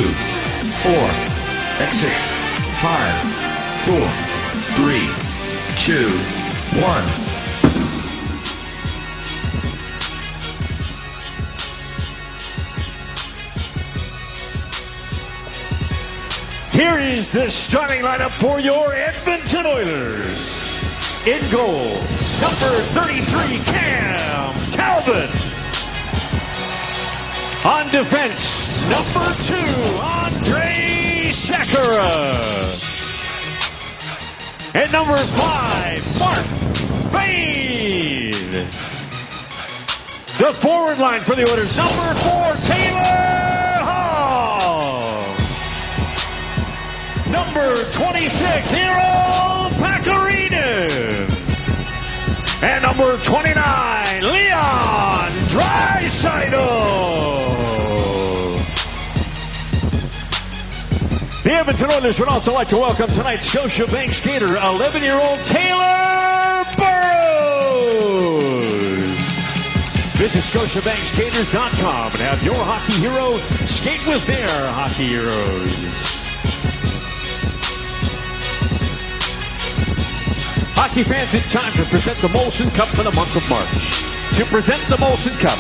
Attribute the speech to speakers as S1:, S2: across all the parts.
S1: 4, X6, 5, 4, 3, 2, 1.
S2: Here is the starting lineup for your Edmonton Oilers. In goal, number 33, Cam Talbot. On defense, number 2, Andre Sakura. And number 5, Mark Fade. The forward line for the Oilers, number 4, Taylor Hall. Number 26, Hero Pakarinen. And number 29, Leon Draisaitl. The Edmonton Oilers would also like to welcome tonight's Scotiabank skater, 11-year-old Taylor Burrows. Visit ScotiabankSkaters.com and have your hockey hero skate with their hockey heroes. Hockey fans, it's time to present the Molson Cup for the month of March. To present the Molson Cup,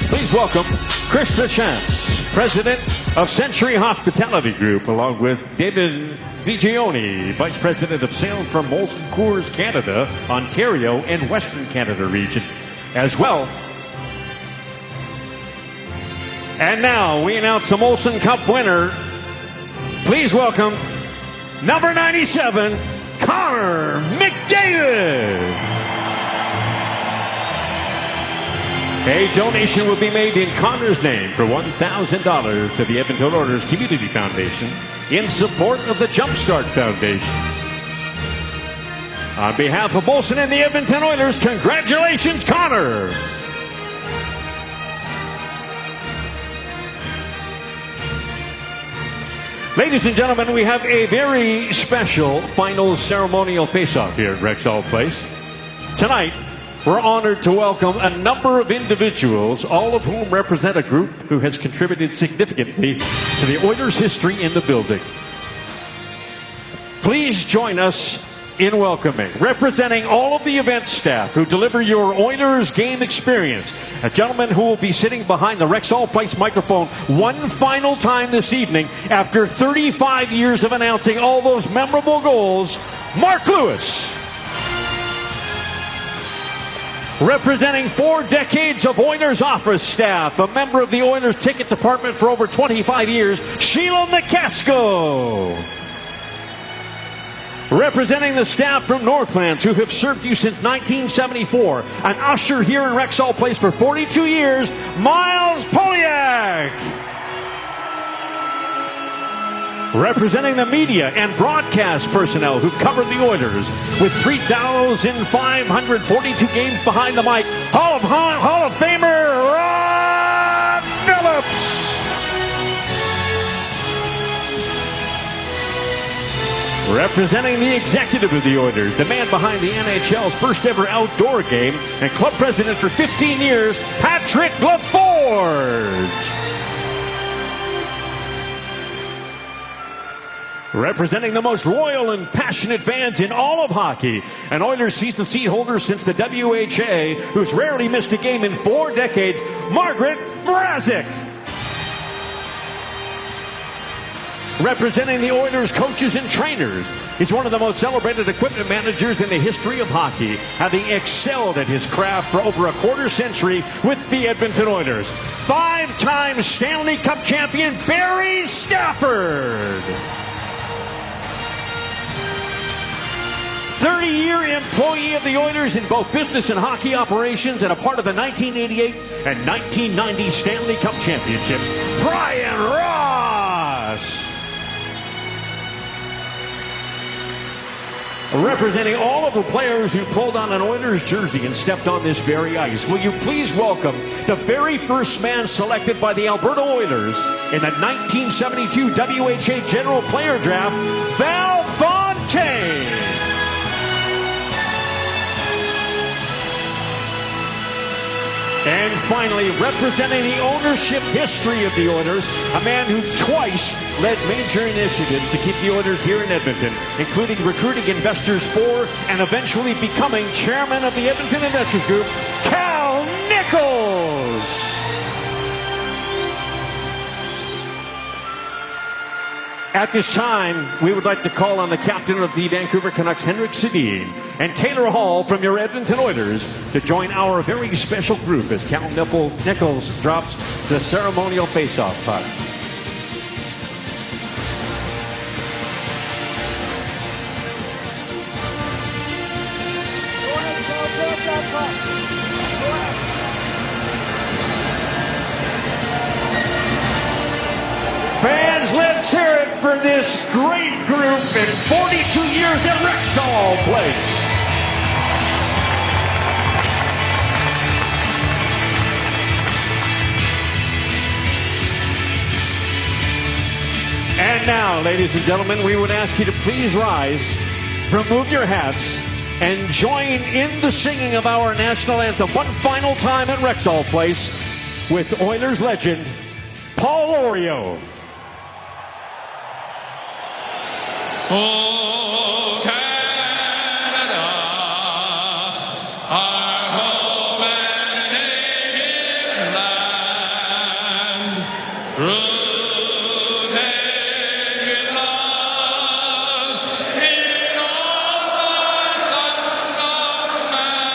S2: please welcome Chris Deschamps, President of Century Hospitality Group, along with David Vigioni, Vice President of Sales from Molson Coors Canada, Ontario, and Western Canada region as well. And now we announce the Molson Cup winner. Please welcome number 97, Connor McDavid. A donation will be made in Connor's name for $1,000 to the Edmonton Oilers Community Foundation in support of the Jumpstart Foundation. On behalf of Molson and the Edmonton Oilers, congratulations, Connor. Ladies and gentlemen, we have a very special final ceremonial face-off here at Rexall Place. Tonight, we're honored to welcome a number of individuals, all of whom represent a group who has contributed significantly to the Oilers' history in the building. Please join us in welcoming, representing all of the event staff who deliver your Oilers game experience, a gentleman who will be sitting behind the Rexall Place microphone one final time this evening after 35 years of announcing all those memorable goals, Mark Lewis. Representing 4 decades of Oilers office staff, a member of the Oilers ticket department for over 25 years, Sheila McCaskill. Representing the staff from Northlands who have served you since 1974, an usher here in Rexall Place for 42 years, Miles Poliak. Representing the media and broadcast personnel who covered the Oilers with 3,542 games behind the mic, Hall of Famer Ron Phillips. Representing the executive of the Oilers, the man behind the NHL's first ever outdoor game and club president for 15 years, Patrick LaForge. Representing the most loyal and passionate fans in all of hockey, an Oilers season seat holder since the WHA, who's rarely missed a game in 4 decades, Margaret Mrazek. Representing the Oilers coaches and trainers, he's one of the most celebrated equipment managers in the history of hockey, having excelled at his craft for over a quarter century with the Edmonton Oilers. 5-time Stanley Cup champion Barry Stafford. 30-year employee of the Oilers in both business and hockey operations and a part of the 1988 and 1990 Stanley Cup championships, Brian Ross. Representing all of the players who pulled on an Oilers jersey and stepped on this very ice, will you please welcome the very first man selected by the Alberta Oilers in the 1972 WHA General Player Draft, Val Fontaine. And finally, representing the ownership history of the Oilers, a man who twice led major initiatives to keep the Oilers here in Edmonton, including recruiting investors for and eventually becoming chairman of the Edmonton Investors Group, Cal Nichols. At this time, we would like to call on the captain of the Vancouver Canucks, Henrik Sedin, and Taylor Hall from your Edmonton Oilers to join our very special group as Cal Nichols drops the ceremonial face-off puck. Fans, let's hear it for this great group in 42 years at Rexall Place. And now, ladies and gentlemen, we would ask you to please rise, remove your hats, and join in the singing of our national anthem one final time at Rexall Place with Oilers legend Paul Orio.
S3: Oh, Canada, our home and native land, rooted with love in all thy sons of man.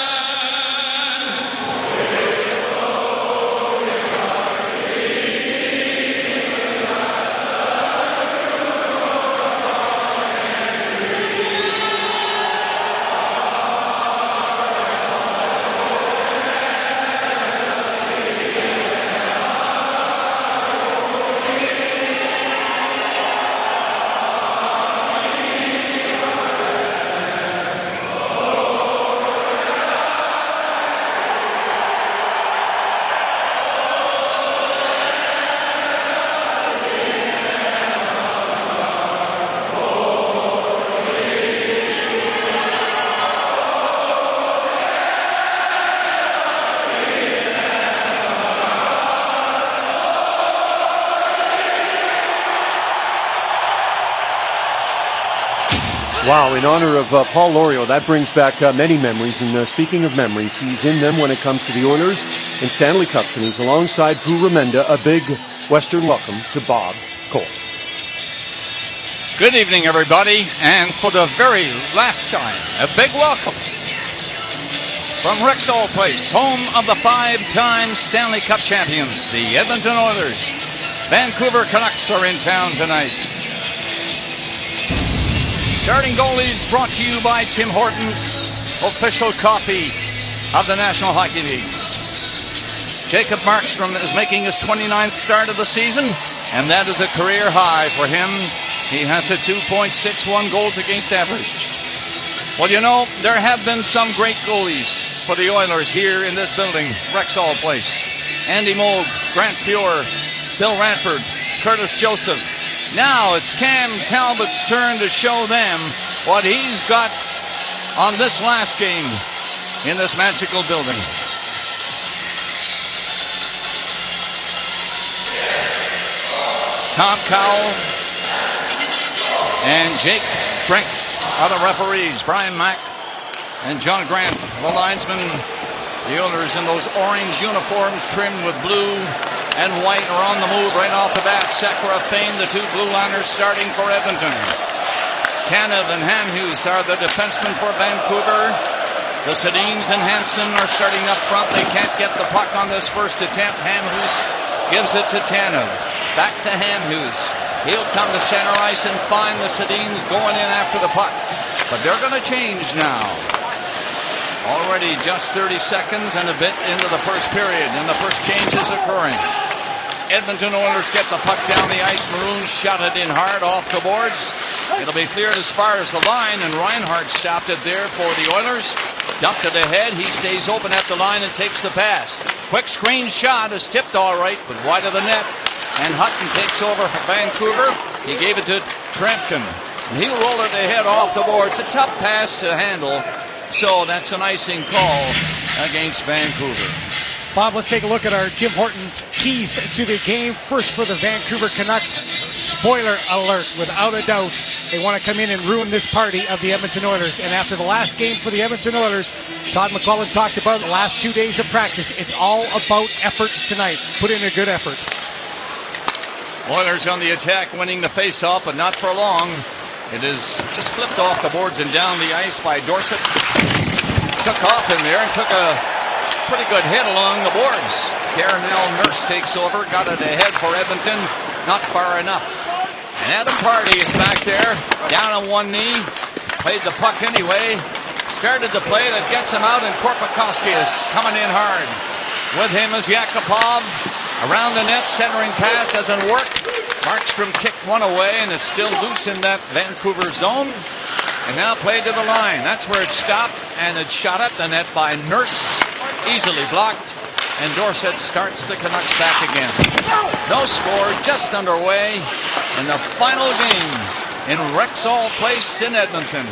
S4: Wow, in honor of Paul Orio, that brings back many memories. And speaking of memories, he's in them when it comes to the Oilers and Stanley Cups. And he's alongside Drew Remenda. A big Western welcome to Bob Cole.
S5: Good evening, everybody. And for the very last time, a big welcome from Rexall Place, home of the 5-time Stanley Cup champions, the Edmonton Oilers. Vancouver Canucks are in town tonight. Starting goalies brought to you by Tim Hortons, official coffee of the National Hockey League. Jacob Markstrom is making his 29th start of the season, and that is a career high for him. He has a 2.61 goals against average. Well, you know, there have been some great goalies for the Oilers here in this building, Rexall Place. Andy Moog, Grant Fuhr, Bill Ranford, Curtis Joseph. Now it's Cam Talbot's turn to show them what he's got on this last game in this magical building. Tom Cowell and Jake Brink are the referees. Brian Mack and John Grant, the linesmen. The Oilers in those orange uniforms trimmed with blue and white are on the move right off the bat. Sekera, Fane, the two blue liners starting for Edmonton. Tanev and Hamhuis are the defensemen for Vancouver. The Sedins and Hansen are starting up front. They can't get the puck on this first attempt. Hamhuis gives it to Tanev. Back to Hamhuis. He'll come to center ice and find the Sedins going in after the puck. But they're going to change now. Already just 30 seconds and a bit into the first period, and the first change is occurring. Edmonton Oilers get the puck down the ice. Maroons shot it in hard off the boards. It'll be cleared as far as the line, and Reinhart stopped it there for the Oilers. Dumped it ahead. He stays open at the line and takes the pass. Quick screen shot is tipped all right, but wide of the net. And Hutton takes over for Vancouver. He gave it to Trampkin. He'll roll it ahead off the boards. A tough pass to handle. So that's an icing call against Vancouver.
S6: Bob, let's take a look at our Tim Hortons keys to the game. First for the Vancouver Canucks. Spoiler alert, without a doubt, they want to come in and ruin this party of the Edmonton Oilers. And after the last game for the Edmonton Oilers, Todd McLellan talked about the last 2 days of practice. It's all about effort tonight. Put in a good effort.
S5: Oilers on the attack, winning the face-off, but not for long. It is just flipped off the boards and down the ice by Dorsett. Took off in there and took a pretty good hit along the boards. Darnell Nurse takes over, got it ahead for Edmonton, not far enough. And Adam Pardy is back there, down on one knee, played the puck anyway, started the play that gets him out, and Korpikoski is coming in hard. With him is Yakupov, around the net, centering pass doesn't work. Markstrom kicked one away, and it's still loose in that Vancouver zone. And now played to the line. That's where it stopped, and it's shot at the net by Nurse. Easily blocked, and Dorsett starts the Canucks back again. No score, just underway in the final game in Rexall Place in Edmonton.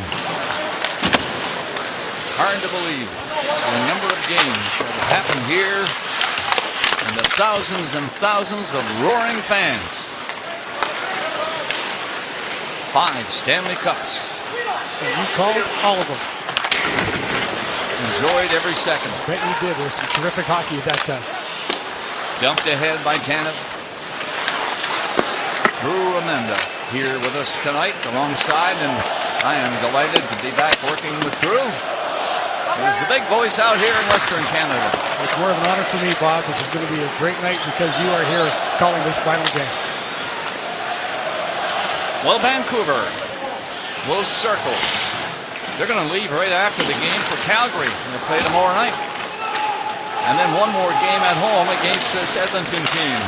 S5: Hard to believe the number of games that have happened here and the thousands and thousands of roaring fans. 5 Stanley Cups.
S6: And you called all of them.
S5: Enjoyed every second.
S6: Bet you did. There was some terrific hockey at that time.
S5: Dumped ahead by Tanev. Drew Remenda here with us tonight alongside, and I am delighted to be back working with Drew. He's the big voice out here in Western Canada.
S6: It's more of an honor for me, Bob. This is going to be a great night because you are here calling this final game.
S5: Well, Vancouver will circle. They're going to leave right after the game for Calgary. They'll play tomorrow night. And then one more game at home against this Edmonton team.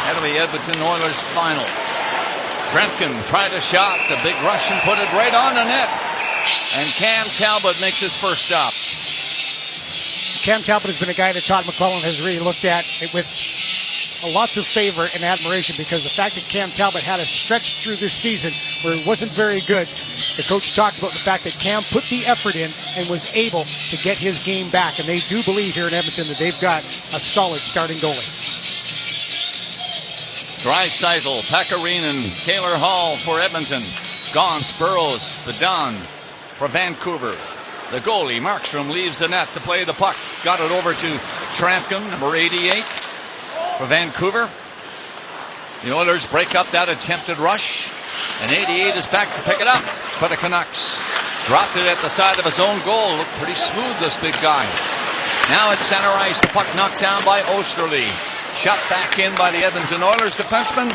S5: That'll be Edmonton Oilers final. Trentgen tried a shot. The big Russian put it right on the net. And Cam Talbot makes his first stop.
S6: Cam Talbot has been a guy that Todd McLellan has really looked at with lots of favor and admiration, because the fact that Cam Talbot had a stretch through this season where it wasn't very good, the coach talked about the fact that Cam put the effort in and was able to get his game back. And they do believe here in Edmonton that they've got a solid starting goalie.
S5: Draisaitl, Pakarinen, Taylor Hall for Edmonton. Gauntz, Burrows, Bedard for Vancouver. The goalie, Markstrom, leaves the net to play the puck. Got it over to Trentgen, number 88 for Vancouver. The Oilers break up that attempted rush, and 88 is back to pick it up for the Canucks. Dropped it at the side of his own goal. Looked pretty smooth, this big guy. Now at center ice, the puck knocked down by Osterley. Shot back in by the Edmonton Oilers defenseman.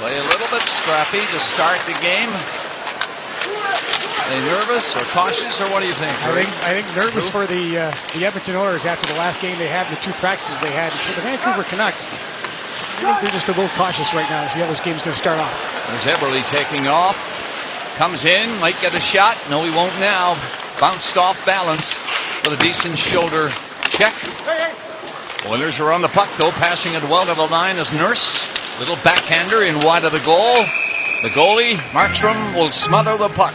S5: Play a little bit scrappy to start the game. Are they nervous or cautious, or what do you think?
S6: I think nervous for the Edmonton Oilers after the last game they had, the 2 practices they had. For the Vancouver Canucks, I think they're just a little cautious right now as the other game's going to start off. There's
S5: Eberle taking off. Comes in, might get a shot. No, he won't now. Bounced off balance with a decent shoulder check. Oilers are on the puck, though, passing it well to the line as Nurse. Little backhander in wide of the goal. The goalie, Markstrom, will smother the puck.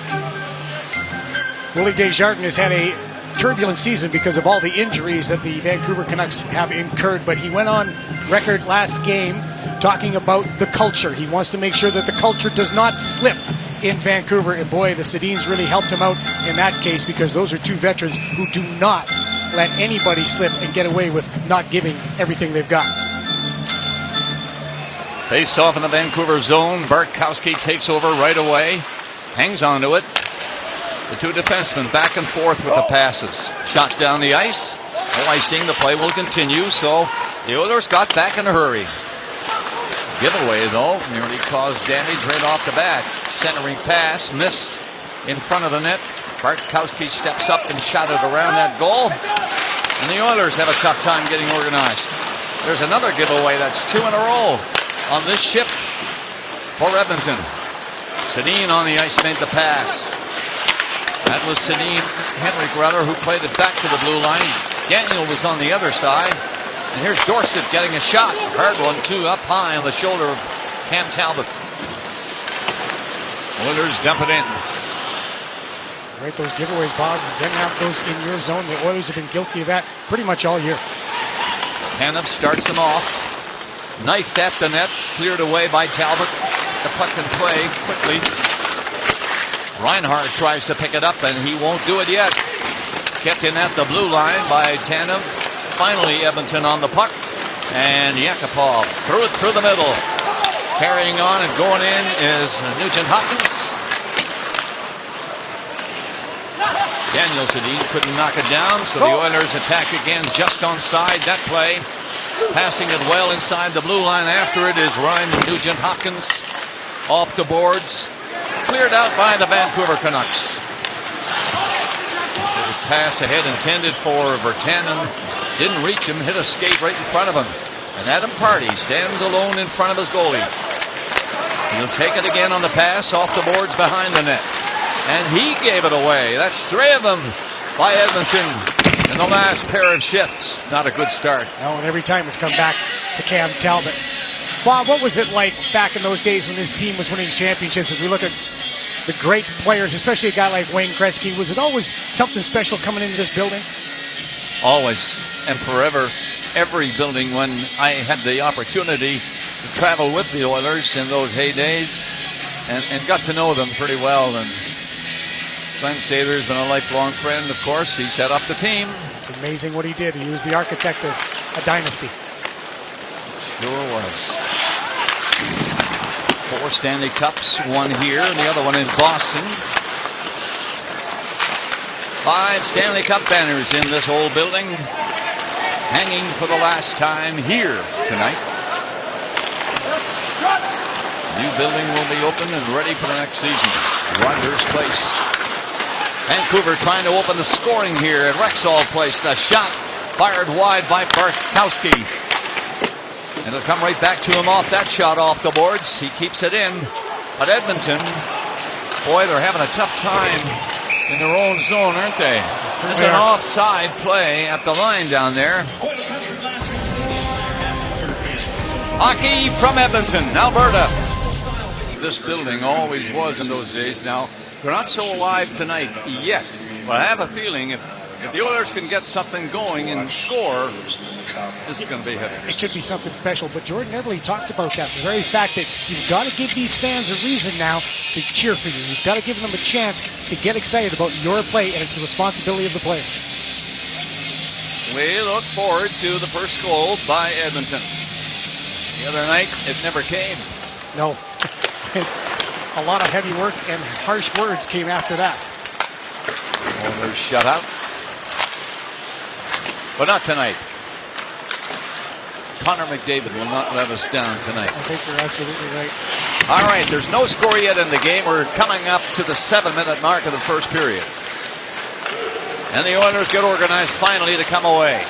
S6: Willie Desjardins has had a turbulent season because of all the injuries that the Vancouver Canucks have incurred, but he went on record last game talking about the culture. He wants to make sure that the culture does not slip in Vancouver, and boy, the Sedins really helped him out in that case, because those are 2 veterans who do not let anybody slip and get away with not giving everything they've got.
S5: Face off in the Vancouver zone. Bartkowski takes over right away. Hangs on to it. The 2 defensemen back and forth with the passes. Shot down the ice. No icing. The play will continue. So the Oilers got back in a hurry. Giveaway, though, nearly caused damage right off the bat. Centering pass missed in front of the net. Bartkowski steps up and shot it around that goal. And the Oilers have a tough time getting organized. There's another giveaway. That's 2 in a row on this ship for Edmonton. Sedin on the ice made the pass. That was Sedin, Henrik rather, who played it back to the blue line. Daniel was on the other side. And here's Dorsett getting a shot. Hard one, too, up high on the shoulder of Cam Talbot. Oilers dump it in.
S6: Right, those giveaways, Bob. You didn't have those in your zone. The Oilers have been guilty of that pretty much all year.
S5: Tanev starts him off. Knifed at the net. Cleared away by Talbot. The puck in play quickly. Reinhart tries to pick it up, and he won't do it yet. Kept in at the blue line by Tanev. Finally, Edmonton on the puck. And Yakupov threw it through the middle. Carrying on and going in is Nugent-Hopkins. Daniel Sedin couldn't knock it down, so the Oilers attack again just onside that play. Passing it well inside the blue line after it is Ryan Nugent-Hopkins. Off the boards. Cleared out by the Vancouver Canucks. Pass ahead intended for Virtanen. Didn't reach him, hit a skate right in front of him. And Adam Pardy stands alone in front of his goalie. He'll take it again on the pass off the boards behind the net. And he gave it away. That's 3 of them by Edmonton in the last pair of shifts. Not a good start.
S6: No, and every time it's come back to Cam Talbot. Bob, what was it like back in those days when this team was winning championships? As we look at the great players, especially a guy like Wayne Gretzky, was it always something special coming into this building?
S5: Always and forever. Every building. When I had the opportunity to travel with the Oilers in those heydays and got to know them pretty well. And Glenn Sather's been a lifelong friend, of course. He's set up the team.
S6: It's amazing what he did. He was the architect of a dynasty.
S5: Sure was. 4 Stanley Cups, 1 here and the other one in Boston. 5 Stanley Cup banners in this old building, hanging for the last time here tonight. New building will be open and ready for the next season. Rogers Place. Vancouver trying to open the scoring here at Rexall Place. The shot fired wide by Barkowski. And it'll come right back to him off that shot off the boards. He keeps it in. But Edmonton, boy, they're having a tough time in their own zone, aren't they? It's an offside play at the line down there. Hockey from Edmonton, Alberta. This building always was in those days. Now, they're not so alive tonight yet. But I have a feeling if the Oilers can get something going and score, this is going to be heavy.
S6: It should be something special. But Jordan Eberle talked about that. The very fact that you've got to give these fans a reason now to cheer for you. You've got to give them a chance to get excited about your play, and it's the responsibility of the players.
S5: We look forward to the first goal by Edmonton. The other night, it never came.
S6: No. A lot of heavy work and harsh words came after that.
S5: Oilers shut out. But not tonight. Connor McDavid will not let us down tonight.
S6: I think you're absolutely right.
S5: All right, there's no score yet in the game. We're coming up to the 7-minute mark of the first period. And the Oilers get organized finally to come away.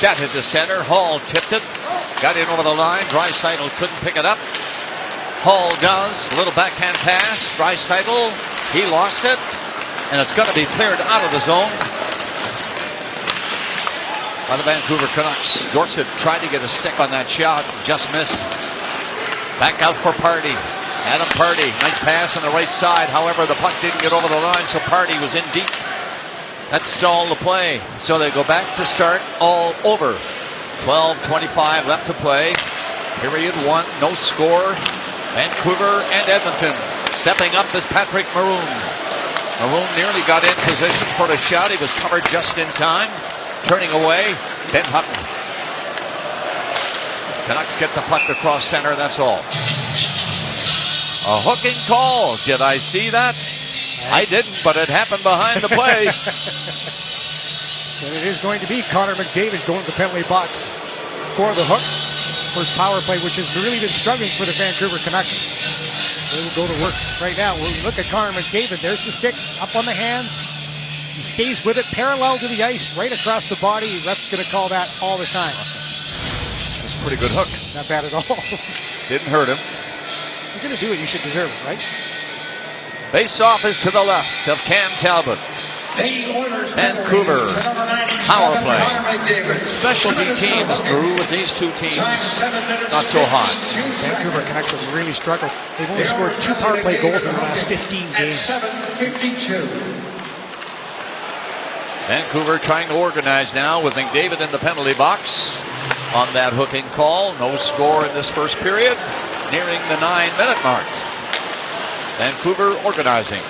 S5: Batted to center. Hall tipped it. Got in over the line. Draisaitl couldn't pick it up. Hall does. A little backhand pass. Draisaitl, he lost it. And it's going to be cleared out of the zone by the Vancouver Canucks. Dorsett tried to get a stick on that shot. Just missed. Back out for Pardy. Adam Pardy. Nice pass on the right side. However, the puck didn't get over the line, so Pardy was in deep. That stalled the play. So they go back to start all over. 12:25 left to play. Period 1. No score. Vancouver and Edmonton. Stepping up is Patrick Maroon. Maroon nearly got in position for the shot. He was covered just in time. Turning away, Ben Hutton. Canucks get the puck across center, that's all. A hooking call. Did I see that? I didn't, but it happened behind the play.
S6: And it is going to be Connor McDavid going to the penalty box for the hook. First power play, which has really been struggling for the Vancouver Canucks. They will go to work right now. We'll look at Connor McDavid. There's the stick up on the hands. He stays with it parallel to the ice, right across the body. Ref's going to call that all the time.
S5: That's a pretty good hook.
S6: Not bad at all.
S5: Didn't hurt him.
S6: If you're going to do it, you should deserve it, right?
S5: Face-off is to the left of Cam Talbot. Vancouver power play. Specialty teams, Drew, with these two teams not so hot.
S6: Vancouver Canucks have really struggled. They've only scored 2 power play goals in the last 15 games.
S3: 52.
S5: Vancouver trying to organize now with McDavid in the penalty box on that hooking call. No score in this first period, nearing the 9-minute mark. Vancouver organizing.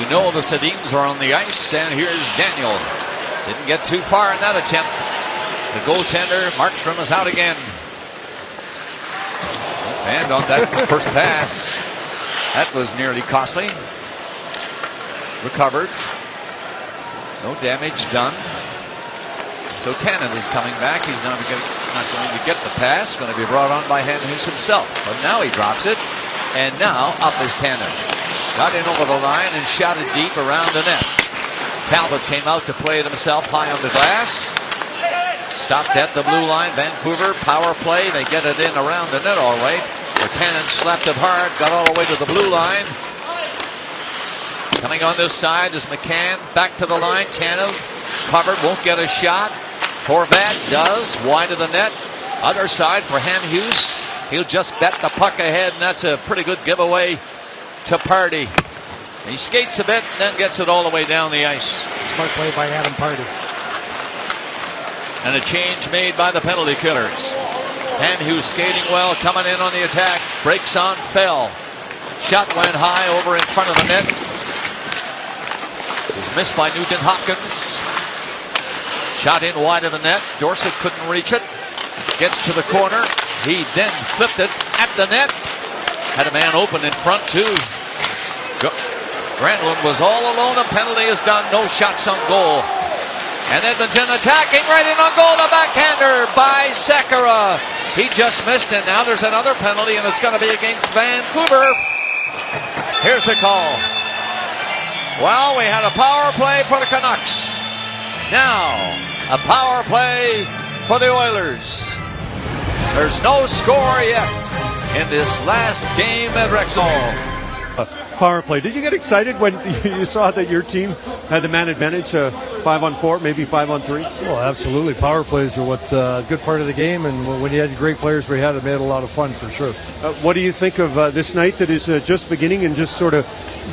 S5: You know the Sedins are on the ice, and here's Daniel. Didn't get too far in that attempt. The goaltender, Markstrom, is out again. He fanned on that first pass. That was nearly costly. Recovered. No damage done. So Tannen is coming back. He's not going to get the pass. Going to be brought on by Hamhuis himself. But now he drops it. And now up is Tannen. Got in over the line and shot it deep around the net. Talbot came out to play it himself high on the glass. Stopped at the blue line. Vancouver power play. They get it in around the net all right. But Tannen slapped it hard. Got all the way to the blue line. Coming on this side is McCann. Back to the line. Tanev covered. Won't get a shot. Horvat does. Wide of the net. Other side for Hamhuis. He'll just bet the puck ahead, and that's a pretty good giveaway to Pardy. He skates a bit and then gets it all the way down the ice.
S6: Smart play by Adam Pardy.
S5: And a change made by the penalty killers. Hamhuis skating well, coming in on the attack. Breaks on Fell. Shot went high over in front of the net. It was missed by Nugent Hopkins. Shot in wide of the net. Dorsett couldn't reach it. Gets to the corner. He then flipped it at the net. Had a man open in front too. Granlund was all alone. A penalty is done. No shots on goal. And Edmonton attacking right in on goal. A backhander by Sekera. He just missed it. Now there's another penalty, and it's going to be against Vancouver. Here's a call. Well, we had a power play for the Canucks. Now, a power play for the Oilers. There's no score yet in this last game at Rexall.
S4: Power play. Did you get excited when you saw that your team had the man advantage, 5-on-4, maybe 5-on-3?
S7: Well, absolutely. Power plays are what good part of the game, and when you had great players we had, it made it a lot of fun for sure.
S4: What do you think of this night that is just beginning and just sort of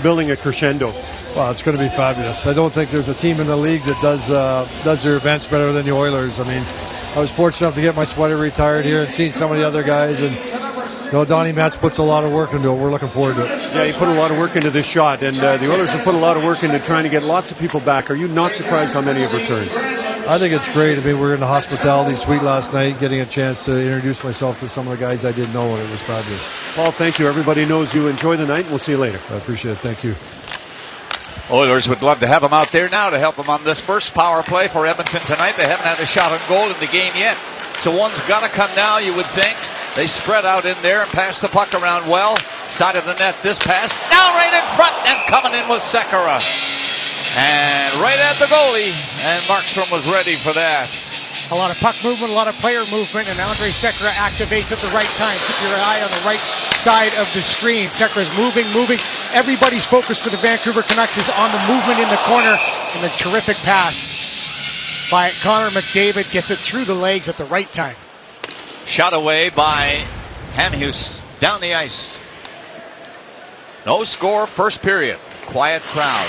S4: building a crescendo?
S7: Well, it's going to be fabulous. I don't think there's a team in the league that does their events better than the Oilers. I mean, I was fortunate enough to get my sweater retired here and see some of the other guys, and Donnie Matz puts a lot of work into it. We're looking forward to it.
S4: Yeah, he put a lot of work into this shot, and the Oilers have put a lot of work into trying to get lots of people back. Are you not surprised how many have returned?
S7: I think it's great. I mean, we were in the hospitality suite last night, getting a chance to introduce myself to some of the guys I didn't know, and it was fabulous.
S4: Paul, thank you. Everybody knows you. Enjoy the night, and we'll see you later.
S7: I appreciate it. Thank you.
S5: Oilers would love to have him out there now to help them on this first power play for Edmonton tonight. They haven't had a shot on goal in the game yet. So one's got to come now, you would think. They spread out in there and pass the puck around well. Side of the net, this pass. Now right in front, and coming in was Sekera. And right at the goalie. And Markstrom was ready for that.
S6: A lot of puck movement, a lot of player movement, and Andre Sekera activates at the right time. Keep your eye on the right side of the screen. Sekera's moving. Everybody's focus for the Vancouver Canucks is on the movement in the corner, and a terrific pass by Connor McDavid gets it through the legs at the right time.
S5: Shot away by Hamhuis down the ice. No score, first period. Quiet crowd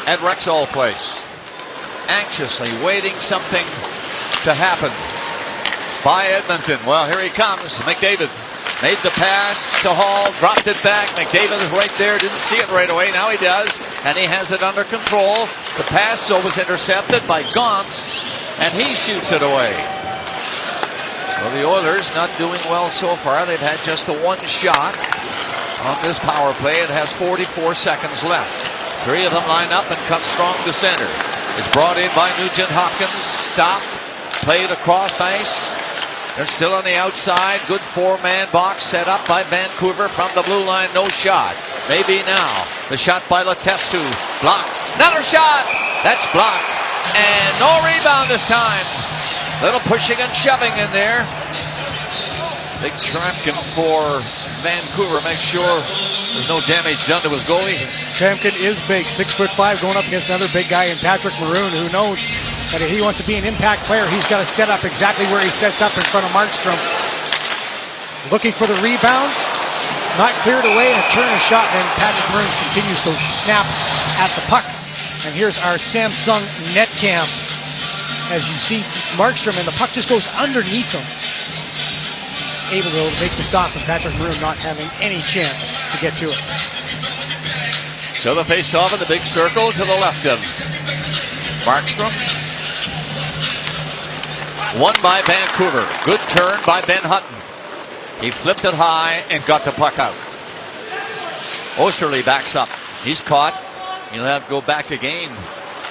S5: at Rexall Place. Anxiously waiting something to happen by Edmonton. Well, here he comes. McDavid made the pass to Hall, dropped it back. McDavid is right there, didn't see it right away. Now he does, and he has it under control. The pass was intercepted by Gauntz, and he shoots it away. Well, the Oilers not doing well so far. They've had just the one shot on this power play. It has 44 seconds left. Three of them line up and come strong to center. It's brought in by Nugent Hopkins. Stopped. Played across ice. They're still on the outside. Good four-man box set up by Vancouver from the blue line. No shot. Maybe now. The shot by Letestu. Blocked. Another shot. That's blocked. And no rebound this time. Little pushing and shoving in there. Big Tramkin for Vancouver. Make sure there's no damage done to his goalie.
S6: Tramkin is big, 6'5", going up against another big guy in Patrick Maroon, who knows that if he wants to be an impact player, he's got to set up exactly where he sets up in front of Markstrom. Looking for the rebound. not cleared away, and a turn and shot, and Patrick Maroon continues to snap at the puck. And here's our Samsung net cam. As you see Markstrom, and the puck just goes underneath him. He's able to make the stop, and Patrick Maroon not having any chance to get to it.
S5: So the face-off in the big circle to the left of Markstrom. Won by Vancouver. Good turn by Ben Hutton. He flipped it high and got the puck out. Osterley backs up. He's caught. He'll have to go back again.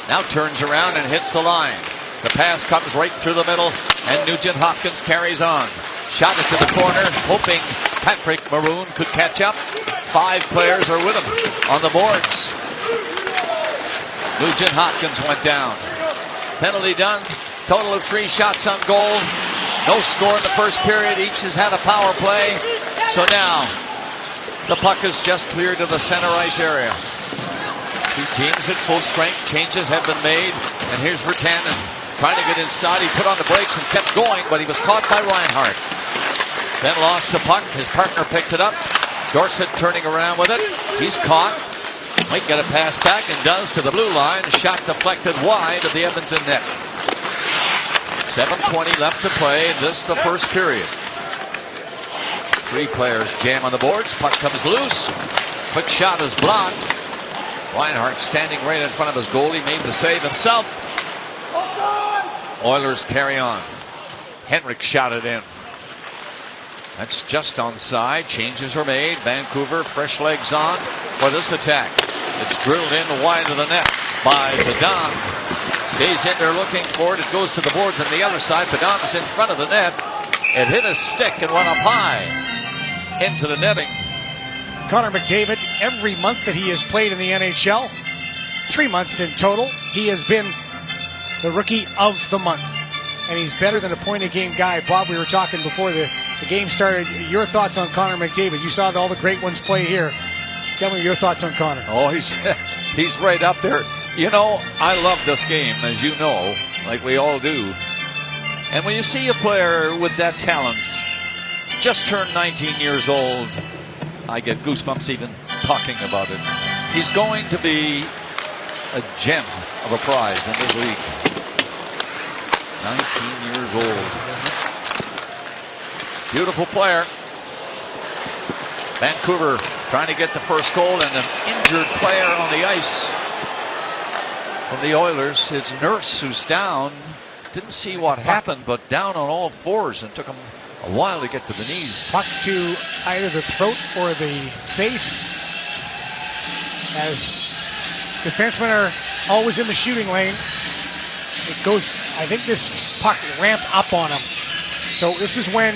S5: Now turns around and hits the line. The pass comes right through the middle, and Nugent Hopkins carries on. Shot it to the corner, hoping Patrick Maroon could catch up. 5 players are with him on the boards. Nugent Hopkins went down. Penalty done. Total of 3 shots on goal. No score in the first period. Each has had a power play. So now the puck is just cleared to the center ice area. 2 teams at full strength. Changes have been made. And here's Virtanen trying to get inside. He put on the brakes and kept going, but he was caught by Reinhart. Then lost the puck. His partner picked it up. Dorsett turning around with it. He's caught. Might get a pass back, and does to the blue line. Shot deflected wide of the Edmonton net. 7:20 left to play. This the first period. 3 players jam on the boards. Puck comes loose. Quick shot is blocked. Reinhart standing right in front of his goalie, made the save himself. Oilers carry on. Henrik shot it in. That's just onside. Changes are made. Vancouver fresh legs on for this attack. It's drilled in wide of the net by Bedon. Stays in there looking for it. It goes to the boards on the other side. Bedon is in front of the net. It hit his stick and went up high into the netting.
S6: Connor McDavid, every month that he has played in the NHL, 3 months in total, he has been the rookie of the month. And he's better than a point-a-game guy. Bob, we were talking before the game started. Your thoughts on Connor McDavid? You saw all the great ones play here. Tell me your thoughts on Connor.
S5: Oh, he's right up there. You know, I love this game, as you know, like we all do. And when you see a player with that talent, just turned 19 years old, I get goosebumps even talking about it. He's going to be a gem of a prize in this league. 19 years old. Beautiful player. Vancouver trying to get the first goal, and an injured player on the ice from the Oilers. It's Nurse who's down. Didn't see what happened, but down on all fours, and took him a while to get to the knees.
S6: Puck to either the throat or the face, as defensemen are always in the shooting lane. It goes, I think this puck ramped up on him. So this is when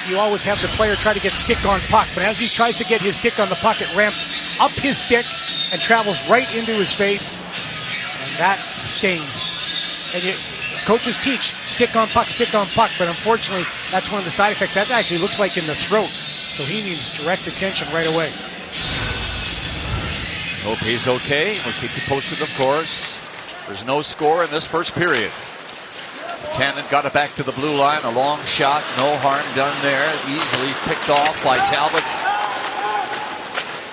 S6: you always have the player try to get stick on puck, but as he tries to get his stick on the puck, it ramps up his stick and travels right into his face, and that stings. And coaches teach stick on puck, but unfortunately that's one of the side effects. That actually looks like in the throat, so he needs direct attention right away.
S5: Hope he's okay. We'll keep you posted, of course. There's no score in this first period. Tannen got it back to the blue line. A long shot. No harm done there. Easily picked off by Talbot.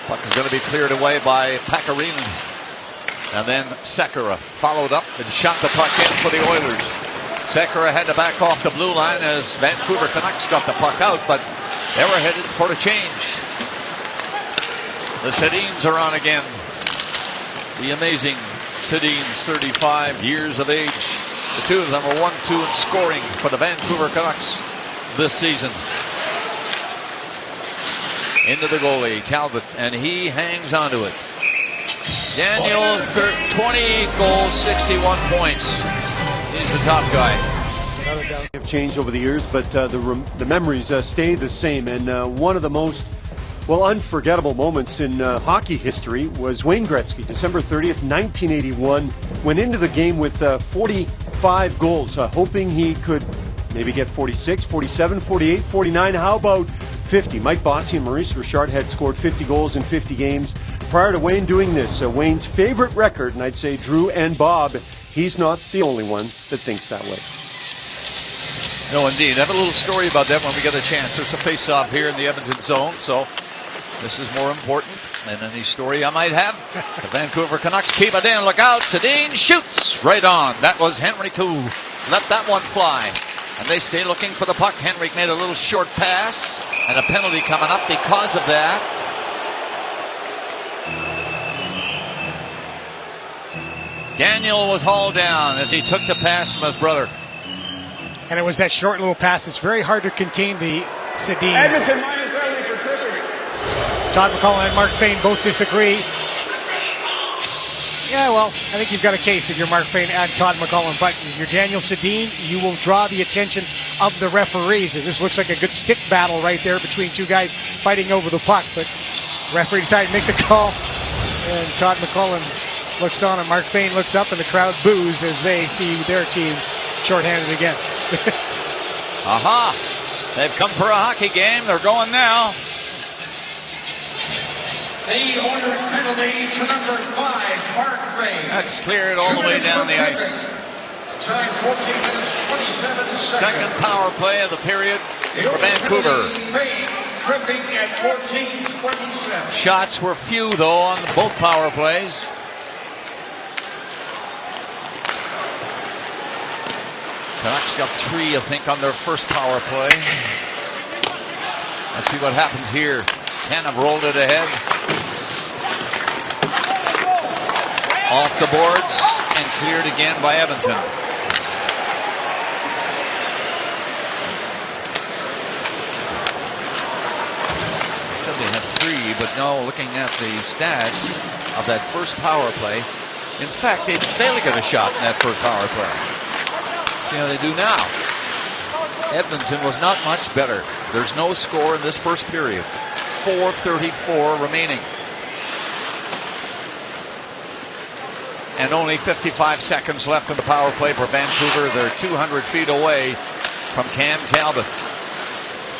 S5: Puck is going to be cleared away by Pakarinen. And then Sekera followed up and shot the puck in for the Oilers. Sekera had to back off the blue line as Vancouver Canucks got the puck out, but they were headed for a change. The Sedins are on again. The amazing Sedins, 35 years of age. The two of them are 1-2 in scoring for the Vancouver Canucks this season. Into the goalie, Talbot, and he hangs onto it. Daniel, 20 goals, 61 points. He's the top guy.
S4: Have changed over the years, but the memories stay the same. And one of the most unforgettable moments in hockey history was Wayne Gretzky, December 30th, 1981, went into the game with 45 goals, hoping he could maybe get 46, 47, 48, 49. How about 50? Mike Bossy and Maurice Richard had scored 50 goals in 50 games. Prior to Wayne doing this, Wayne's favorite record, and I'd say Drew and Bob, he's not the only one that thinks that way.
S5: No, indeed. I have a little story about that when we get a chance. There's a face-off here in the Edmonton zone, so This is more important than any story I might have. The Vancouver Canucks keep it in. Look out. Sedin shoots right on. That was Henrik who let that one fly. And they stay looking for the puck. Henrik made a little short pass. And a penalty coming up because of that. Daniel was hauled down as he took the pass from his brother.
S6: And it was that short little pass. It's very hard to contain the Sedins.
S8: Edmonton minus penalty for tripping.
S6: Todd McCullough and Mark Fane both disagree. Yeah, well, I think you've got a case if you're Mark Fane and Todd McCullough, but if you're Daniel Sedin, you will draw the attention of the referees. And this looks like a good stick battle right there between two guys fighting over the puck. But the referee decided to make the call, and Todd McCullough looks on, and Mark Fane looks up, and the crowd boos as they see their team shorthanded again.
S5: Aha! They've come for a hockey game. They're going now.
S3: The Oilers penalty to number 5, Mark Fane.
S5: That's cleared all the way down the ice.
S3: Time 14 minutes, 27 seconds.
S5: Second power play of the period for Vancouver.
S3: Fane tripping at 14:27.
S5: Shots were few, though, on both power plays. Canucks got 3, I think, on their first power play. Let's see what happens here. Cannon rolled it ahead. Off the boards and cleared again by Edmonton. Said they had 3, but no, looking at the stats of that first power play, in fact, they failed to get a shot in that first power play. See how they do now. Edmonton was not much better. There's no score in this first period. 4:34 remaining. And only 55 seconds left in the power play for Vancouver. They're 200 feet away from Cam Talbot.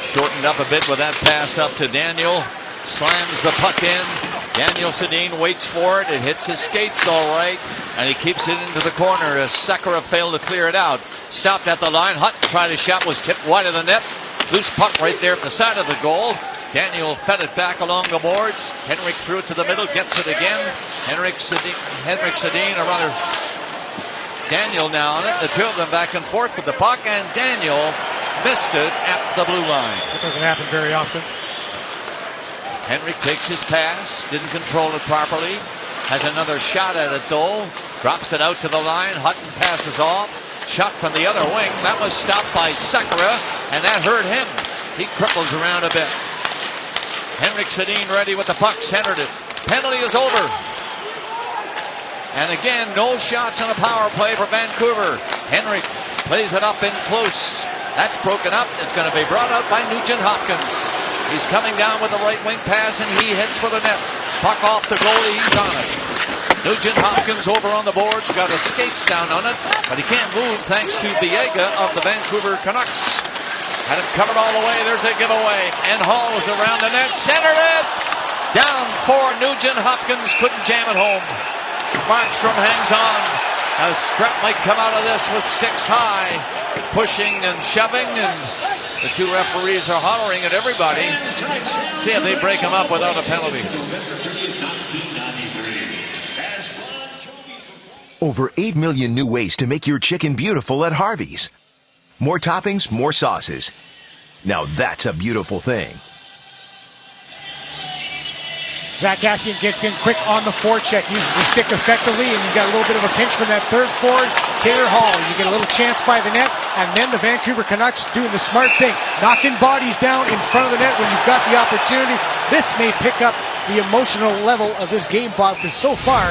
S5: Shortened up a bit with that pass up to Daniel. Slams the puck in. Daniel Sedin waits for it. It hits his skates all right. And he keeps it into the corner as Sekera failed to clear it out. Stopped at the line. Hutton tried a shot, was tipped wide of the net. Loose puck right there at the side of the goal. Daniel fed it back along the boards. Henrik threw it to the middle, gets it again. Henrik Sedin, or rather Daniel now on it. The two of them back and forth with the puck, and Daniel missed it at the blue line.
S6: That doesn't happen very often.
S5: Henrik takes his pass, didn't control it properly. Has another shot at it though. Drops it out to the line. Hutton passes off. Shot from the other wing. That was stopped by Sekera, and that hurt him. He cripples around a bit. Henrik Sedin ready with the puck. Centered it. Penalty is over. And again, no shots on a power play for Vancouver. Henrik plays it up in close. That's broken up. It's going to be brought out by Nugent Hopkins. He's coming down with the right wing pass, and he hits for the net. Puck off the goalie. He's on it. Nugent Hopkins over on the boards, got his skates down on it, but he can't move thanks to Biega of the Vancouver Canucks. Had it covered all the way. There's a giveaway. And Hall is around the net. Centered it. Down for Nugent Hopkins. Couldn't jam it home. Markstrom hangs on. A scrap might come out of this with sticks high. Pushing and shoving, and the two referees are hollering at everybody. See if they break him up without a penalty.
S9: Over 8 million new ways to make your chicken beautiful at Harvey's. More toppings, more sauces. Now that's a beautiful thing.
S6: Zach Kassian gets in quick on the forecheck, uses the stick effectively, and you got a little bit of a pinch from that third forward, Taylor Hall. You get a little chance by the net, and then the Vancouver Canucks doing the smart thing, knocking bodies down in front of the net when you've got the opportunity. This may pick up the emotional level of this game, Bob, because so far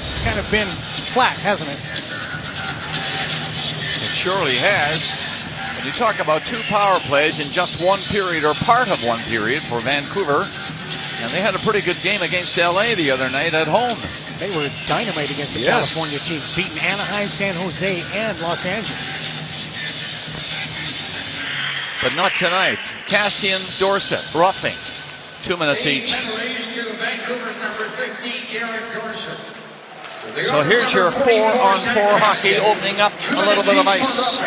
S6: it's kind of been flat, hasn't it?
S5: It surely has. When you talk about 2 power plays in just one period, or part of one period for Vancouver, and they had a pretty good game against LA the other night at home.
S6: They were dynamite against the California teams, beating Anaheim, San Jose, and Los Angeles.
S5: But not tonight. Kassian, Dorsett, roughing. 2 minutes each. So here's your 4-on-4 hockey, opening up a little bit of ice.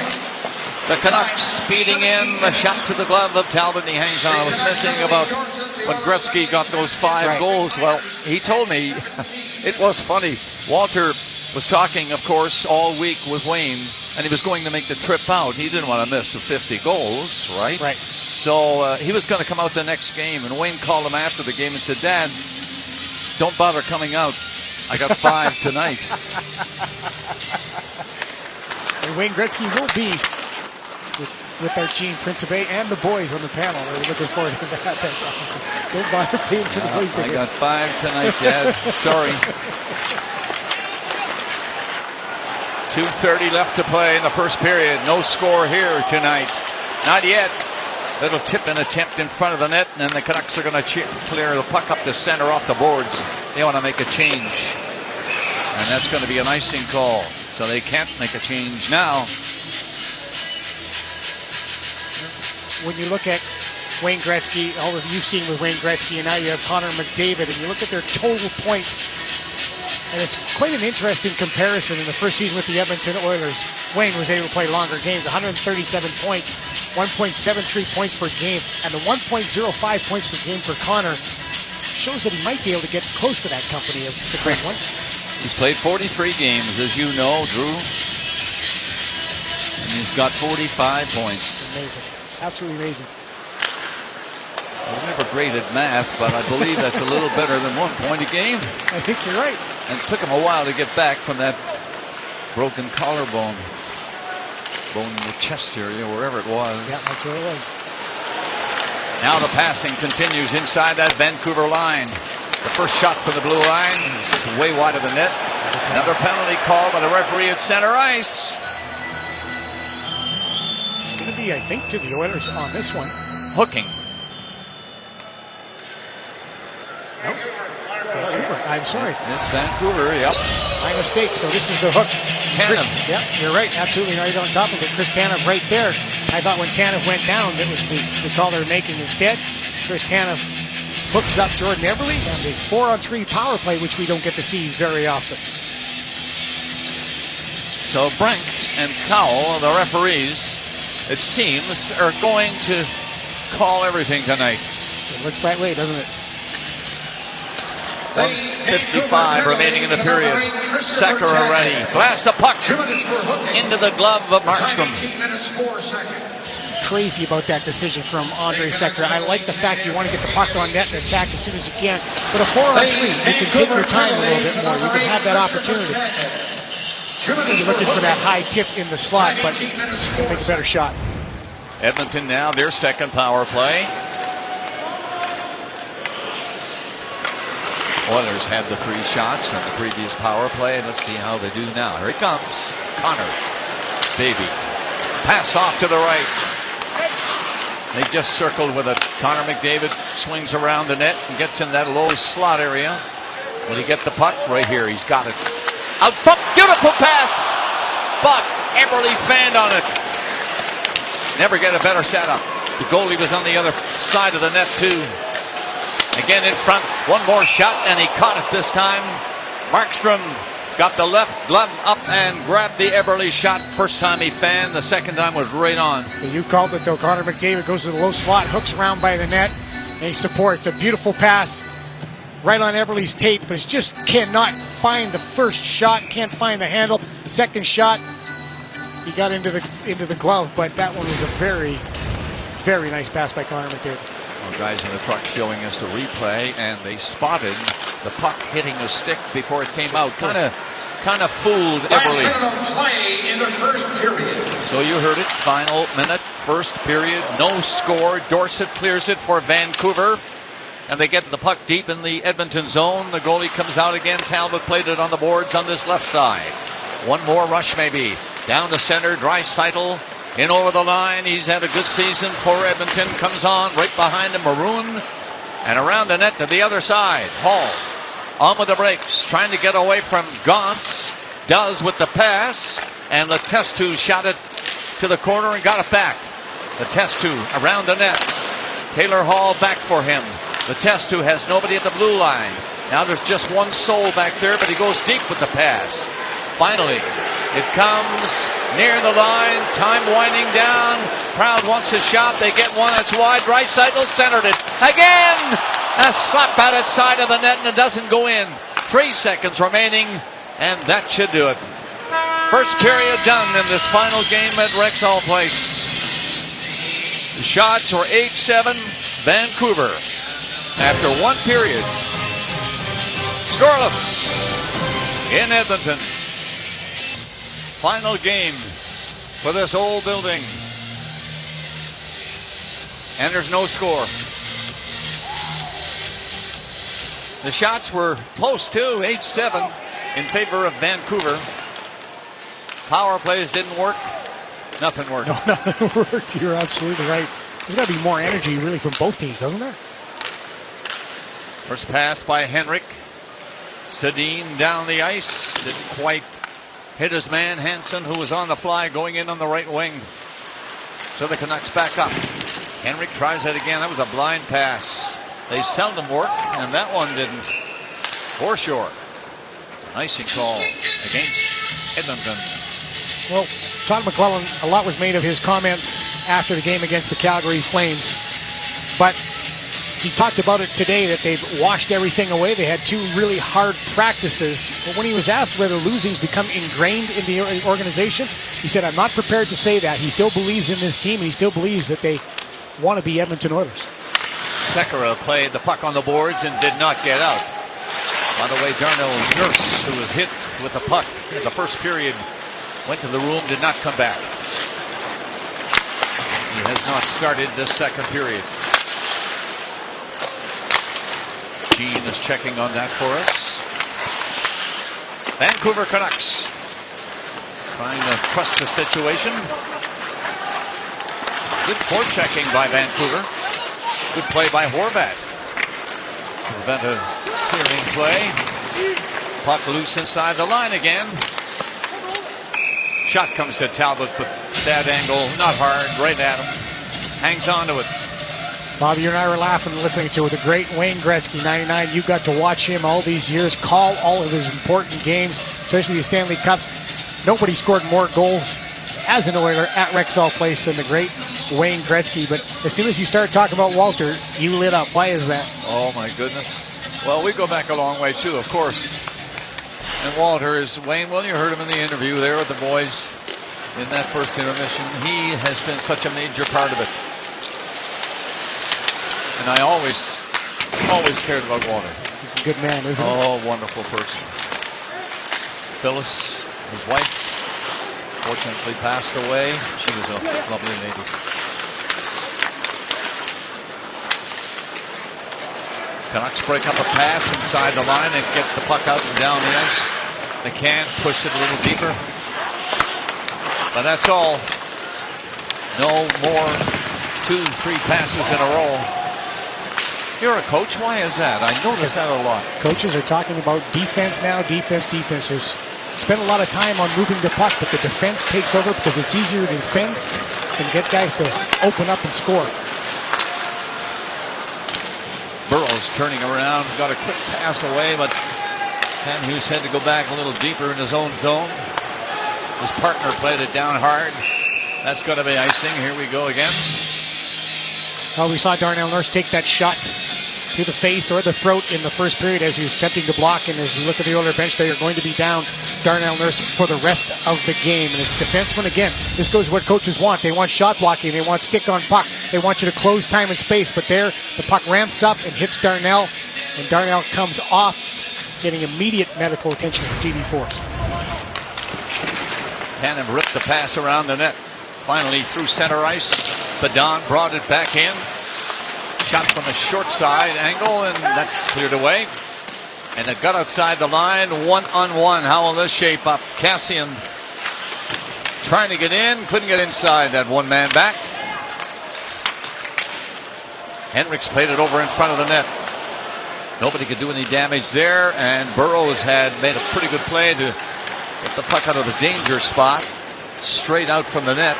S5: The Canucks speeding in. The shot to the glove of Talbot. And he hangs on. I was mentioning about when Gretzky got those 5 goals. Well, he told me it was funny. Walter was talking, of course, all week with Wayne, and he was going to make the trip out. He didn't want to miss the 50 goals, right?
S6: Right.
S5: So he was going to come out the next game, and Wayne called him after the game and said, "Dad, don't bother coming out. I got 5 tonight."
S6: And Wayne Gretzky will be with our Gene Principe and the boys on the panel. We're looking forward to that. That's awesome. Don't bother paying for the plane ticket.
S5: I got 5 tonight, Dad. Sorry. 2:30 left to play in the first period. No score here tonight. Not yet. Little tip-in attempt in front of the net, and then the Canucks are going to clear the puck up the center off the boards. They want to make a change. And that's going to be an icing call. So they can't make a change now.
S6: When you look at Wayne Gretzky, all of you've seen with Wayne Gretzky, and now you have Connor McDavid, and you look at their total points, and it's quite an interesting comparison. In the first season with the Edmonton Oilers, Wayne was able to play longer games, 137 points, 1.73 points per game, and the 1.05 points per game for Connor shows that he might be able to get close to that company of the great one.
S5: He's played 43 games, as you know, Drew. And he's got 45 points.
S6: Amazing. Absolutely amazing.
S5: I was never great at math, but I believe that's a little better than 1 point a game.
S6: I think you're right.
S5: And it took him a while to get back from that broken collarbone. Bone in the chest area, wherever it was.
S6: Yeah, that's where it was.
S5: Now the passing continues inside that Vancouver line. The first shot from the blue line is way wide of the net. Another penalty call by the referee at center ice.
S6: It's going to be, I think, to the Oilers on this one.
S5: Hooking.
S6: Nope. Vancouver. I'm sorry.
S5: It's Vancouver, yep.
S6: My mistake. So this is the hook.
S5: Tanev.
S6: Yeah, you're right. Absolutely right on top of it. Chris Tanev right there. I thought when Tanev went down, that was the call they're making instead. Chris Tanev hooks up Jordan Eberle and the 4-on-3 power play, which we don't get to see very often.
S5: So Brink and Cowell, the referees, it seems, are going to call everything tonight.
S6: It looks that way, doesn't it?
S5: 1:55 remaining in the period. Sekera ready. Blast the puck into the glove of Markstrom.
S6: Crazy about that decision from Andre Sekera. I like the fact you want to get the puck on net and attack as soon as you can. But a 4-on-3, you can take your time a little bit more. You can have that opportunity. You're looking for that high tip in the slot, but make a better shot.
S5: Edmonton now, their second power play. Oilers had the 3 shots in the previous power play, and let's see how they do now. Here he comes. Connor. Baby. Pass off to the right. They just circled with it. Connor McDavid swings around the net and gets in that low slot area. Will he get the puck? Right here. He's got it. Out front. Beautiful pass. But Eberle fanned on it. Never get a better setup. The goalie was on the other side of the net, too. Again in front. One more shot, and he caught it this time. Markstrom got the left glove up and grabbed the Eberle shot. First time he fanned. The second time was right on.
S6: You called it, though. Connor McDavid goes to the low slot, hooks around by the net, and he supports. A beautiful pass right on Eberle's tape, but he just cannot find the first shot, can't find the handle. Second shot, he got into the glove, but that one was a very, very nice pass by Connor McDavid.
S5: Well, guys in the truck showing us the replay, and they spotted the puck hitting a stick before it came out. Kind of fooled Eberle.
S3: Play in the first period.
S5: So you heard it. Final minute, first period, no score. Dorsett clears it for Vancouver, and they get the puck deep in the Edmonton zone. The goalie comes out again. Talbot played it on the boards on this left side. One more rush maybe. Down to center, Draisaitl in over the line. He's had a good season for Edmonton. Comes on right behind him, Maroon, and around the net to the other side. Hall on with the brakes, trying to get away from Gauntz. Does with the pass, and Letestu shot it to the corner and got it back. Letestu around the net. Taylor Hall back for him. Letestu has nobody at the blue line. Now there's just one soul back there, but he goes deep with the pass. Finally, it comes near the line. Time winding down. Crowd wants a shot. They get one. It's wide. Draisaitl centered it. Again! A slap at its side of the net, and it doesn't go in. 3 seconds remaining, and that should do it. First period done in this final game at Rexall Place. The shots were 8-7 Vancouver after 1 period. Scoreless in Edmonton. Final game for this old building. And there's no score. The shots were close to 8-7 in favor of Vancouver. Power plays didn't work. Nothing worked.
S6: No, nothing worked. You're absolutely right. There's got to be more energy really from both teams, doesn't there?
S5: First pass by Henrik. Sedin down the ice. Didn't quite hit his man, Hansen, who was on the fly going in on the right wing. So the Canucks back up. Henrik tries it again. That was a blind pass. They seldom work, and that one didn't. Foreshore. Icing call against Edmonton.
S6: Well, Todd McClellan, a lot was made of his comments after the game against the Calgary Flames. But he talked about it today that they've washed everything away. They had 2 really hard practices. But when he was asked whether losing's become ingrained in the organization, he said, I'm not prepared to say that. He still believes in this team, and he still believes that they want to be Edmonton Oilers.
S5: Sekera played the puck on the boards and did not get out. By the way, Darnell Nurse, who was hit with the puck in the first period, went to the room, did not come back. He has not started this second period. Gene is checking on that for us. Vancouver Canucks trying to trust the situation. Good forechecking by Vancouver. Good play by Horvat. Prevent a clearing play. Puck loose inside the line again. Shot comes to Talbot, but bad angle, not hard, right at him. Hangs on to it.
S6: Bobby, you and I were laughing listening to the great Wayne Gretzky, 99. You got to watch him all these years, call all of his important games, especially the Stanley Cups. Nobody scored more goals as an Oiler at Rexall Place than the great Wayne Gretzky. But as soon as you started talking about Walter, you lit up. Why is that?
S5: Oh, my goodness. Well, we go back a long way, too, of course. And Walter is Wayne. Well, you heard him in the interview there with the boys in that first intermission. He has been such a major part of it. And I always cared about Walter.
S6: He's a good man, isn't he?
S5: Oh, wonderful person. Phyllis, his wife, fortunately passed away. She was a lovely lady. Canucks break up a pass inside the line and gets the puck out and down the ice. They can push it a little deeper. But that's all. No more 2-3 passes in a row. You're a coach. Why is that? I notice that a lot.
S6: Coaches are talking about defense now. Defense. There's spent a lot of time on moving the puck, but the defense takes over because it's easier to defend and get guys to open up and score.
S5: Burrows turning around, got a quick pass away, but Cam Hughes had to go back a little deeper in his own zone. His partner played it down hard. That's going to be icing. Here we go again.
S6: Well, we saw Darnell Nurse take that shot to the face or the throat in the first period as he was attempting to block. And as we look at the Oilers bench, they are going to be down Darnell Nurse for the rest of the game. And as defensemen, again, this goes what coaches want. They want shot blocking. They want stick on puck. They want you to close time and space. But there, the puck ramps up and hits Darnell. And Darnell comes off, getting immediate medical attention from TV Force.
S5: Cannon ripped the pass around the net. Finally through center ice. Badon brought it back in. Shot from a short side angle, and that's cleared away. And it got outside the line, 1-on-1. How will this shape up? Cassian trying to get in, couldn't get inside that one-man back. Henrik's played it over in front of the net. Nobody could do any damage there, and Burrows had made a pretty good play to get the puck out of the danger spot, straight out from the net.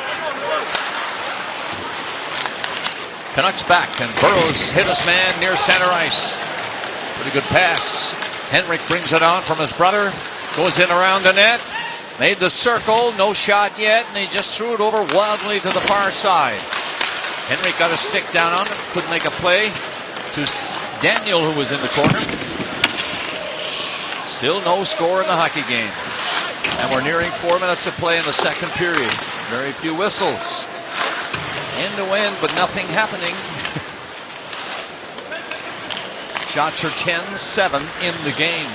S5: Canucks back, and Burrows hit his man near center ice. Pretty good pass. Henrik brings it on from his brother. Goes in around the net. Made the circle, no shot yet, and he just threw it over wildly to the far side. Henry got a stick down on it, couldn't make a play. To Daniel, who was in the corner. Still no score in the hockey game. And we're nearing 4 minutes of play in the second period. Very few whistles. End to end, but nothing happening. Shots are 10-7 in the game.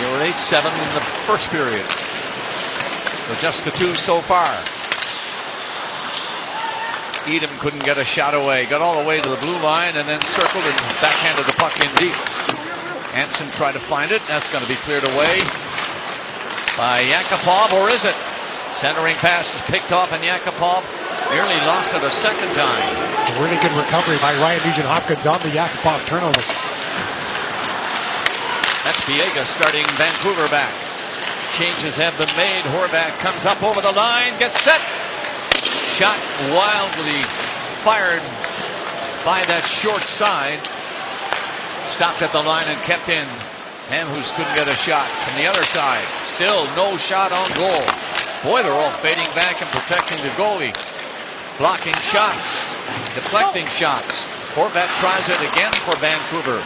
S5: They were 8-7 in the first period. So just the two so far. Edom couldn't get a shot away. Got all the way to the blue line and then circled and backhanded the puck in deep. Hansen tried to find it. That's going to be cleared away by Yakupov, or is it? Centering pass is picked off, and Yakupov nearly lost it a second time.
S6: A really good recovery by Ryan Nugent-Hopkins on the Yakupov turnover.
S5: That's Biega starting Vancouver back. Changes have been made. Horvat comes up over the line, gets set. Shot wildly fired by that short side. Stopped at the line and kept in. Hamhuis couldn't get a shot from the other side. Still no shot on goal. Boy, they're all fading back and protecting the goalie. Blocking shots, deflecting shots. Horvat tries it again for Vancouver.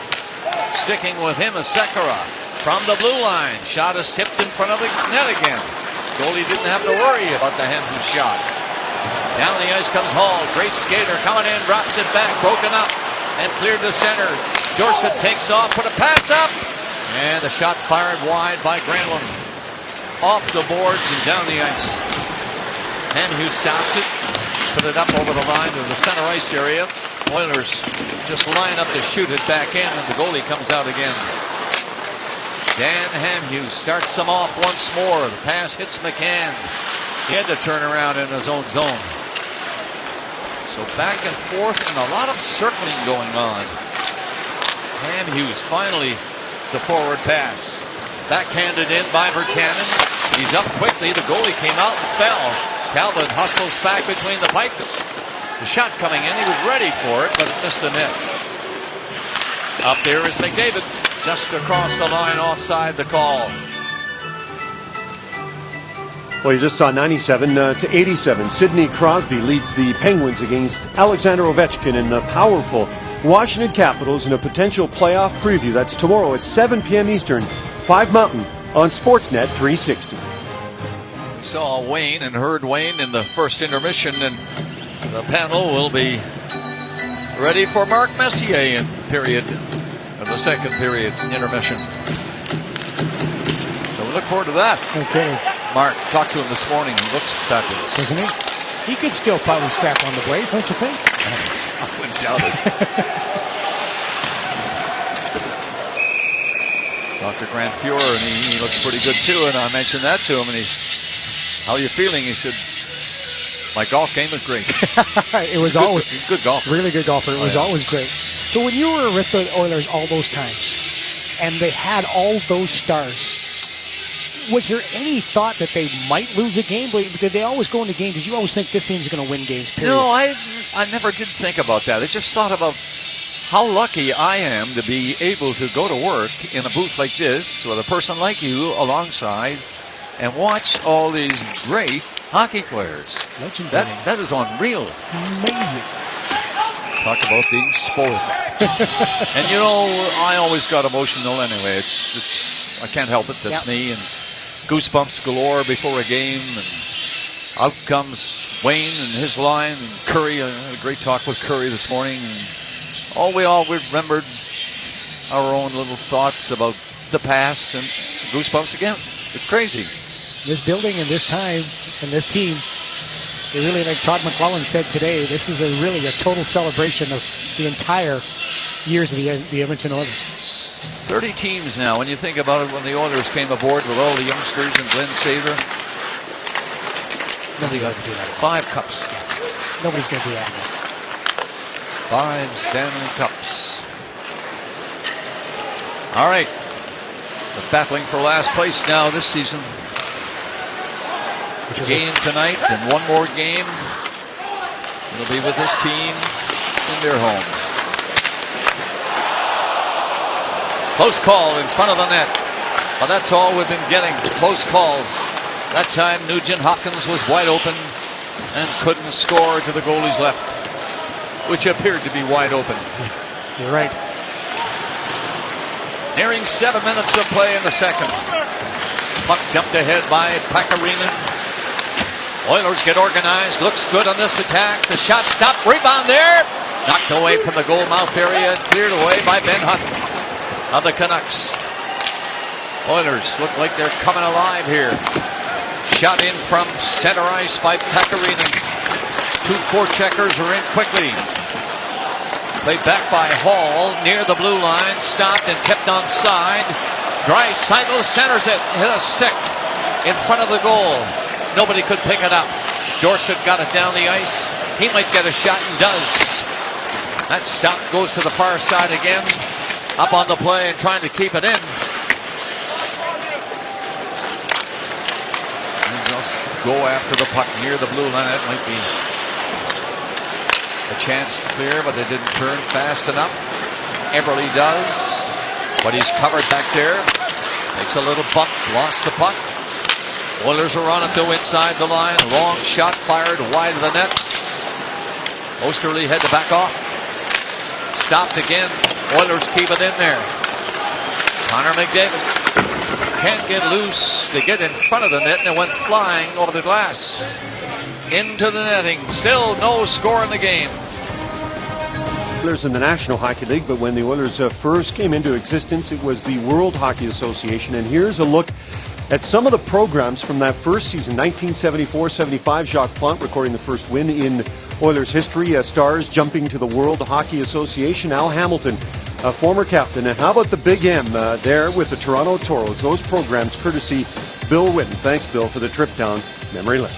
S5: Sticking with him is Sekera from the blue line. Shot is tipped in front of the net again. Goalie didn't have to worry about the Hamhuis shot. Down the ice comes Hall. Great skater coming in, drops it back, broken up, and cleared to center. Dorsett takes off, put a pass up, and the shot fired wide by Granlund. Off the boards and down the ice. Hamhuis stops it, put it up over the line to the center ice area. Oilers just line up to shoot it back in, and the goalie comes out again. Dan Hamhuis starts them off once more. The pass hits McCann. He had to turn around in his own zone. So back and forth and a lot of circling going on. Hamhuis finally the forward pass. Backhanded in by Virtanen. He's up quickly. The goalie came out and fell. Talbot hustles back between the pipes. The shot coming in. He was ready for it, but missed the net. Up there is McDavid. Just across the line, offside the call.
S4: Well, you just saw 97 to 87. Sidney Crosby leads the Penguins against Alexander Ovechkin in the powerful Washington Capitals in a potential playoff preview. That's tomorrow at 7 p.m. Eastern, 5 Mountain on Sportsnet 360.
S5: We saw Wayne and heard Wayne in the first intermission, and the panel will be ready for Mark Messier in the second period intermission. So we look forward to that.
S6: Okay.
S5: Mark, talked to him this morning. He looks fabulous.
S6: Doesn't he? He could still probably scrap on the blade, don't you think?
S5: I wouldn't doubt it. Dr. Grant Fuhrer, and he looks pretty good too, and I mentioned that to him, and how are you feeling? He said, my golf game is great.
S6: It was always
S5: he's a good golfer.
S6: Really good golfer. It was always great. So when you were with the Oilers all those times, and they had all those stars, was there any thought that they might lose a game? Did they always go into games? Did you always think this team's going to win games, period?
S5: No, I never did think about that. I just thought about how lucky I am to be able to go to work in a booth like this with a person like you alongside and watch all these great hockey players.
S6: Legendary.
S5: That is unreal.
S6: Amazing.
S5: Talk about being spoiled. And I always got emotional anyway. It's I can't help it. That's me. And goosebumps galore before a game, and out comes Wayne and his line, and Curry. I had a great talk with Curry this morning, and we all remembered our own little thoughts about the past, and goosebumps again. It's crazy.
S6: This building and this time and this team, they really, like Todd McClellan said today, this is really a total celebration of the entire years of the Edmonton Oilers.
S5: 30 teams now. When you think about it, when the Oilers came aboard with all the youngsters and Glenn Saver,
S6: Nobody's going to do that.
S5: 5 cups.
S6: Nobody's going to do that.
S5: 5 Stanley Cups. All right. They're battling for last place now this season. Game tonight and one more game. It'll be with this team in their home. Close call in front of the net. But that's all we've been getting. Close calls. That time Nugent Hopkins was wide open and couldn't score to the goalie's left, which appeared to be wide open.
S6: You're right.
S5: Nearing 7 minutes of play in the second. Puck dumped ahead by Pakarinen. Oilers get organized. Looks good on this attack. The shot stopped. Rebound there. Knocked away from the goal mouth area. Cleared away by Ben Hutton of the Canucks. Oilers look like they're coming alive here. Shot in from center ice by Pakarinen. 2 forecheckers are in quickly. Played back by Hall near the blue line. Stopped and kept on side. Draisaitl centers it. Hit a stick in front of the goal. Nobody could pick it up. Dorsett got it down the ice. He might get a shot and does. That stop goes to the far side again. Up on the play and trying to keep it in. Just go after the puck near the blue line. That might be a chance to clear, but they didn't turn fast enough. Eberle does, but he's covered back there. Makes a little bump, lost the puck. Oilers are on it though inside the line. Long shot fired wide of the net. Osterley had to back off. Stopped again. Oilers keep it in there. Connor McDavid can't get loose to get in front of the net, and it went flying over the glass into the netting. Still no score in the game.
S4: Oilers in the National Hockey League, but when the Oilers first came into existence, it was the World Hockey Association. And here's a look at some of the programs from that first season, 1974-75. Jacques Plante recording the first win in Oilers history. Stars jumping to the World Hockey Association. Al Hamilton, a former captain. And how about the Big M there with the Toronto Toros? Those programs courtesy Bill Whitten. Thanks, Bill, for the trip down memory lane.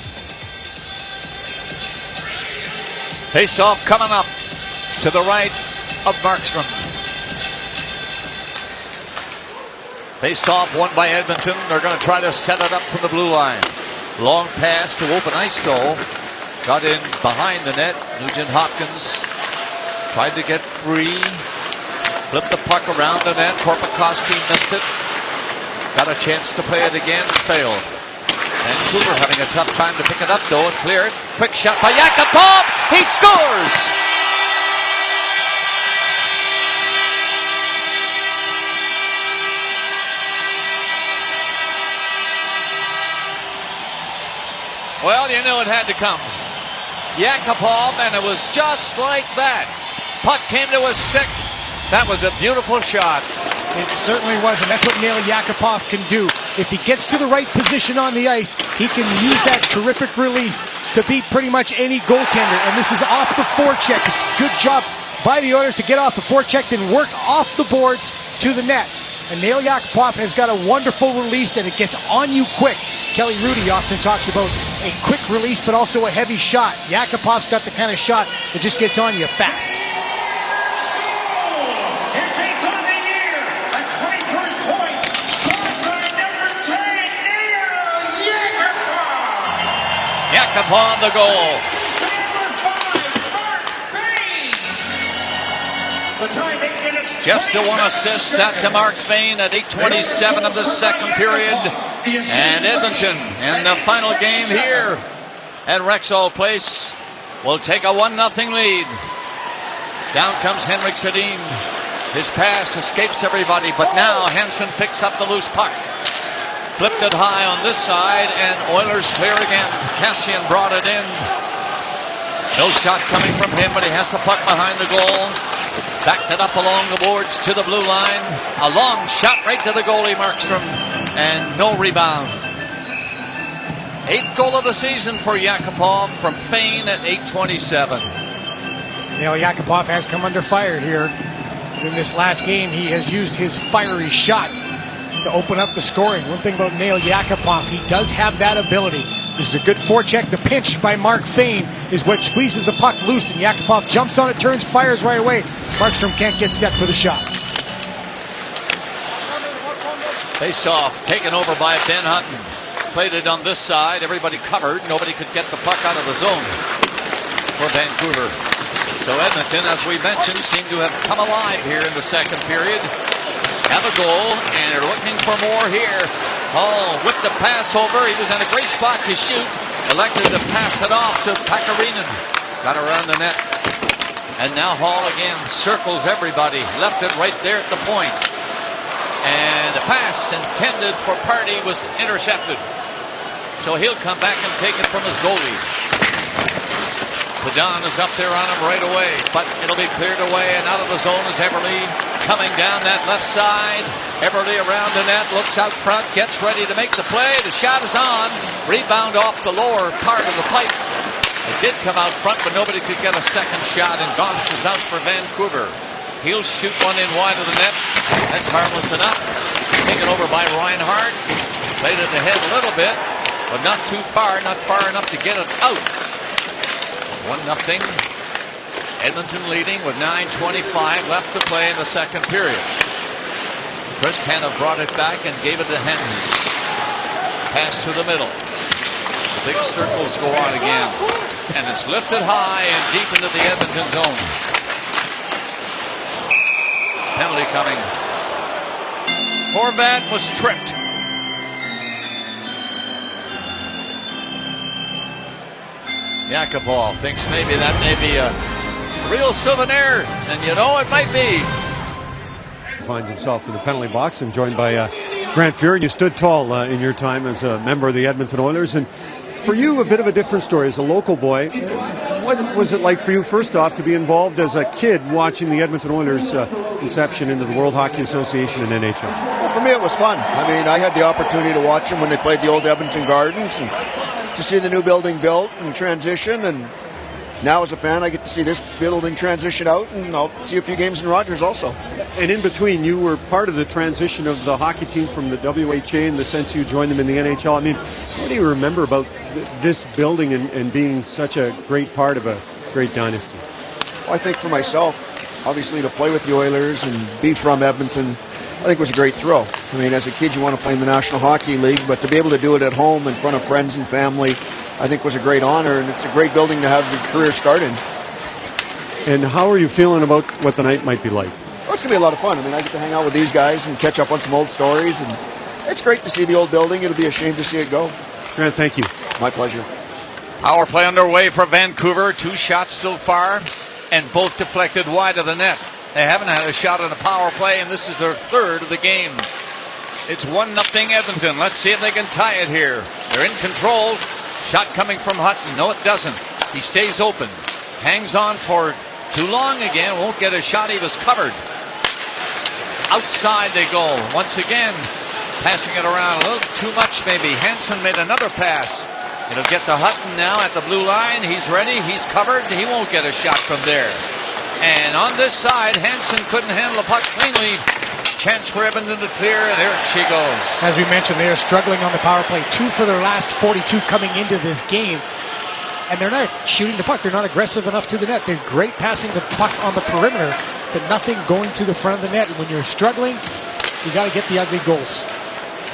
S5: Face-off coming up to the right of Markstrom. Face-off won by Edmonton. They're going to try to set it up from the blue line. Long pass to open ice, though. Got in behind the net. Nugent Hopkins tried to get free. Flipped the puck around the net. Korpikoski missed it. Got a chance to play it again. Failed. Vancouver having a tough time to pick it up, though, and clear it. Quick shot by Yakupov. He scores! Well, you knew it had to come. Yakupov, and it was just like that. Puck came to a stick. That was a beautiful shot.
S6: It certainly was, and that's what Nail Yakupov can do. If he gets to the right position on the ice, he can use that terrific release to beat pretty much any goaltender. And this is off the forecheck. It's a good job by the Oilers to get off the forecheck and work off the boards to the net. And Nail Yakupov has got a wonderful release, and it gets on you quick. Kelly Rudy often talks about a quick release, but also a heavy shot. Yakupov's got the kind of shot that just gets on you fast.
S3: His 8th on the year, a 21st point, scored by number 10, Nail Yakupov.
S5: Yakupov the goal.
S3: Number 5, Mark Bain. The tie-making minutes.
S5: Just the one assist, that to Mark Bain at 8:27 of the second period. And Edmonton in the final game here at Rexall Place will take a 1-0 lead. Down comes Henrik Sedin. His pass escapes everybody, but now Hansen picks up the loose puck. Flipped it high on this side, and Oilers clear again. Cassian brought it in. No shot coming from him, but he has the puck behind the goal. Backed it up along the boards to the blue line. A long shot right to the goalie, Markstrom, and no rebound. 8th goal of the season for Yakupov from Fane at 8:27.
S6: Nail Yakupov has come under fire here. In this last game, he has used his fiery shot to open up the scoring. One thing about Nail Yakupov, he does have that ability. This is a good forecheck. The pinch by Mark Fane is what squeezes the puck loose, and Yakupov jumps on it, turns, fires right away. Markstrom can't get set for the shot.
S5: Face-off taken over by Ben Hutton. Played it on this side. Everybody covered. Nobody could get the puck out of the zone for Vancouver. So Edmonton, as we mentioned, seemed to have come alive here in the second period. have a goal, and they're looking for more here. Hall whipped the pass over. He was in a great spot to shoot. Elected to pass it off to Pakarinen. Got around the net. And now Hall again circles everybody. Left it right there at the point. And the pass intended for Party was intercepted. So he'll come back and take it from his goalie. Padon is up there on him right away, but it'll be cleared away, and out of the zone is Everly coming down that left side. Everly around the net, looks out front, gets ready to make the play. The shot is on. Rebound off the lower part of the pipe. It did come out front, but nobody could get a second shot, and Gauntz is out for Vancouver. He'll shoot one in wide of the net. That's harmless enough. Taken over by Reinhardt. Played it ahead a little bit, but not too far, not far enough to get it out. 1-0. Edmonton leading with 9:25 left to play in the second period. Chris Tanev brought it back and gave it to Henry. Pass through the middle. The big circles go on again. And it's lifted high and deep into the Edmonton zone. Penalty coming. Horvat was tripped. Yakupov thinks maybe that may be a real souvenir, and you know it might be.
S4: Finds himself in the penalty box and joined by Grant Fuhr. You stood tall in your time as a member of the Edmonton Oilers, and for you, a bit of a different story as a local boy. What was it like for you, first off, to be involved as a kid watching the Edmonton Oilers' inception into the World Hockey Association and NHL?
S10: Well, for me, it was fun. I mean, I had the opportunity to watch them when they played the old Edmonton Gardens, and to see the new building built and transition, and now as a fan I get to see this building transition out, and I'll see a few games in Rogers also.
S4: And in between, you were part of the transition of the hockey team from the WHA in the sense you joined them in the NHL. I mean, what do you remember about this building and being such a great part of a great dynasty?
S10: Well, I think for myself, obviously to play with the Oilers and be from Edmonton, I think it was a great thrill. I mean, as a kid you want to play in the National Hockey League, but to be able to do it at home in front of friends and family, I think was a great honor, and it's a great building to have your career start in.
S4: And how are you feeling about what the night might be like?
S10: Well, it's going to be a lot of fun. I mean, I get to hang out with these guys and catch up on some old stories, and it's great to see the old building. It'll be a shame to see it go.
S4: Grant, thank you.
S10: My pleasure.
S5: Power play underway for Vancouver. 2 shots so far, and both deflected wide of the net. They haven't had a shot on the power play, and this is their third of the game. It's 1-0 Edmonton. Let's see if they can tie it here. They're in control. Shot coming from Hutton. No, it doesn't. He stays open. Hangs on for too long again. Won't get a shot. He was covered. Outside they go. Once again, passing it around a little too much maybe. Hansen made another pass. It'll get to Hutton now at the blue line. He's ready. He's covered. He won't get a shot from there. And on this side, Hansen couldn't handle the puck cleanly. Chance for Edmonton to clear, and there she goes.
S6: As we mentioned, they are struggling on the power play. 2 for their last 42 coming into this game. And they're not shooting the puck. They're not aggressive enough to the net. They're great passing the puck on the perimeter, but nothing going to the front of the net. And when you're struggling, you got to get the ugly goals.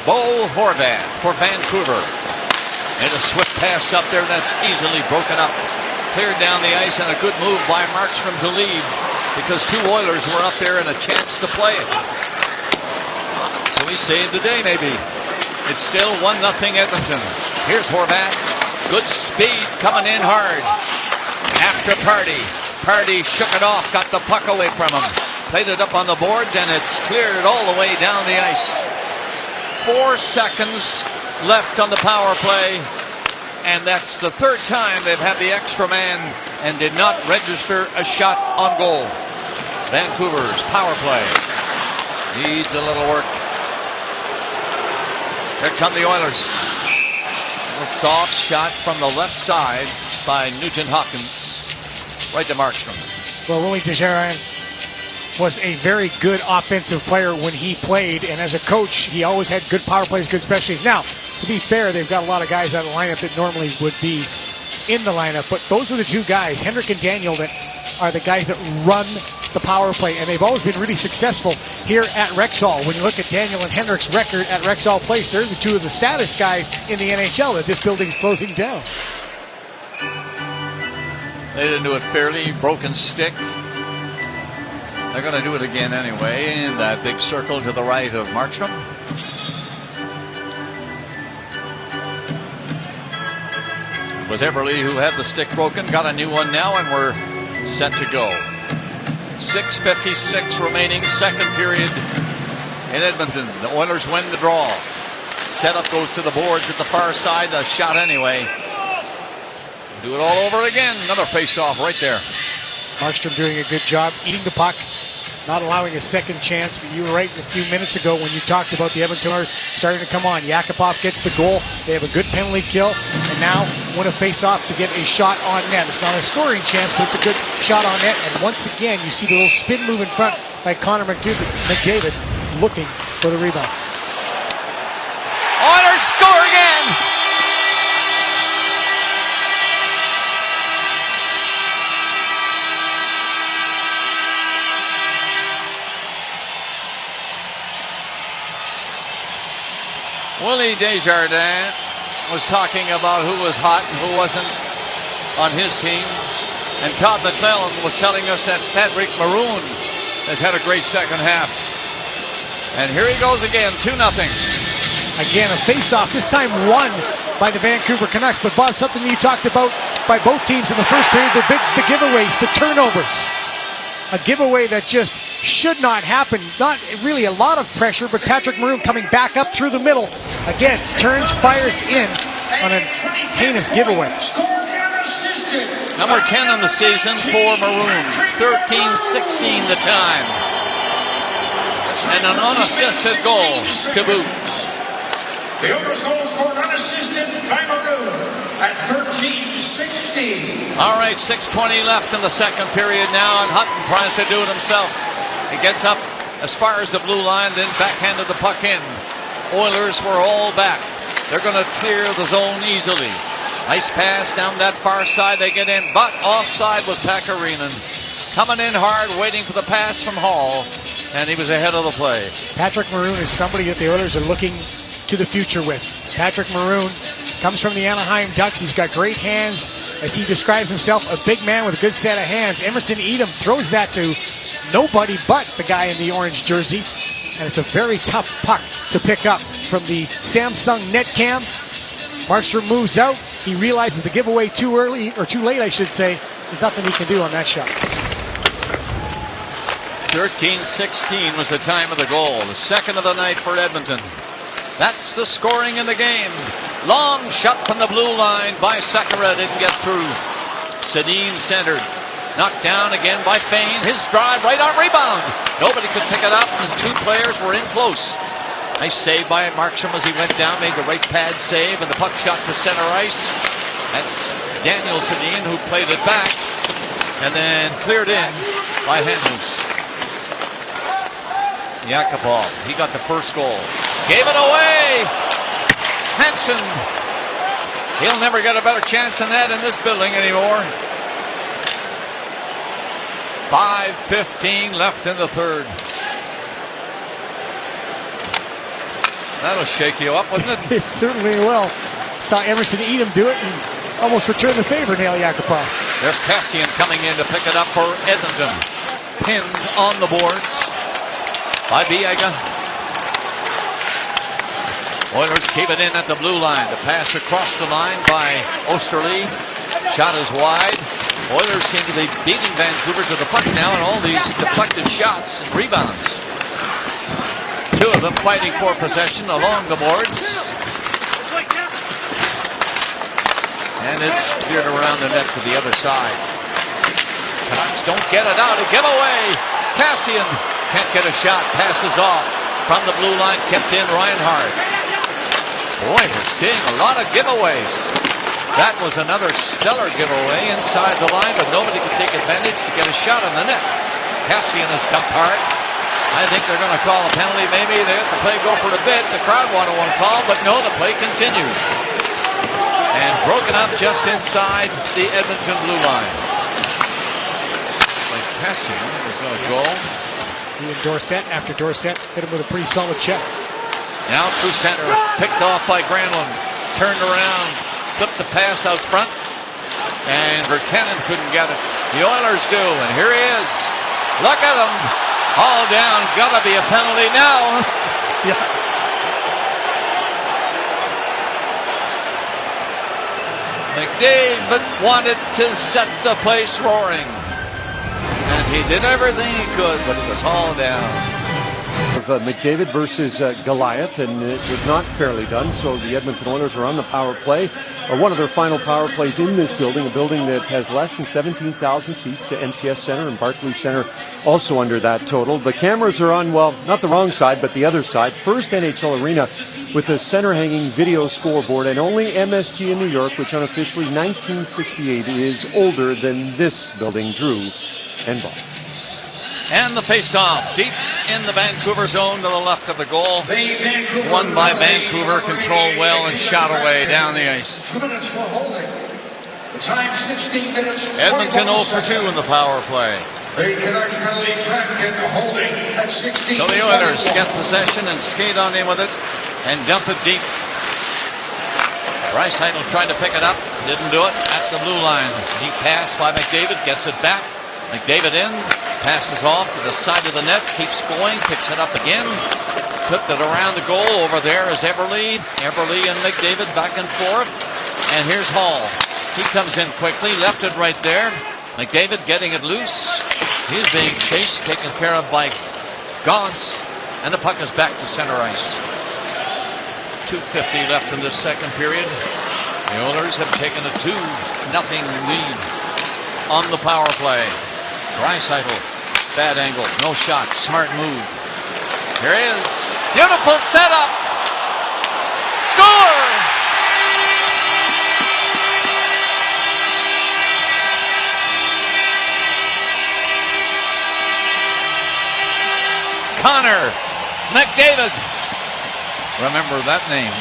S5: Bo Horvat for Vancouver. And a swift pass up there that's easily broken up. Cleared down the ice, and a good move by Markstrom to lead, because 2 Oilers were up there and a chance to play it. So he saved the day maybe. It's still 1-0 Edmonton. Here's Horvat. Good speed coming in hard. After Party. Party shook it off, got the puck away from him. Played it up on the boards, and it's cleared all the way down the ice. 4 seconds left on the power play. And that's the third time they've had the extra man and did not register a shot on goal. Vancouver's power play needs a little work. Here come the Oilers. A soft shot from the left side by Nugent Hopkins. Right to Markstrom.
S6: Well, Willie Desjardins was a very good offensive player when he played, and as a coach, he always had good power plays, good specialties. Now, to be fair, they've got a lot of guys out of the lineup that normally would be in the lineup, but those are the 2 guys, Henrik and Daniel, that are the guys that run the power play, and they've always been really successful here at Rexall. When you look at Daniel and Henrik's record at Rexall Place, they're the 2 of the saddest guys in the NHL that this building's closing down.
S5: They didn't do it fairly. Broken stick. They're going to do it again anyway in that big circle to the right of Markstrom. It was Everly who had the stick broken, got a new one now, and we're set to go. 6:56 remaining, second period in Edmonton. The Oilers win the draw. Setup goes to the boards at the far side. A shot anyway. Do it all over again. Another face-off right there.
S6: Markstrom doing a good job eating the puck, not allowing a second chance. You were right a few minutes ago when you talked about the Edmonton Oilers starting to come on. Yakupov gets the goal. They have a good penalty kill, and now win a face-off to get a shot on net. It's not a scoring chance, but it's a good shot on net. And once again, you see the little spin move in front by Connor McDavid looking for the rebound.
S5: Oilers score again! Willie Desjardins was talking about who was hot and who wasn't on his team. And Todd McClellan was telling us that Patrick Maroon has had a great second half. And here he goes again, 2-0.
S6: Again, a face-off, this time won by the Vancouver Canucks. But Bob, something you talked about by both teams in the first period, the giveaways, the turnovers. A giveaway that just should not happen. Not really a lot of pressure, but Patrick Maroon coming back up through the middle. Again, turns, fires in on a heinous giveaway.
S5: Number 10 in the season for Maroon. 13-16 the time. And an unassisted goal to boot.
S3: The Oilers goal scored unassisted by Maroon at 13-16.
S5: All right, 6:20 left in the second period now, and Hutton tries to do it himself. He gets up as far as the blue line, then backhanded the puck in. Oilers were all back. They're going to clear the zone easily. Nice pass down that far side. They get in, but offside was Pakarinen. Coming in hard, waiting for the pass from Hall, and he was ahead of the play.
S6: Patrick Maroon is somebody that the Oilers are looking to the future with. Patrick Maroon comes from the Anaheim Ducks. He's got great hands. As he describes himself, a big man with a good set of hands. Emerson Edom throws that to nobody but the guy in the orange jersey. And it's a very tough puck to pick up from the Samsung net cam. Markstrom moves out. He realizes the giveaway too early, or too late, I should say. There's nothing he can do on that shot.
S5: 13-16 was the time of the goal. The second of the night for Edmonton. That's the scoring in the game. Long shot from the blue line by Sakara. Didn't get through. Sedin centered. Knocked down again by Fane. His drive right on rebound. Nobody could pick it up, and two players were in close. Nice save by Markstrom as he went down, made the right pad save, and the puck shot to center ice. That's Daniel Sedin who played it back, and then cleared in by Henhus. Yakupov, he got the first goal. Gave it away! Hansen. He'll never get a better chance than that in this building anymore. 5:15 left in the third. That'll shake you up, wouldn't it?
S6: It certainly will. Saw Emerson Edom do it and almost return the favor, Nail Yakupov.
S5: There's Cassian coming in to pick it up for Edmonton. Pinned on the boards by Biega. Oilers keep it in at the blue line. The pass across the line by Osterley. Shot is wide. Oilers seem to be beating Vancouver to the puck now, and all these deflected shots and rebounds. Two of them fighting for possession along the boards. And it's veered around the net to the other side. Canucks don't get it out. A giveaway. Cassian can't get a shot. Passes off from the blue line. Kept in Reinhart. Boy, we're seeing a lot of giveaways. That was another stellar giveaway inside the line, but nobody could take advantage to get a shot on the net. Cassian is dumped hard. I think they're going to call a penalty. Maybe they let the play go for a bit. The crowd wanted one call, but no, the play continues. And broken up just inside the Edmonton blue line. Like Cassian is going to go.
S6: He and Dorsett, after Dorsett hit him with a pretty solid check.
S5: Now through center, picked off by Granlund. Turned around, flipped the pass out front, and Virtanen couldn't get it. The Oilers do, and here he is. Look at him. All down. Gotta be a penalty now.
S6: Yeah.
S5: McDavid wanted to set the place roaring. And he did everything he could, but it was all down.
S4: McDavid versus Goliath, and it was not fairly done, so the Edmonton Oilers are on the power play. One of their final power plays in this building, a building that has less than 17,000 seats, the MTS Center and Barclays Center also under that total. The cameras are on, well, not the wrong side, but the other side. First NHL arena with a center-hanging video scoreboard, and only MSG in New York, which unofficially 1968 is older than this building, Drew and Bob.
S5: And the face-off deep in the Vancouver zone to the left of the goal. Won by Vancouver, controlled well and shot away down the ice.
S3: 2 minutes for holding. The time 16 minutes.
S5: Edmonton 0 for 2 in the power play.
S3: The Canucks penalty track and holding at 16.
S5: So the Oilers get possession and skate on in with it and dump it deep. Draisaitl tried to pick it up, didn't do it at the blue line. Deep pass by McDavid, gets it back. McDavid in, passes off to the side of the net, keeps going, picks it up again, clipped it around the goal. Over there is Eberle. Eberle and McDavid back and forth. And here's Hall. He comes in quickly, left it right there. McDavid getting it loose. He's being chased, taken care of by Gaunce. And the puck is back to center ice. 2:50 left in this second period. The Oilers have taken a 2-0 lead on the power play. Draisaitl, bad angle, no shot, smart move. Here is beautiful setup. Score! Connor McDavid. Remember that name.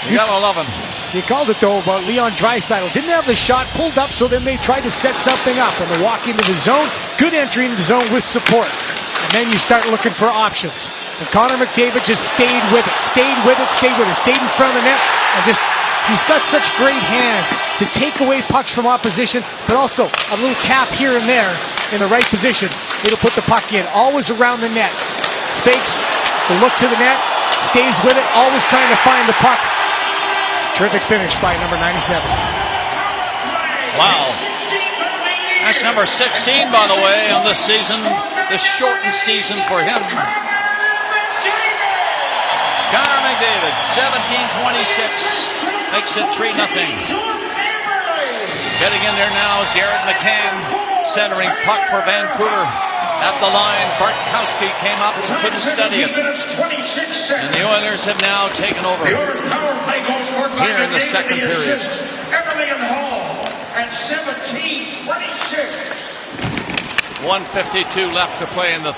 S5: You gotta love him.
S6: You called it, though, about Leon Draisaitl. Didn't have the shot, pulled up, so then they tried to set something up. And they walk into the zone, good entry into the zone with support. And then you start looking for options. And Connor McDavid just stayed with it, stayed in front of the net. And just, he's got such great hands to take away pucks from opposition, but also a little tap here and there in the right position. It'll put the puck in, always around the net. Fakes the look to the net, stays with it, always trying to find the puck. Terrific finish by number 97.
S5: Wow. That's number 16, by the way, on this season. This shortened season for him. Connor McDavid, 17-26. Makes it 3-0. Getting in there now is Jared McCann. Centering puck for Vancouver. At the line, Bartkowski came up and couldn't steady it. And the Oilers have now taken over here in the second period.
S3: Eberle and Hall at 17-26.
S5: 1:52 left to play in the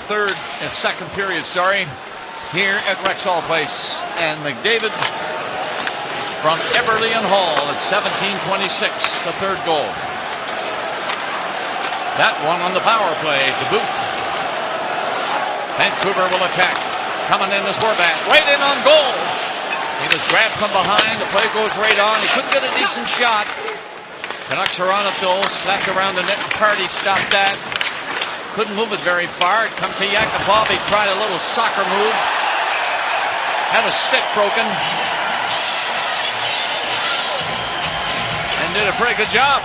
S5: second period, here at Rexall Place. And McDavid from Eberle and Hall at 17-26, the third goal. That one on the power play to boot. Vancouver will attack. Coming in is Horvat. Right in on goal. He was grabbed from behind. The play goes right on. He couldn't get a decent shot. Canucks are on it though. Slapped around the net. Party stopped that. Couldn't move it very far. It comes to Yakupov. He tried a little soccer move. Had a stick broken. And did a pretty good job.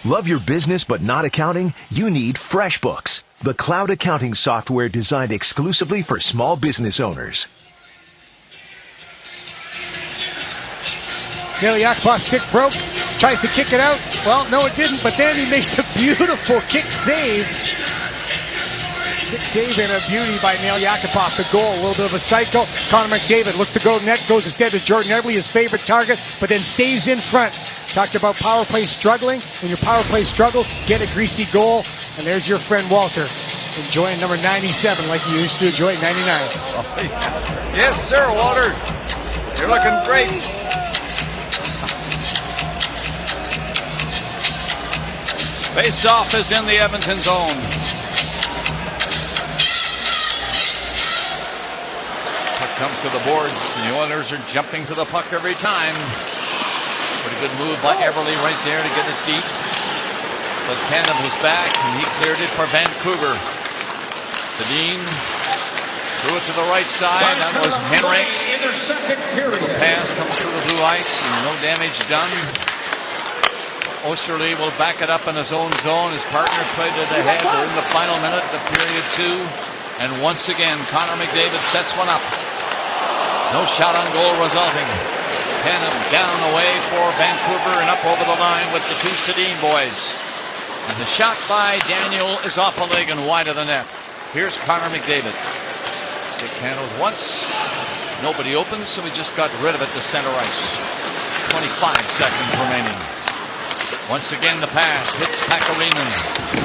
S9: Love your business but not accounting? You need FreshBooks, the cloud accounting software designed exclusively for small business owners.
S6: Yakupov stick broke, tries to kick it out. Well, no, it didn't, but then he makes a beautiful kick save. Kick save and a beauty by Nail Yakupov. The goal, a little bit of a cycle. Connor McDavid looks to go net, goes instead to Jordan Eberle, his favorite target, but then stays in front. Talked about power play struggling. When your power play struggles, get a greasy goal. And there's your friend Walter, enjoying number 97 like he used to enjoy 99.
S5: Yes, sir, Walter. You're looking great. Face-off is in the Edmonton zone. Puck comes to the boards, and the Oilers are jumping to the puck every time. Pretty good move by Everly right there to get it deep. But Canada was back, and he cleared it for Vancouver. Sedin threw it to the right side. That was Henrik. The pass comes through the blue ice, and no damage done. Osterley will back it up in his own zone. His partner played it ahead. We're in the final minute of period 2. And once again, Connor McDavid sets one up. No shot on goal resulting. Cannon down away for Vancouver and up over the line with the two Sedin boys. And the shot by Daniel is off a leg and wide of the net. Here's Connor McDavid. Stick handles once. Nobody opens, so we just got rid of it to center ice. 25 seconds remaining. Once again, the pass hits Hakarinen.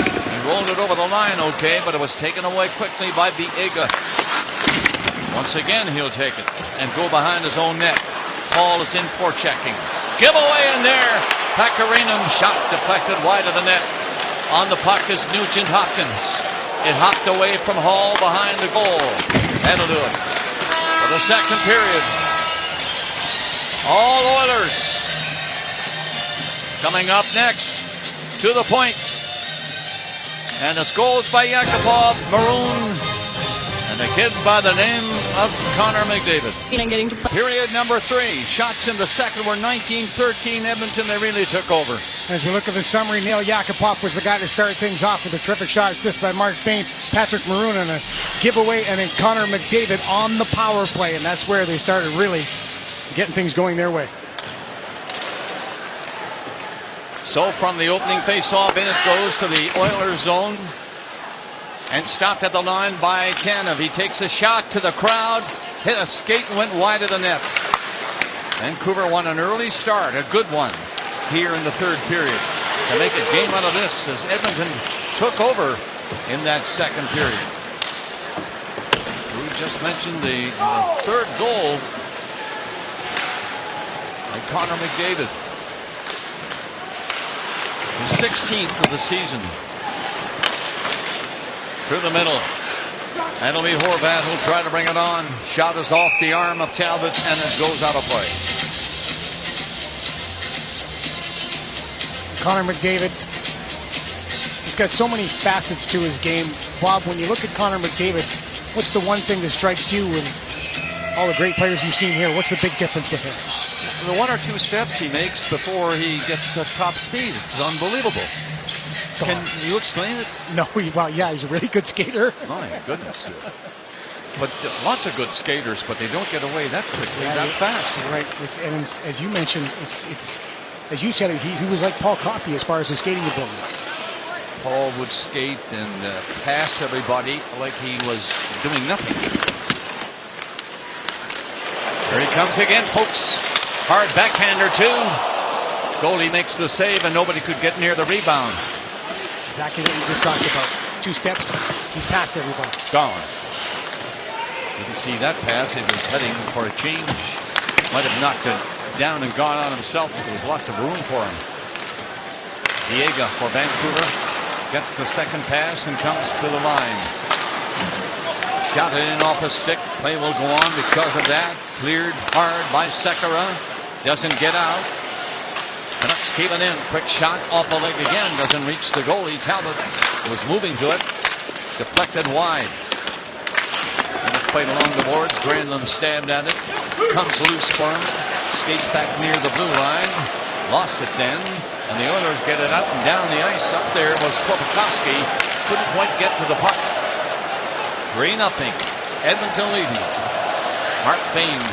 S5: He rolled it over the line okay, but it was taken away quickly by Biega. Once again, he'll take it and go behind his own net. Paul is in for checking. Giveaway in there. Hakarinen shot deflected wide of the net. On the puck is Nugent Hopkins. It hopped away from Hall behind the goal. That'll do it for the second period. All Oilers. Coming up next, to the point. And it's goals by Yakupov, Maroon, and a kid by the name of Connor McDavid. Period number 3. Shots in the second were 19-13 Edmonton. They really took over.
S6: As we look at the summary, Neil Yakupov was the guy to start things off with a terrific shot assist by Mark Fane, Patrick Maroon, and a giveaway, and then Connor McDavid on the power play. And that's where they started really getting things going their way.
S5: So from the opening face-off, in it goes to the Oilers zone. And stopped at the line by Tanev. He takes a shot to the crowd, hit a skate and went wide of the net. Vancouver won an early start, a good one, here in the third period. To make a game out of this as Edmonton took over in that second period. We just mentioned the third goal by Connor McDavid. His 16th of the season. Through the middle. That'll be Horvat who'll try to bring it on. Shot is off the arm of Talbot and it goes out of play.
S6: Connor McDavid, he's got so many facets to his game. Bob, when you look at Connor McDavid, what's the one thing that strikes you and all the great players you've seen here? What's the big difference with him?
S5: The 1 or 2 steps he makes before he gets to top speed. It's unbelievable. Can you explain it?
S6: No, well, yeah, he's a really good skater.
S5: My goodness. But lots of good skaters, but they don't get away that quickly, that fast.
S6: Right. And as you mentioned, it's as you said, he was like Paul Coffey as far as his skating ability.
S5: Paul would skate and pass everybody like he was doing nothing. Here he comes again, folks. Hard backhander, too. Goalie makes the save, and nobody could get near the rebound.
S6: Exactly what we just talked about. 2 steps, he's past everybody.
S5: Gone. Didn't see that pass. He was heading for a change. Might have knocked it down and gone on himself. There was lots of room for him. Biega for Vancouver. Gets the second pass and comes to the line. Shot it in off a stick. Play will go on because of that. Cleared hard by Sekera. Doesn't get out. Canucks keep it in. Quick shot off a leg again. Doesn't reach the goalie. Talbot was moving to it. Deflected wide. And it played along the boards. Granlund stabbed at it. Comes loose for him. Skates back near the blue line. Lost it then. And the Oilers get it up and down the ice. Up there was Kopakowski. Couldn't quite get to the puck. 3-0. Edmonton leading. Mark Fane.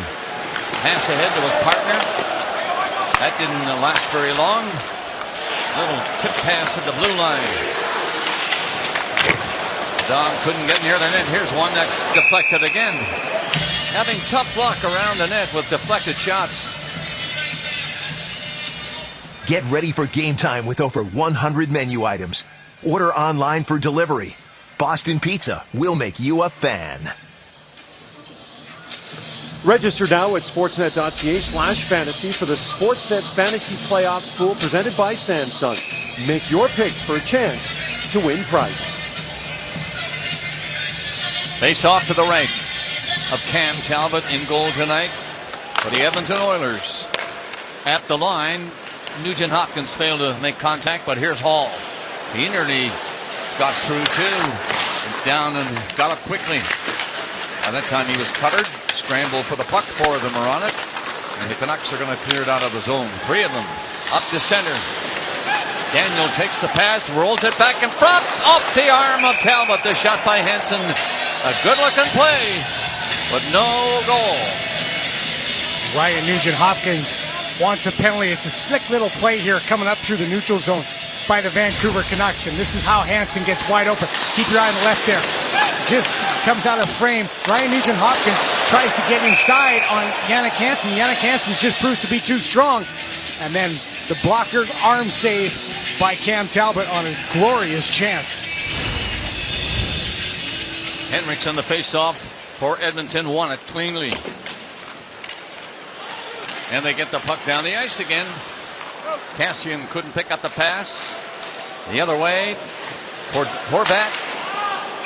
S5: Pass ahead to his partner. That didn't last very long. Little tip pass at the blue line. Dom couldn't get near the net. Here's one that's deflected again. Having tough luck around the net with deflected shots.
S9: Get ready for game time with over 100 menu items. Order online for delivery. Boston Pizza will make you a fan.
S4: Register now at sportsnet.ca/fantasy for the Sportsnet Fantasy Playoffs pool presented by Samsung. Make your picks for a chance to win prizes.
S5: Face off to the right of Cam Talbot in goal tonight for the Edmonton Oilers. at the line. Nugent Hopkins failed to make contact, but here's Hall. He nearly got through too. Down and got up quickly. By that time he was covered. Scramble for the puck. 4 of them are on it. And the Canucks are going to clear it out of the zone. 3 of them up to center. Daniel takes the pass, rolls it back in front. Off the arm of Talbot. The shot by Hansen. A good-looking play, but no goal.
S6: Ryan Nugent-Hopkins wants a penalty. It's a slick little play here coming up through the neutral zone by the Vancouver Canucks, and this is how Hansen gets wide open. Keep your eye on the left there. Just comes out of frame. Ryan Nugent-Hopkins tries to get inside on Jannik Hansen. Jannik Hansen just proves to be too strong. And then the blocker arm save by Cam Talbot on a glorious chance.
S5: Henrik's on the face-off for Edmonton. Won it cleanly. And they get the puck down the ice again. Cassian couldn't pick up the pass. The other way for Horvat.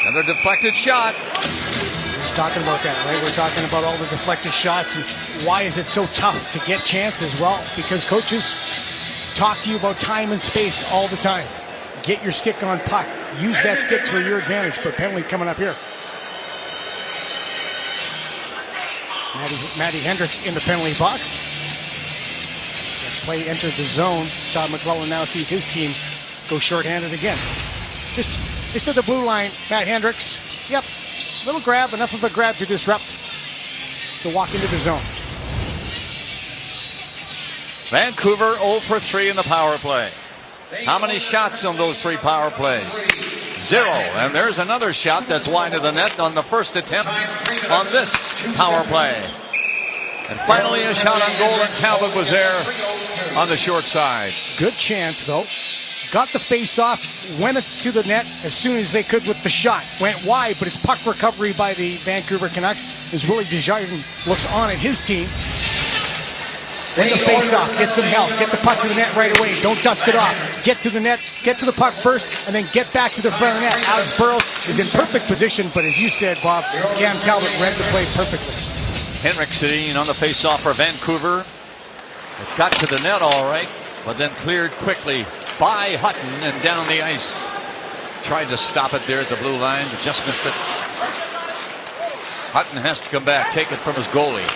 S5: Another deflected shot.
S6: We're talking about that, right? We're talking about all the deflected shots and why is it so tough to get chances? Well, because coaches talk to you about time and space all the time. Get your stick on puck. Use that stick for your advantage. But penalty coming up here. Matty Hendricks in the penalty box. That play entered the zone. Todd McClellan now sees his team go shorthanded again. Just at the blue line, Matt Hendricks. Yep, little grab, enough of a grab to disrupt, to walk into the zone.
S5: Vancouver 0 for 3 in the power play. How many shots on those 3 power plays? 0. And there's another shot that's wide of the net on the first attempt on this power play. And finally a shot on goal, and Talbot was there on the short side.
S6: Good chance, though. Got the face-off, went to the net as soon as they could with the shot. Went wide, but it's puck recovery by the Vancouver Canucks as Willie Desjardins looks on at his team. Win the face-off, get some help, get the puck to the net right away. Don't dust it off. Get to the net, get to the puck first, and then get back to the front of the net. Alex Burrows is in perfect position, but as you said, Bob, Cam Talbot read the play perfectly.
S5: Henrik sitting on the face-off for Vancouver. It got to the net all right, but then cleared quickly by Hutton and down the ice. Tried to stop it there at the blue line, but just missed it. Hutton has to come back, take it from his goalie.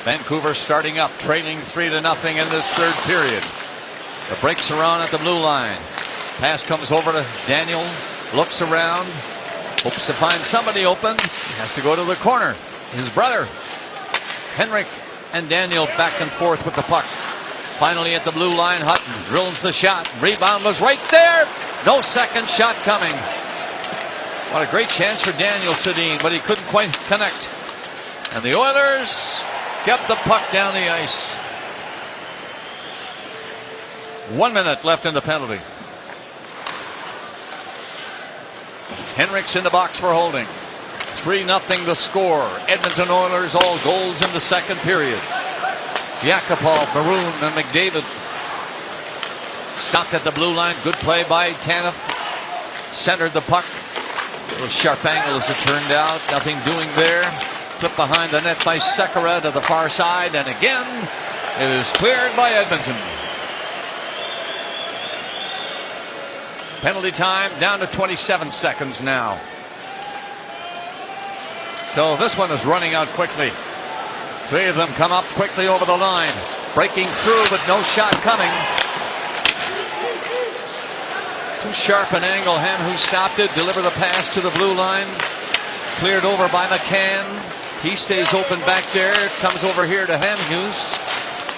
S5: Vancouver starting up, trailing 3-0 in this third period. The breaks around at the blue line. Pass comes over to Daniel, looks around, hopes to find somebody open. Has to go to the corner. His brother, Henrik, and Daniel back and forth with the puck. Finally at the blue line, Hutton drills the shot. Rebound was right there. No second shot coming. What a great chance for Daniel Sedin, but he couldn't quite connect. And the Oilers kept the puck down the ice. 1 minute left in the penalty. Henrik's in the box for holding. 3-0 the score. Edmonton Oilers all goals in the second period. Yakupov, Maroon, and McDavid stopped at the blue line. Good play by Tanev. Centered the puck. A little sharp angle as it turned out. Nothing doing there. Flip behind the net by Sekera to the far side. And again, it is cleared by Edmonton. Penalty time down to 27 seconds now. So this one is running out quickly. 3 of them come up quickly over the line. Breaking through, but no shot coming. Too sharp an angle. Ham, who stopped it, deliver the pass to the blue line. Cleared over by McCann. He stays open back there. Comes over here to Hamhuis.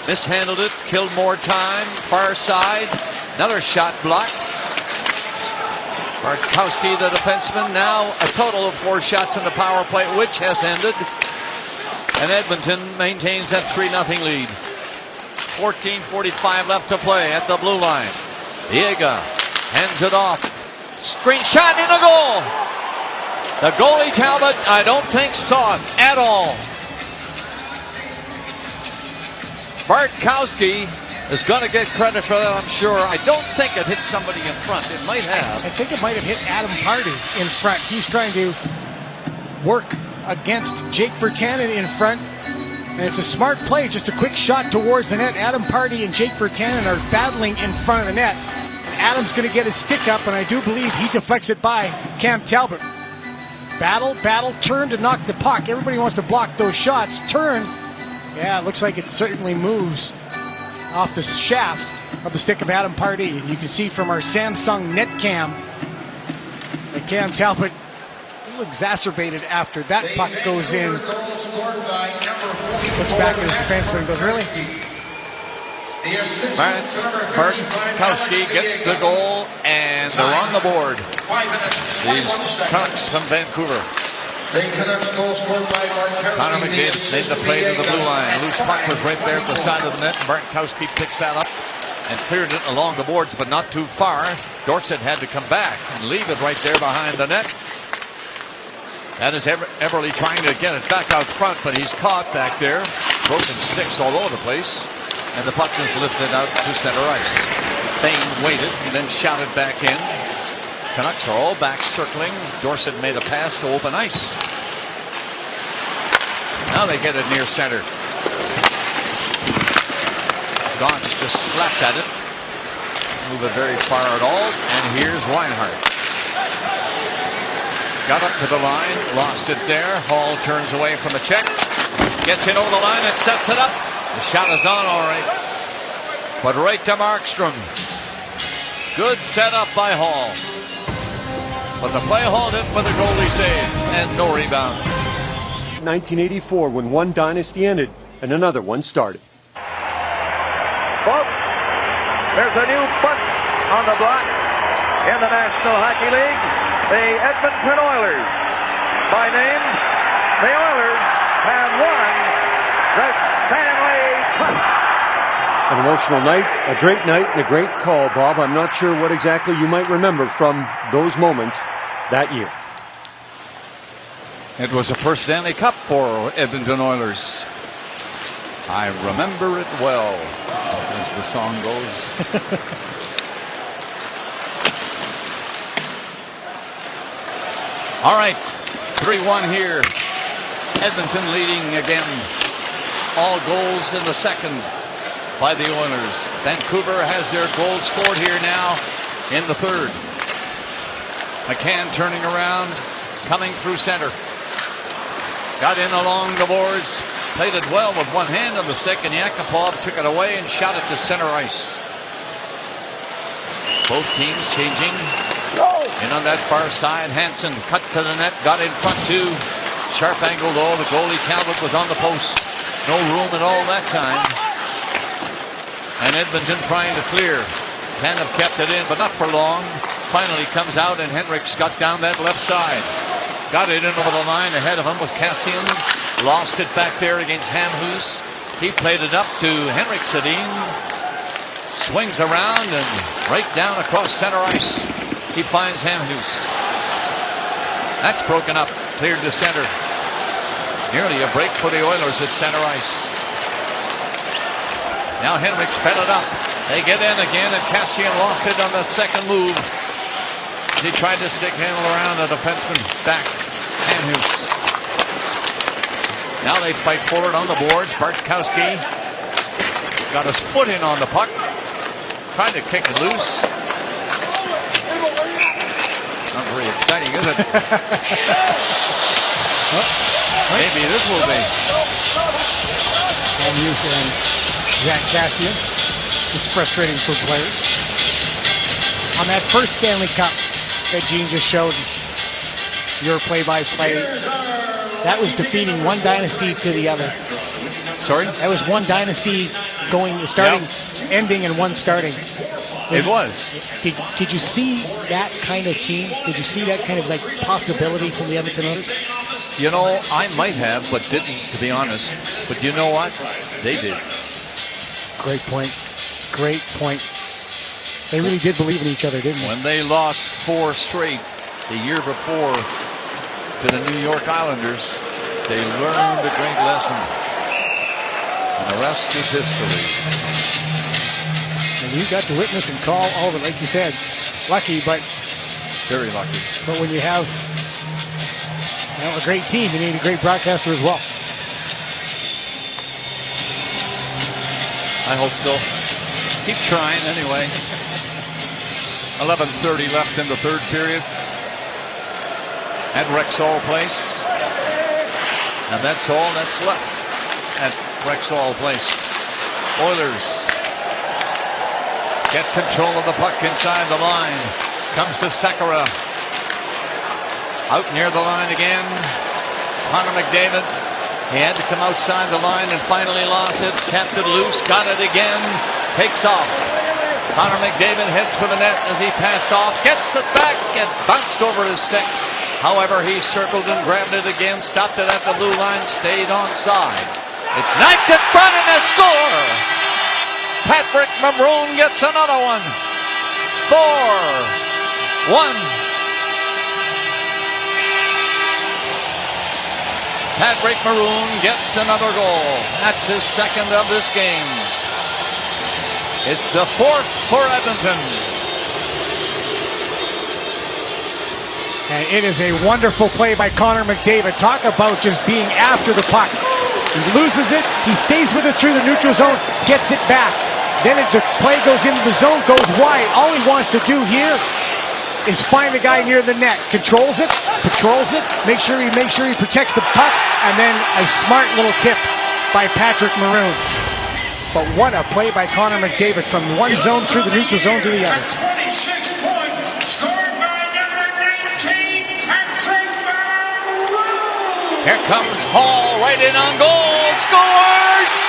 S5: Mishandled it. Killed more time. Far side. Another shot blocked. Bartkowski, the defenseman, now a total of 4 shots in the power play, which has ended. And Edmonton maintains that 3-0 lead. 14:45 left to play at the blue line. Diega hands it off. Screen shot in the goal. The goalie, Talbot, I don't think saw it at all. Bartkowski is going to get credit for that, I'm sure. I don't think it hit somebody in front. It might have.
S6: I think it might have hit Adam Hardy in front. He's trying to work against Jake Virtanen in front. And it's a smart play, just a quick shot towards the net. Adam Pardy and Jake Virtanen are battling in front of the net. Adam's going to get his stick up, and I do believe he deflects it by Cam Talbot. Battle, turn to knock the puck. Everybody wants to block those shots. Turn. Yeah, it looks like it certainly moves off the shaft of the stick of Adam Pardy. And you can see from our Samsung net cam that Cam Talbot a little exacerbated after that puck goes in. Looks back at his defenseman and goes, really?
S5: Bartkowski gets the goal, and they're on the board. These Canucks from Vancouver. Connor McDavid made the play to the blue line. Loose puck was right there at the side of the net, and Bartkowski picks that up and cleared it along the boards, but not too far. Dorset had to come back and leave it right there behind the net. That is Everly trying to get it back out front, but he's caught back there. Broken sticks all over the place. And the puck is lifted out to center ice. Bain waited and then shouted back in. Canucks are all back circling. Dorset made a pass to open ice. Now they get it near center. Gauntz just slapped at it. Move it very far at all. And here's Reinhart. Got up to the line, lost it there. Hall turns away from the check. Gets in over the line and sets it up. The shot is on, all right. But right to Markstrom. Good setup by Hall. But the play halted with a goalie save and no rebound.
S4: 1984, when one dynasty ended and another one started.
S8: Folks, there's a new bunch on the block in the National Hockey League. The Edmonton Oilers. By name, the Oilers have won the Stanley Cup.
S4: An emotional night, a great night, and a great call, Bob. I'm not sure what exactly you might remember from those moments that year.
S5: It was the first Stanley Cup for Edmonton Oilers. I remember it well, as the song goes. All right, 3-1 here. Edmonton leading again. All goals in the second by the Oilers. Vancouver has their goal scored here now in the third. McCann turning around, coming through center. Got in along the boards, played it well with one hand on the stick, and Yakupov took it away and shot it to center ice. Both teams changing. In on that far side, Hansen cut to the net, got in front too. Sharp angle though, the goalie Talbot was on the post. No room at all that time. And Edmonton trying to clear. Can have kept it in, but not for long. Finally comes out, and Henrik's got down that left side. Got it in over the line. Ahead of him was Cassian. Lost it back there against Hamhuis. He played it up to Henrik Sedin. Swings around and right down across center ice. He finds Hamhuis. That's broken up. Cleared to center. Nearly a break for the Oilers at center ice. Now Henrik's fed it up. They get in again, and Cassian lost it on the second move. He tried to stick handle around a defenseman back. Hamhuis. Now they fight forward on the boards. Bartkowski got his foot in on the puck. Tried to kick it loose. Not very exciting, is it? Maybe this will be.
S6: Hamhuis and Zach Cassian. It's frustrating for players. On that first Stanley Cup that Gene just showed, your play-by-play, that was defeating one dynasty to the other.
S5: Sorry?
S6: That was one dynasty starting, ending, and one starting.
S5: It was.
S6: Did you see that kind of team? Did you see that kind of possibility from the Edmonton Oilers?
S5: You know, I might have, but didn't, to be honest. But you know what? They did.
S6: Great point. Great point. They really did believe in each other, didn't they?
S5: When they lost 4 straight the year before to the New York Islanders, they learned a great lesson. And the rest is history.
S6: And you got to witness and call all of it, like you said. Lucky, but...
S5: Very lucky.
S6: But when you have a great team, you need a great broadcaster as well.
S5: I hope so. Keep trying anyway. 11:30 left in the third period at Rexall Place. And that's all that's left at Rexall Place. Oilers get control of the puck inside the line. Comes to Sakara. Out near the line again. Connor McDavid. He had to come outside the line and finally lost it. Kept it loose. Got it again. Takes off. Connor McDavid heads for the net as he passed off. Gets it back. It bounced over his stick. However, he circled and grabbed it again. Stopped it at the blue line. Stayed onside. It's knifed in front and a score. Patrick Maroon gets another one. 4-1. Patrick Maroon gets another goal. That's his second of this game. It's the fourth for Edmonton.
S6: And it is a wonderful play by Connor McDavid. Talk about just being after the puck. He loses it. He stays with it through the neutral zone. Gets it back. Then the play goes into the zone, goes wide. All he wants to do here is find the guy near the net. Controls it, patrols it, make sure he protects the puck, and then a smart little tip by Patrick Maroon. But what a play by Connor McDavid from one zone through the neutral zone to the other.
S3: 26-point, scored by number 19, Patrick Maroon.
S5: Here comes Hall, right in on goal, scores!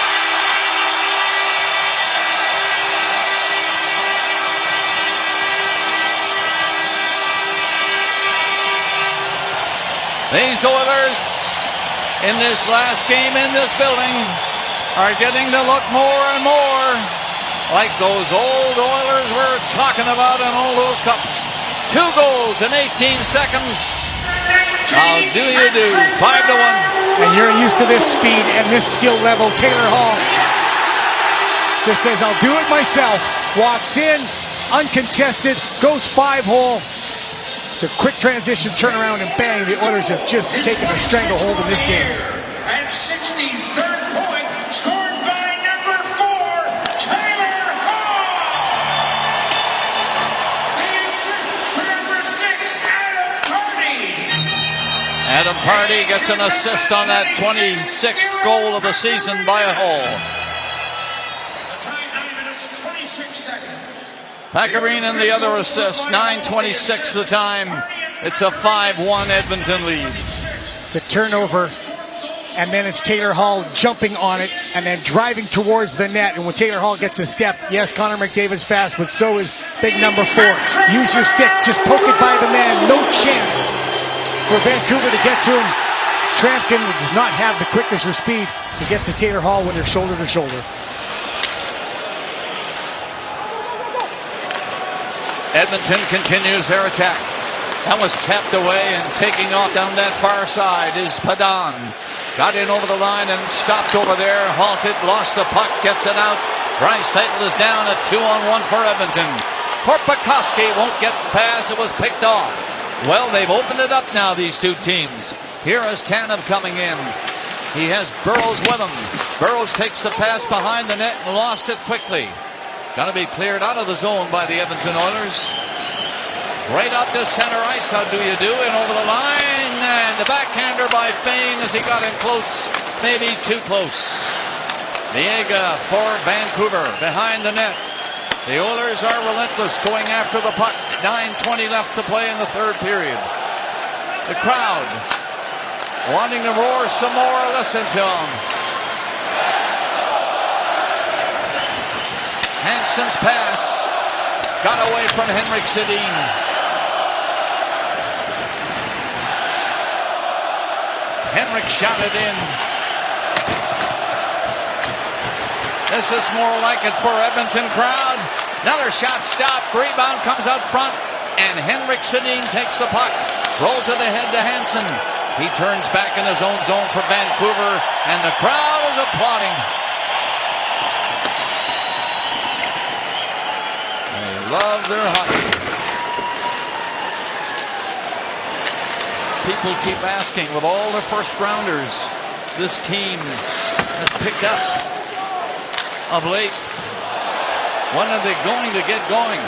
S5: These Oilers in this last game in this building are getting to look more and more like those old Oilers we're talking about in all those cups. 2 goals in 18 seconds. How do you do? 5-1.
S6: And you're used to this speed and this skill level. Taylor Hall just says, I'll do it myself. Walks in, uncontested, goes 5-hole. It's a quick transition, turnaround, and bang. The Oilers have just taken a stranglehold in this game.
S3: And 63rd point, scored by number 4, Taylor Hall. The assist for number 6, Adam Party.
S5: Adam Party gets an assist on that 26th goal of the season by Hall.
S3: The time, 9 minutes, 26 seconds.
S5: Packarine and the other assist, 9:26 the time. It's a 5-1 Edmonton lead.
S6: It's a turnover, and then it's Taylor Hall jumping on it and then driving towards the net. And when Taylor Hall gets a step, yes, Connor McDavid's fast, but so is big number 4. Use your stick, just poke it by the man. No chance for Vancouver to get to him. Trampkin does not have the quickness or speed to get to Taylor Hall when they're shoulder to shoulder.
S5: Edmonton continues their attack. That was tapped away, and taking off down that far side is Padan. Got in over the line and stopped over there, halted, lost the puck, gets it out. Draisaitl is down, a 2-on-1 for Edmonton. Korpikoski won't get past, it was picked off. Well, they've opened it up now, these two teams. Here is Tanev coming in. He has Burrows with him. Burrows takes the pass behind the net and lost it quickly. Going to be cleared out of the zone by the Edmonton Oilers. Right up to center ice. How do you do? And over the line. And the backhander by Fane as he got in close. Maybe too close. Viega for Vancouver behind the net. The Oilers are relentless going after the puck. 9:20 left to play in the third period. The crowd wanting to roar some more. Listen to them. Hansen's pass got away from Henrik Sedin. Henrik shot it in. This is more like it for Edmonton crowd. Another shot stopped. Rebound comes out front. And Henrik Sedin takes the puck. Rolls it ahead to Hansen. He turns back in his own zone for Vancouver. And the crowd is applauding. Love their hockey. People keep asking, with all their first rounders, this team has picked up of late. When are they going to get going?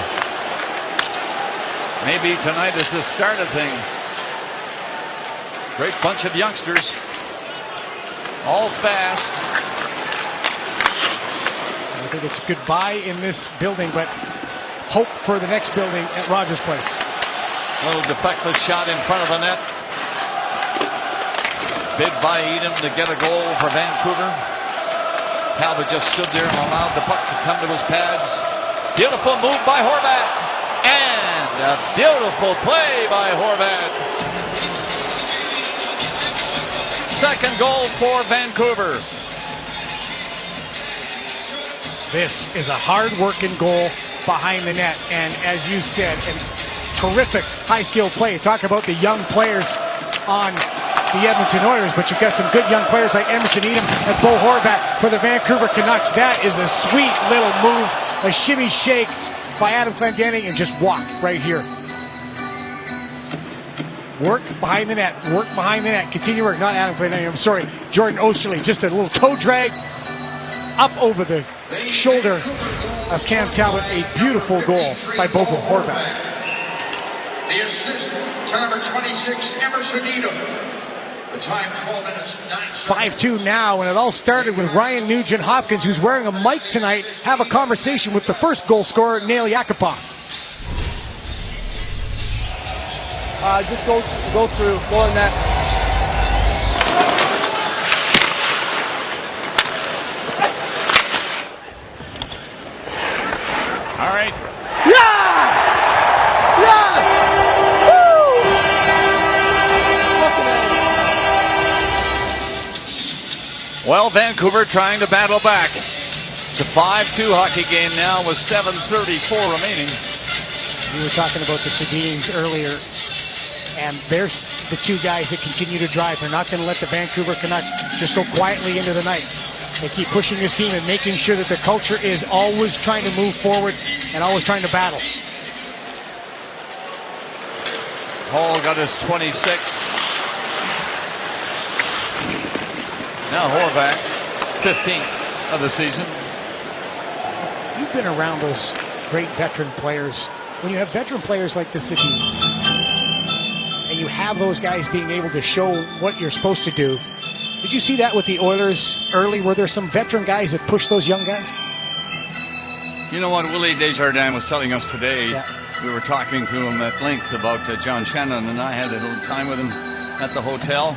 S5: Maybe tonight is the start of things. Great bunch of youngsters. All fast.
S6: I think it's goodbye in this building, but hope for the next building at Rogers Place.
S5: A little deflected shot in front of the net. Bid by Edom to get a goal for Vancouver. Talbot just stood there and allowed the puck to come to his pads. Beautiful move by Horvat. And a beautiful play by Horvat. Second goal for Vancouver.
S6: This is a hard-working goal behind the net. And as you said, a terrific high-skill play. Talk about the young players on the Edmonton Oilers, but you've got some good young players like Emerson Edom and Bo Horvat for the Vancouver Canucks. That is a sweet little move, a shimmy shake by Adam Clendenning, and just walk right here. Work behind the net, work behind the net, continue work, not Adam Clendenning, I'm sorry, Jordan Osterley, just a little toe drag up over the shoulder of Cam Talbot. A beautiful goal by Bo Horvat.
S3: The assist to number 26, Emerson Edom. The time 12 minutes, 9
S6: 5-2 now, and it all started with Ryan Nugent-Hopkins, who's wearing a mic tonight, have a conversation with the first goal scorer, Nail Yakupov.
S11: Just go through, go on that.
S5: All right.
S11: Yeah! Yes! Woo!
S5: Well, Vancouver trying to battle back. It's a 5-2 hockey game now with 7:34 remaining.
S6: We were talking about the Sedins earlier, and there's the two guys that continue to drive. They're not going to let the Vancouver Canucks just go quietly into the night. They keep pushing this team and making sure that the culture is always trying to move forward and always trying to battle.
S5: Hall got his 26th. Now Horvat, 15th of the season.
S6: You've been around those great veteran players. When you have veteran players like the Sedins, and you have those guys being able to show what you're supposed to do, did you see that with the Oilers early? Were there some veteran guys that pushed those young guys?
S5: You know what Willie Desjardins was telling us today?
S6: Yeah.
S5: We were talking to him at length about John Shannon, and I had a little time with him at the hotel.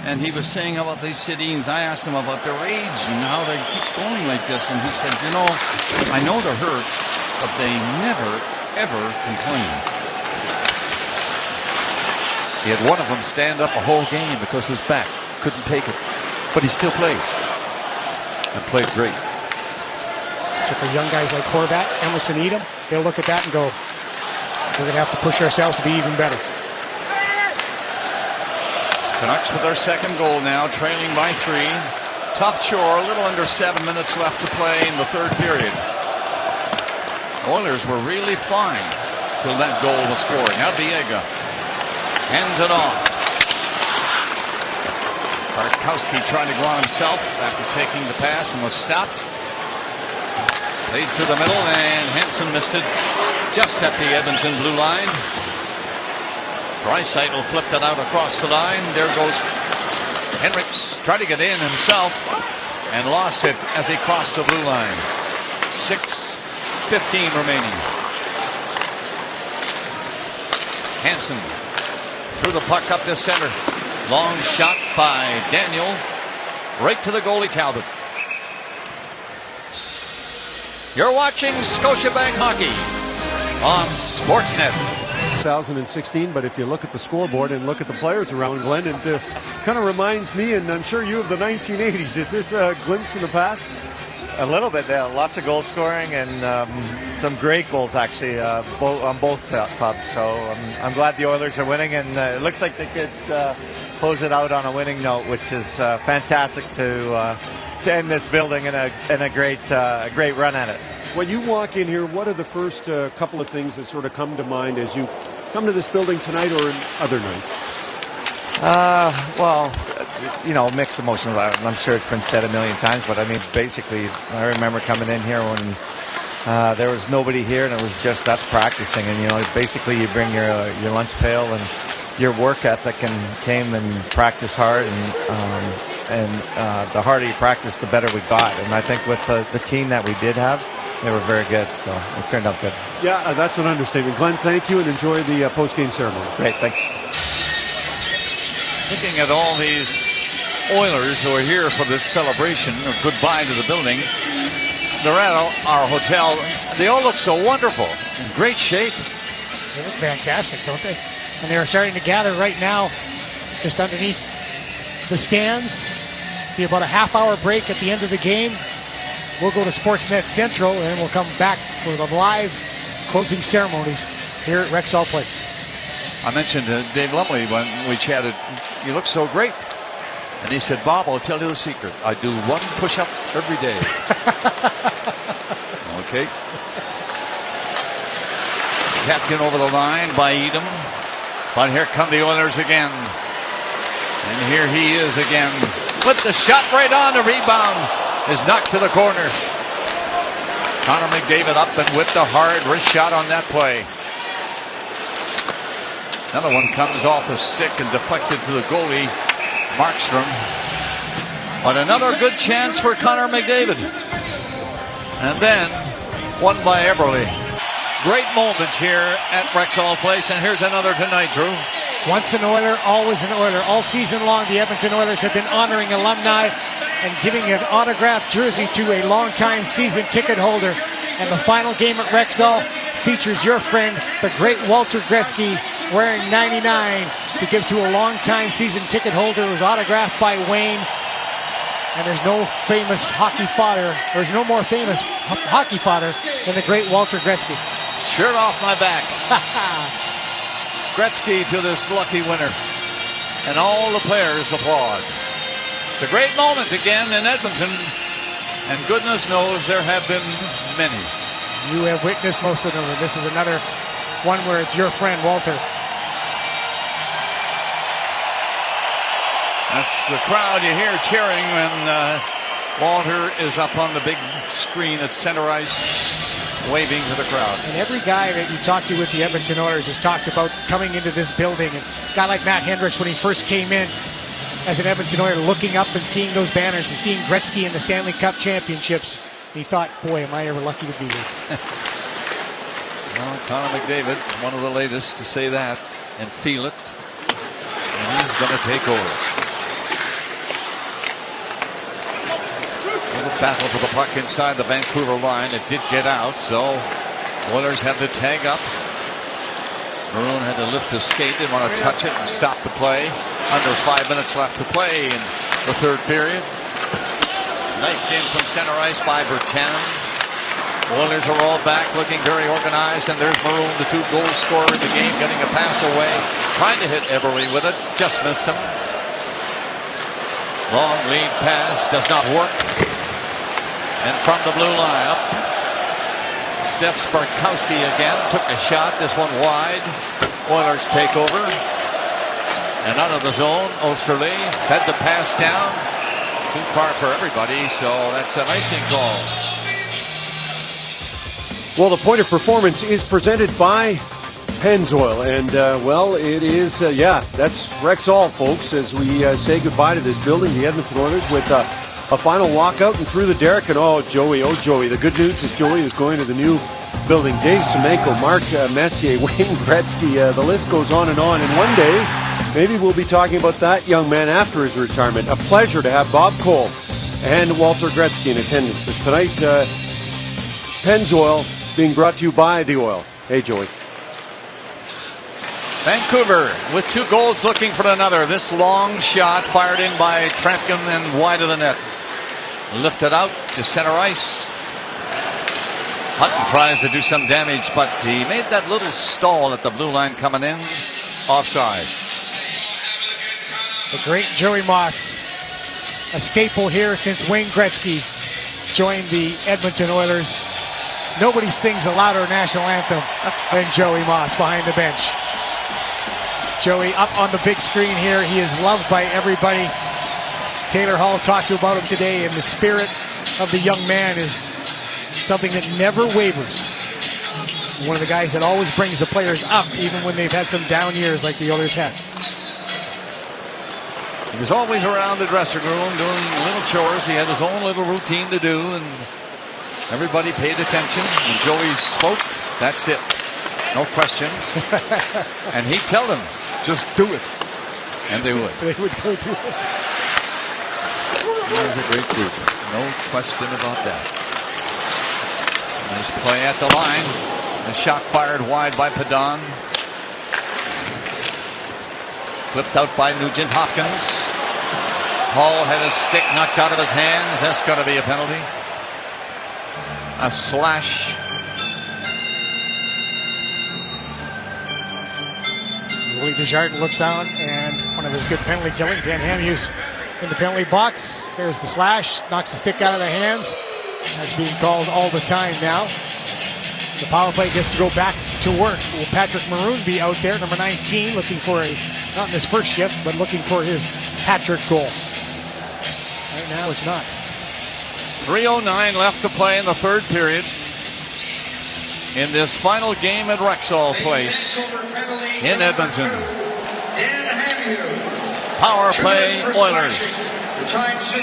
S5: And he was saying about these Sedins. I asked him about their age and how they keep going like this. And he said, you know, I know they're hurt, but they never, ever complain.
S12: He had one of them stand up a whole game because his back couldn't take it. But he still played. And played great.
S6: So for young guys like Horvat, Emerson Edom, they'll look at that and go, we're going to have to push ourselves to be even better.
S5: Canucks with their second goal now, trailing by 3. Tough chore, a little under 7 minutes left to play in the third period. Oilers were really fine till that goal was scored. Now Viega hands it off. Bartkowski trying to go on himself after taking the pass and was stopped. Played through the middle, and Hansen missed it just at the Edmonton blue line. Draisaitl flipped it out across the line. There goes Henricks, tried to get in himself and lost it as he crossed the blue line. 6:15 remaining. Hansen threw the puck up the center. Long shot by Daniel, right to the goalie Talbot. You're watching Scotiabank Hockey on Sportsnet.
S4: 2016, but if you look at the scoreboard and look at the players around, Glenn, it kind of reminds me, and I'm sure you, of the 1980s. Is this a glimpse in the past?
S13: A little bit, yeah. Lots of goal scoring and some great goals, actually, on both clubs. So I'm glad the Oilers are winning, and it looks like they could close it out on a winning note, which is fantastic to end this building in a great run at it.
S4: When you walk in here, what are the first couple of things that sort of come to mind as you come to this building tonight or in other nights?
S13: Well, mixed emotions. I'm sure it's been said a million times, but I mean, basically, I remember coming in here when there was nobody here and it was just us practicing. And basically, you bring your lunch pail and your work ethic and came and practiced hard. And the harder you practice, the better we got. And I think with the team that we did have, they were very good, so it turned out good.
S4: Yeah, that's an understatement. Glenn, thank you, and enjoy the post-game ceremony.
S13: Great, thanks.
S5: Looking at all these Oilers who are here for this celebration of goodbye to the building, they're at our hotel. They all look so wonderful, in great shape.
S6: They look fantastic, don't they? And they're starting to gather right now, just underneath the stands. Be about a half-hour break at the end of the game. We'll go to Sportsnet Central, and we'll come back for the live closing ceremonies here at Rexall Place.
S12: I mentioned to Dave Lumley when we chatted, you look so great. And he said, Bob, I'll tell you the secret. I do one push-up every day. Okay. Captain over the line by Edom. But here come the Oilers again. And here he is again. With the shot right on, the rebound is knocked to the corner. Connor McDavid up and with the hard wrist shot on that play. Another one comes off a stick and deflected to the goalie, Markstrom. But another good chance for Connor McDavid. And then one by Eberle. Great moments here at Rexall Place, and here's another tonight, Drew.
S6: Once an Oiler, always an Oiler. All season long, the Edmonton Oilers have been honoring alumni and giving an autographed jersey to a longtime season ticket holder. And the final game at Rexall features your friend, the great Walter Gretzky, wearing 99 to give to a longtime season ticket holder. It was autographed by Wayne. And there's no famous hockey father, there's no more famous hockey father than the great Walter Gretzky.
S5: Shirt off my back. Gretzky to this lucky winner. And all the players applaud. It's a great moment again in Edmonton. And goodness knows there have been many.
S6: You have witnessed most of them. And this is another one where it's your friend, Walter.
S5: That's the crowd you hear cheering when Walter is up on the big screen at center ice, waving to the crowd.
S6: And every guy that you talk to with the Edmonton Oilers has talked about coming into this building. And a guy like Matt Hendricks, when he first came in as an Edmonton Oiler, looking up and seeing those banners and seeing Gretzky in the Stanley Cup championships, he thought, boy, am I ever lucky to be here.
S12: Well, Connor McDavid, one of the latest to say that and feel it. And he's going to take over.
S5: Battle for the puck inside the Vancouver line. It did get out, so Oilers had to tag up. Maroon had to lift his skate, didn't want to touch it and stop the play. Under 5 minutes left to play in the third period. Knifed in from center ice by Bertanen. Oilers are all back, looking very organized, and there's Maroon, the 2 goal scorer in the game, getting a pass away. Trying to hit Eberle with it, just missed him. Long lead pass, does not work. And from the blue line up, Steph Sparkowski again took a shot. This one wide. Oilers take over. And out of the zone, Osterley fed the pass down. Too far for everybody, so that's an icing goal.
S4: Well, the point of performance is presented by Pennzoil. And, well, it is, that's Rexall, folks, as we say goodbye to this building, the Edmonton Oilers, with a final walkout and through the Derek. And Joey. The good news is Joey is going to the new building. Dave Semenko, Mark Messier, Wayne Gretzky, the list goes on. And one day, maybe we'll be talking about that young man after his retirement. A pleasure to have Bob Cole and Walter Gretzky in attendance. As tonight, Pennzoil being brought to you by the Oil. Hey, Joey.
S5: Vancouver with 2 goals looking for another. This long shot fired in by Trampkin and wide of the net. Lifted out to center ice. Hutton tries to do some damage, but he made that little stall at the blue line coming in. Offside.
S6: The great Joey Moss, a staple here since Wayne Gretzky joined the Edmonton Oilers. Nobody sings a louder national anthem than Joey Moss behind the bench. Joey up on the big screen here. He is loved by everybody. Taylor Hall talked about him today, and the spirit of the young man is something that never wavers. One of the guys that always brings the players up, even when they've had some down years like the Oilers had.
S12: He was always around the dressing room doing little chores. He had his own little routine to do, and everybody paid attention. When Joey spoke, that's it. No questions. And he'd tell them, just do it. And they would.
S6: They would go do it.
S12: He was a great group. No question about that. Nice play at the line. A shot fired wide by Padon. Flipped out by Nugent Hopkins. Hall had his stick knocked out of his hands. That's got to be a penalty. A slash.
S6: Willie Desjardins looks out, and one of his good penalty killing. Dan Hamhuis in the penalty box. There's the slash. Knocks the stick out of the hands. That's being called all the time now. The power play gets to go back to work. Will Patrick Maroon be out there, number 19, looking for a, not in his first shift, but looking for his hat-trick goal. Right now it's not.
S12: 3:09 left to play in the third period. In this final game at Rexall Place in Edmonton. Power play Oilers.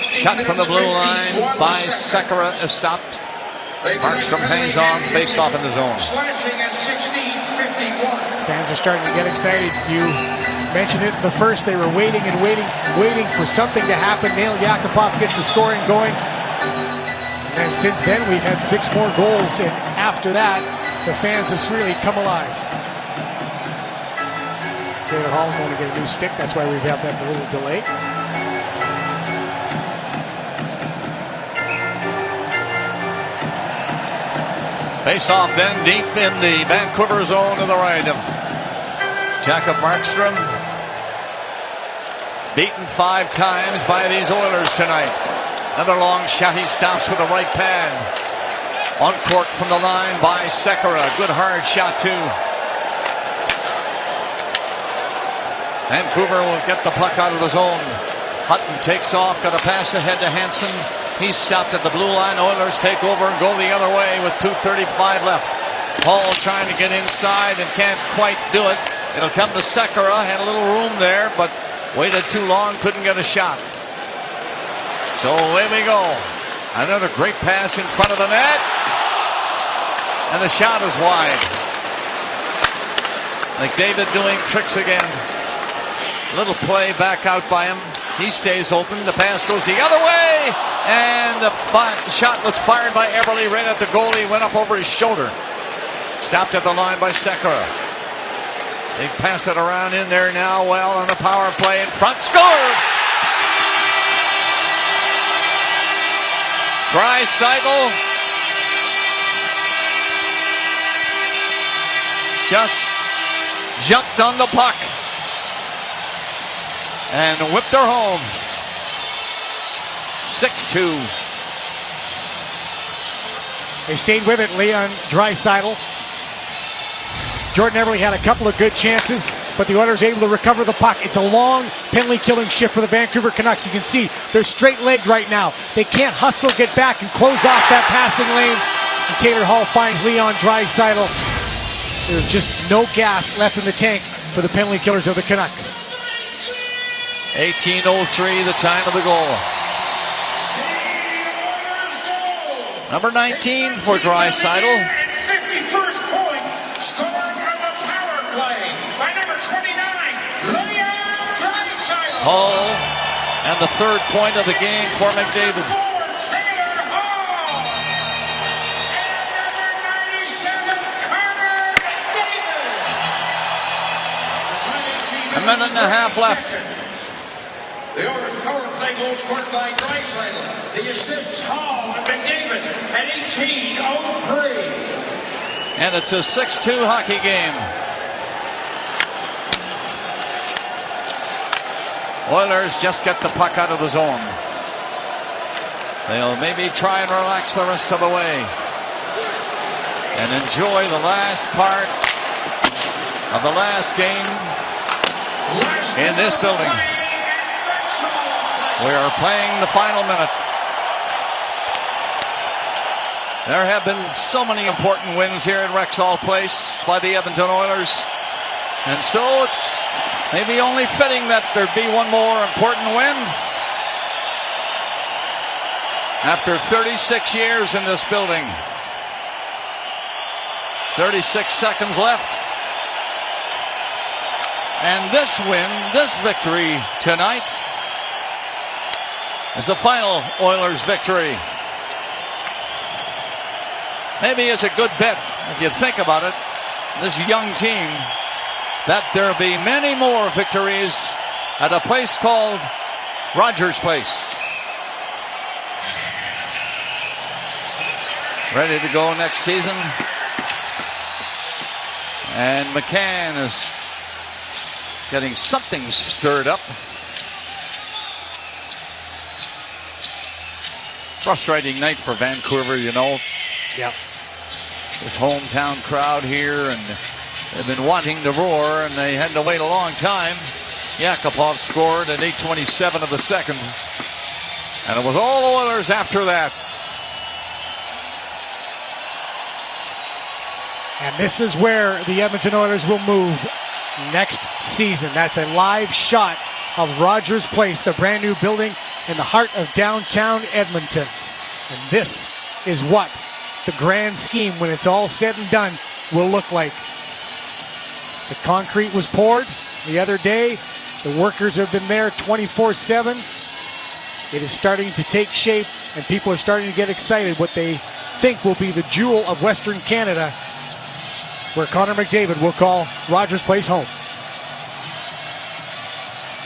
S12: Shot from the blue line by Sekera is stopped. Markstrom hangs on, face off in the zone.
S6: Fans are starting to get excited. You mentioned it in the first. They were waiting and waiting for something to happen. Nail Yakupov gets the scoring going. And then since then, we've had 6 more goals. And after that, the fans have really come alive. Taylor Hall going to get a new stick. That's why we've had that little delay.
S12: Face off then deep in the Vancouver zone to the right of Jacob Markstrom. Beaten 5 times by these Oilers tonight. Another long shot. He stops with the right pad. Uncorked from the line by Sekera. Good hard shot too. Vancouver will get the puck out of the zone. Hutton takes off. Got a pass ahead to Hansen. He's stopped at the blue line. Oilers take over and go the other way with 2:35 left. Hall trying to get inside and can't quite do it. It'll come to Sekera. Had a little room there, but waited too long. Couldn't get a shot. So away we go. Another great pass in front of the net. And the shot is wide. McDavid doing tricks again. Little play back out by him. He stays open. The pass goes the other way. And the shot was fired by Eberle right at the goalie. Went up over his shoulder. Stopped at the line by Sekera. They pass it around in there now. Well on the power play in front. Score! Draisaitl just jumped on the puck and whipped her home. 6-2.
S6: They stayed with it, Leon Draisaitl. Jordan Eberle had a couple of good chances, but the Oilers able to recover the puck. It's a long penalty-killing shift for the Vancouver Canucks. You can see they're straight-legged right now. They can't hustle, get back, and close off that passing lane. And Taylor Hall finds Leon Draisaitl. There's just no gas left in the tank for the penalty killers of the Canucks.
S12: 18:03, the time of the goal. Number 19 for Draisaitl.
S3: 51st point, scored from the power play by number 29, Leon Draisaitl.
S12: Hall, and the third point of the game for McDavid.
S3: Taylor Hall. And number 97, Connor McDavid.
S12: A minute and a half left.
S3: The Oilers power play goal scored by Draisaitl. The assists Hall and McDavid at 18:03.
S12: And it's a 6-2 hockey game. Oilers just get the puck out of the zone. They'll maybe try and relax the rest of the way and enjoy the last part of the last game in this building.
S5: We are playing the final minute. There have been so many important wins here at Rexall Place by the Edmonton Oilers. And so it's maybe only fitting that there'd be one more important win. After 36 years in this building. 36 seconds left. And this win, this victory tonight is the final Oilers victory. Maybe it's a good bet, if you think about it, this young team, that there'll be many more victories at a place called Rogers Place. Ready to go next season. And McCann is getting something stirred up. Frustrating night for Vancouver, you know.
S6: Yep.
S5: This hometown crowd here, and they've been wanting to roar, and they had to wait a long time. Yakupov scored at 8:27 of the second. And it was all Oilers after that.
S6: And this is where the Edmonton Oilers will move next season. That's a live shot of Rogers Place, the brand new building in the heart of downtown Edmonton. And this is what the grand scheme, when it's all said and done, will look like. The concrete was poured the other day. The workers have been there 24/7. It is starting to take shape, and people are starting to get excited what they think will be the jewel of Western Canada, where Connor McDavid will call Rogers Place home.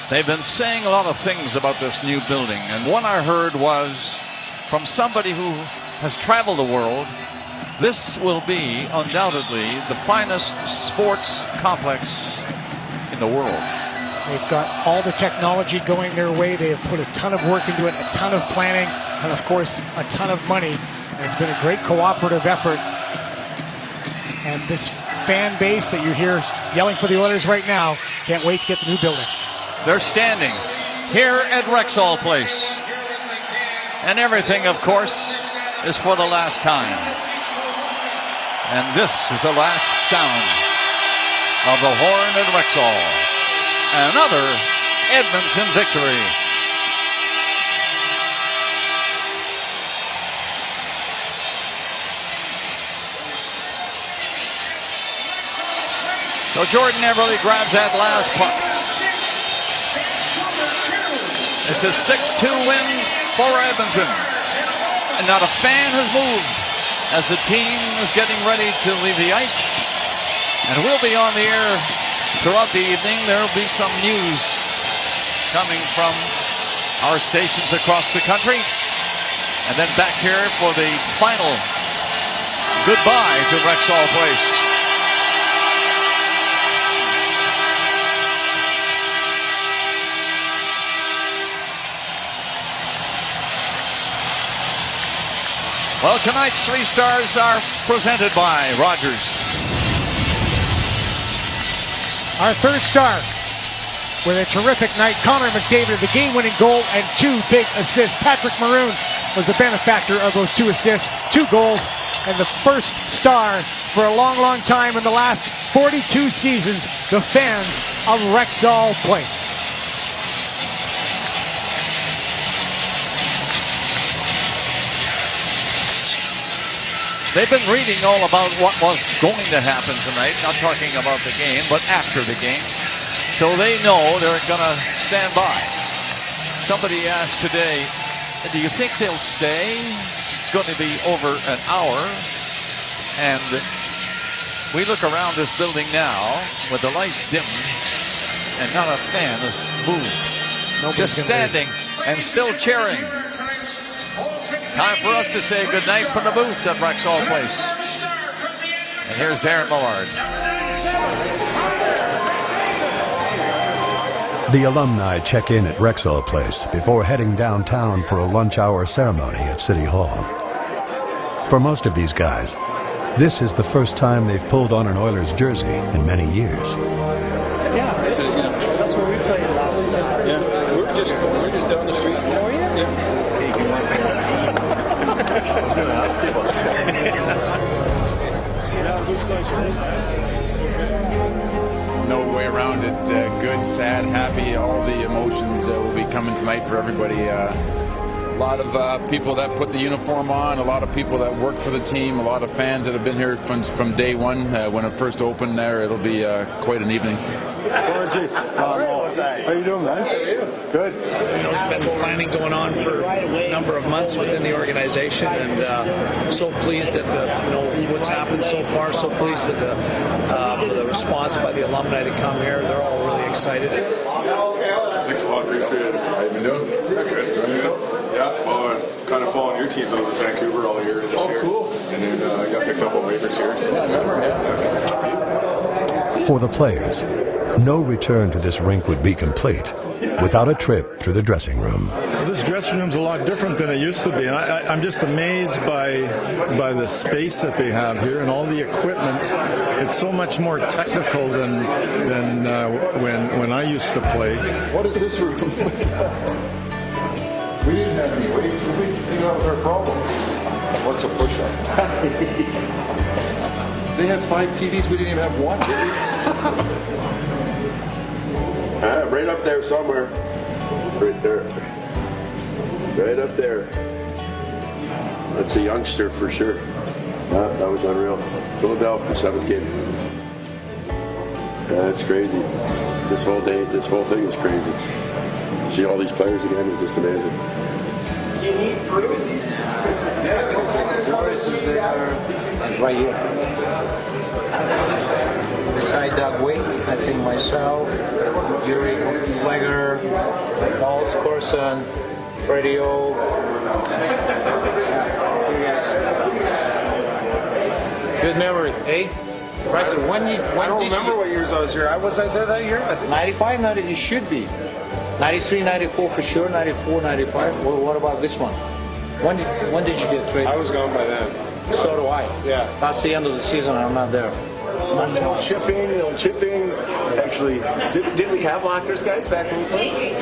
S5: They've been saying a lot of things about this new building, and one I heard was from somebody who has traveled the world, this will be undoubtedly the finest sports complex in the world.
S6: They've got all the technology going their way. They have put a ton of work into it, a ton of planning, and of course a ton of money. And it's been a great cooperative effort. And this fan base that you hear yelling for the Oilers right now can't wait to get the new building.
S5: They're standing here at Rexall Place. And everything, of course, is for the last time. And this is the last sound of the horn at Rexall. Another Edmonton victory. So Jordan Eberle grabs that last puck. It's a 6-2 win for Edmonton. And not a fan has moved as the team is getting ready to leave the ice. And we'll be on the air throughout the evening. There will be some news coming from our stations across the country. And then back here for the final goodbye to Rexall Place. Well, tonight's 3 stars are presented by Rogers.
S6: Our third star, with a terrific night, Connor McDavid, the game-winning goal and 2 big assists. Patrick Maroon was the benefactor of those 2 assists, 2 goals, and the first star for a long, long time in the last 42 seasons, the fans of Rexall Place.
S5: They've been reading all about what was going to happen tonight, not talking about the game, but after the game. So they know they're going to stand by. Somebody asked today, do you think they'll stay? It's going to be over an hour. And we look around this building now with the lights dim, and not a fan has moved. Just standing and still cheering. Time for us to say goodnight from the booth at Rexall Place. And here's Darren Millard.
S14: The alumni check in at Rexall Place before heading downtown for a lunch hour ceremony at City Hall. For most of these guys, this is the first time they've pulled on an Oilers jersey in many years.
S15: Yeah, that's where we played last night. Yeah, we're just down the street. No way around it. Good, sad, happy. All the emotions will be coming tonight for everybody. A lot of people that put the uniform on, a lot of people that work for the team, a lot of fans that have been here from day one when it first opened there. It'll be quite an evening.
S16: How you doing, man? Good.
S17: You know, there's been planning going on for a number of months within the organization, and so pleased at what's happened so far. So pleased at the response by the alumni to come here. They're all really excited.
S16: Thanks a lot. Appreciate it. How you been doing? Good. Yeah. Well, kind of following your teams. I was in Vancouver all year this year. Cool. And then I got picked up on waivers here. So.
S14: For the players, no return to this rink would be complete without a trip through the dressing room.
S18: This dressing room's a lot different than it used to be. I'm just amazed by the space that they have here and all the equipment. It's so much more technical than when I used to play.
S16: What is this room? We didn't have any weights. We think that was our problem. What's a push-up? They had 5 TVs. We didn't even have one, did we?
S19: Right up there somewhere. Right there. Right up there. That's a youngster for sure. That was unreal. Philadelphia, 7th game. That's crazy. This whole thing is crazy. See all these players again is just amazing.
S20: Do you need proof? Boris is there, right here. Beside Doug Waite, I think myself, Yuri Flagger, Paul Corson, Freddie O. Good memory, eh? Bryson, when I don't remember what years I was here. Was I there that year? I think 95, 90, you should be. 93, 94 for sure, 94, 95. Well, what about this one? When did you get traded?
S16: I was gone by then.
S20: So do I.
S16: Yeah.
S20: That's the end of the season. I'm not there.
S19: Chipping. Actually, did we have lockers, guys, back when we played?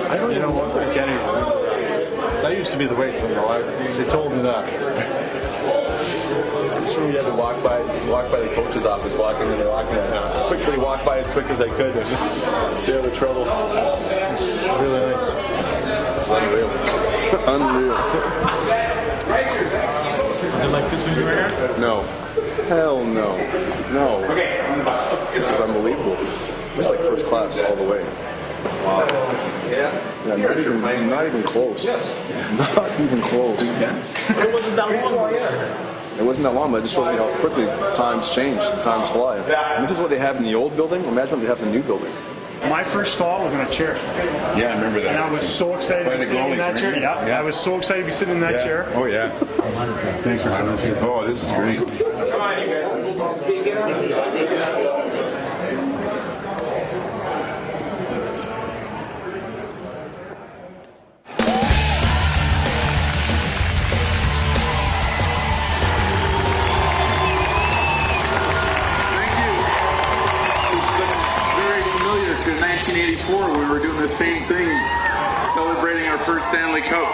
S16: I don't even know. I can't even remember. That used to be the weight room, though. They told me that.
S19: This room you had to walk by the coach's office, quickly walk by as quick as I could and stay out of trouble.
S16: It's really nice.
S19: It's unreal. Unreal.
S16: Is it like this when you were here?
S19: No. Hell no. No. This is unbelievable. It's like first class all the way. Wow. Yeah, not even close. Yes. Not even close.
S20: It wasn't that long ago.
S19: It wasn't that long, but it just shows you how quickly times change, times fly. And this is what they have in the old building. Imagine what they have in the new building.
S21: My first stall was in a chair.
S19: Yeah, I remember that.
S21: And I was so excited to be sitting in that chair. Yeah, I was so excited to be sitting in that chair.
S19: Oh, yeah.
S21: Thanks for coming.
S19: Oh, this is great.
S20: Come on, you guys.
S22: To 1984, we were doing the same thing, celebrating our first Stanley Cup.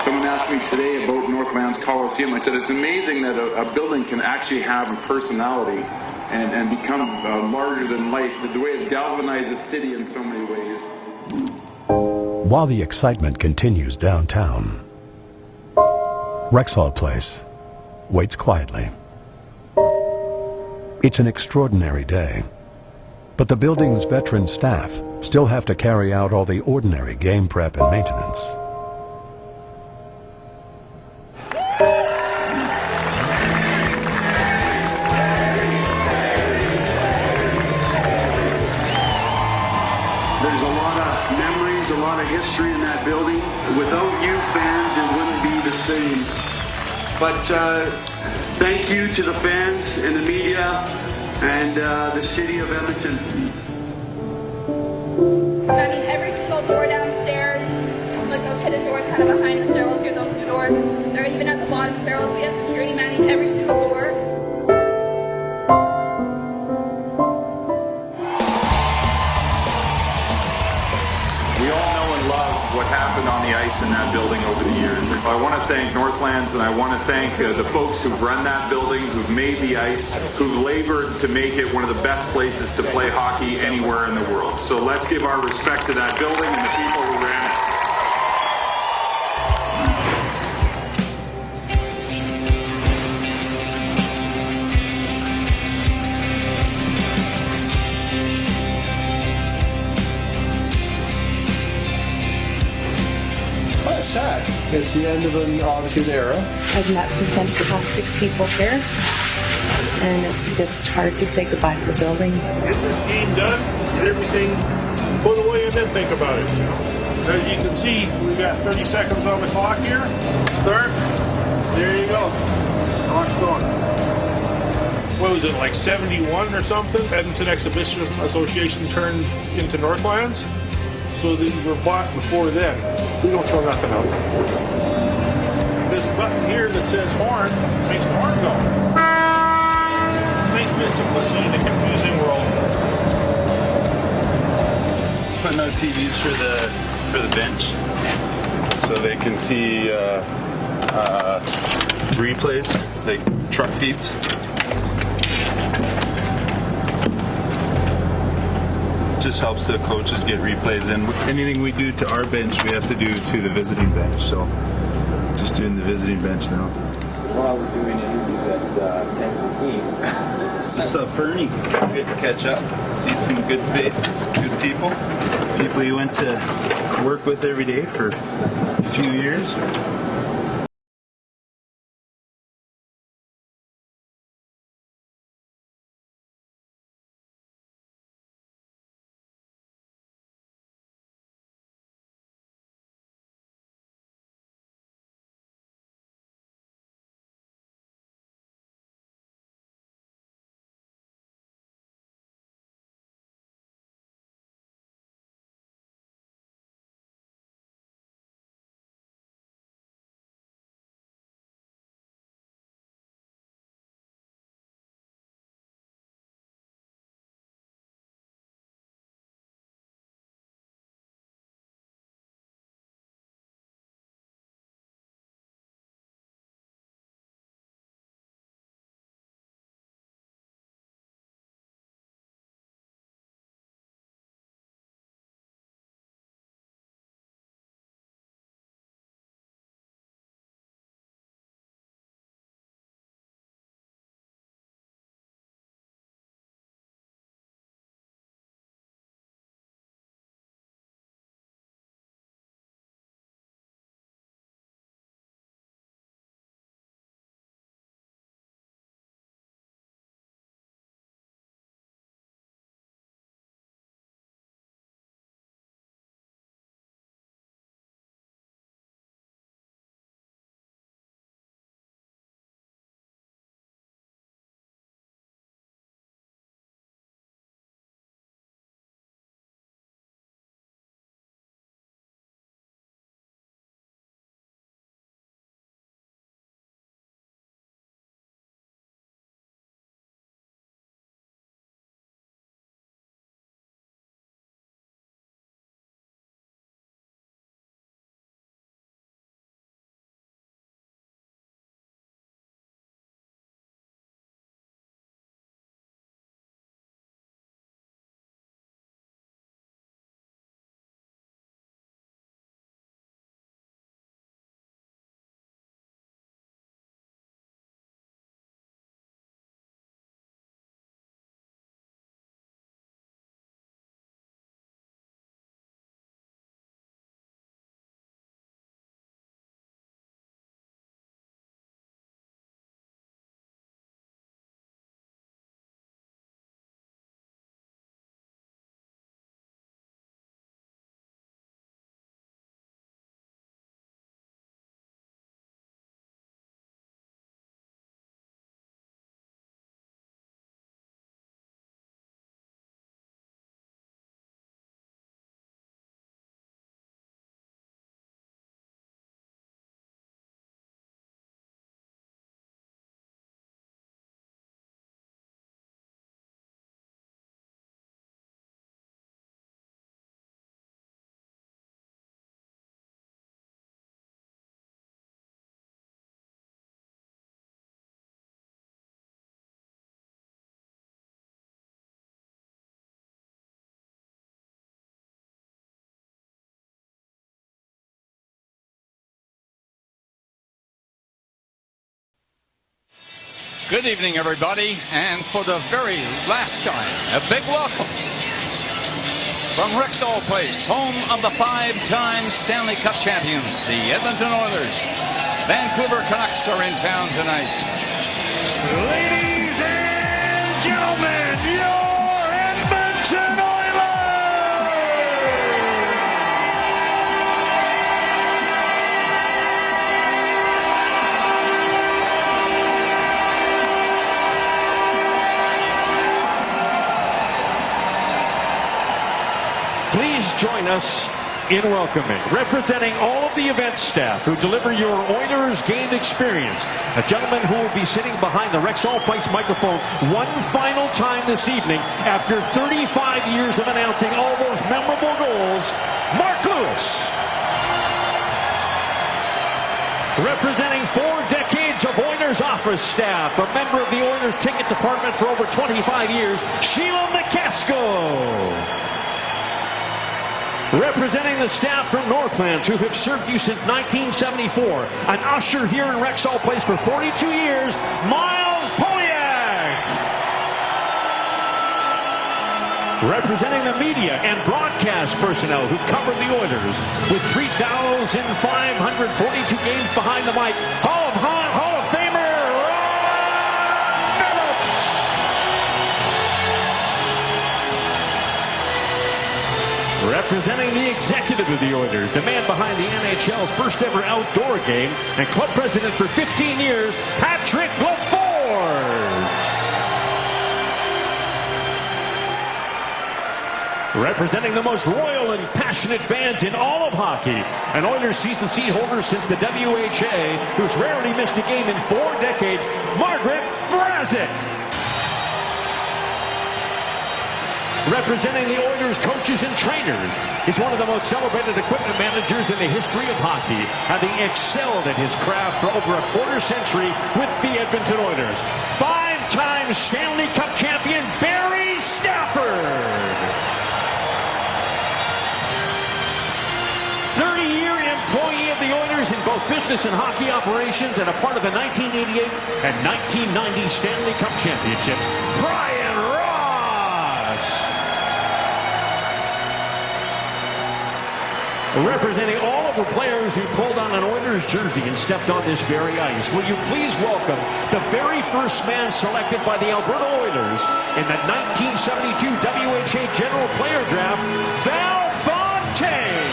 S22: Someone asked me today about Northlands Coliseum. I said it's amazing that a building can actually have a personality and become larger than life. The way it galvanized the city in so many ways.
S14: While the excitement continues downtown, Rexall Place waits quietly. It's an extraordinary day. But the building's veteran staff still have to carry out all the ordinary game prep and maintenance.
S22: There's a lot of memories, a lot of history in that building. Without you fans, it wouldn't be the same. But thank you to the fans and the media and the city of Edmonton.
S23: I mean, every single door downstairs, like those hidden doors kind of behind the stairwells here, those blue doors, they're even at the bottom stairwells. We have security manning every single door.
S22: We all
S1: in that building over the years. I want to thank Northlands, and I want to thank the folks who've run that building, who've made the ice, who've labored to make it one of the best places to play hockey anywhere in the world. So let's give our respect to that building and the people who ran it.
S2: Sad. It's the end of obviously an era.
S7: I've met some fantastic people here, and it's just hard to say goodbye to the building.
S24: Get this game done, get everything put away, and then think about it. As you can see, we got 30 seconds on the clock here. Start. So there you go. Clock's going. What was it, like 71 or something? Edmonton Exhibition Association turned into Northlands. So these were bought before then. We don't throw nothing out. This button here that says horn makes the horn go. It's a nice bit of simplicity in a confusing world.
S25: Putting out TVs for the bench, so they can see replays, like truck feeds. Just helps the coaches get replays in. Anything we do to our bench, we have to do to the visiting bench. So just doing the visiting bench now.
S26: While I was doing interviews at 10:15.
S25: Just Fernie, good to catch up, see some good faces, good people you went to work with every day for a few years.
S5: Good evening, everybody, and for the very last time, a big welcome from Rexall Place, home of the 5-time Stanley Cup champions, the Edmonton Oilers. Vancouver Canucks are in town tonight.
S3: Ladies and gentlemen, your Edmonton Oilers!
S4: Please join us in welcoming, representing all of the event staff who deliver your Oilers game experience, a gentleman who will be sitting behind the Rexall Place microphone one final time this evening after 35 years of announcing all those memorable goals, Mark Lewis. Representing 4 decades of Oilers office staff, a member of the Oilers ticket department for over 25 years, Sheila McCaskill. Representing the staff from Northlands who have served you since 1974, an usher here in Rexall Place for 42 years, Miles Polyak. Representing the media and broadcast personnel who covered the Oilers with 3,542 games behind the mic, Hall of Famer representing the executive of the Oilers, the man behind the NHL's first ever outdoor game, and club president for 15 years, Patrick LaFord. Representing the most loyal and passionate fans in all of hockey, an Oilers season seat holder since the WHA, who's rarely missed a game in 4 decades, Margaret Mrazek. Representing the Oilers coaches and trainers, he's one of the most celebrated equipment managers in the history of hockey, having excelled at his craft for over a quarter-century with the Edmonton Oilers. 5-time Stanley Cup champion Barry Stafford. 30-year employee of the Oilers in both business and hockey operations, and a part of the 1988 and 1990 Stanley Cup championships, Brian Ross. Representing all of the players who pulled on an Oilers jersey and stepped on this very ice, will you please welcome the very first man selected by the Alberta Oilers in the 1972 WHA General Player Draft, Val Fontaine.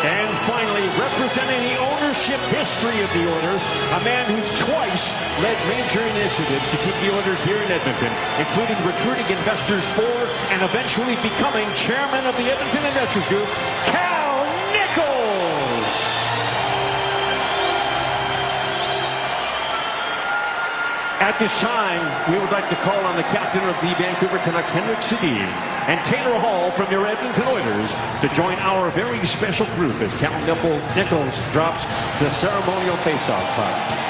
S4: And finally, representing the ownership history of the Oilers, a man who twice led major initiatives to keep the Oilers here in Edmonton, including recruiting investors for and eventually becoming chairman of the Edmonton Investors Group, Cal Nichols. At this time, we would like to call on the captain of the Vancouver Canucks, Henrik Sedin, and Taylor Hall from your Edmonton Oilers to join our very special group as Cal Nichols drops the ceremonial face-off puck.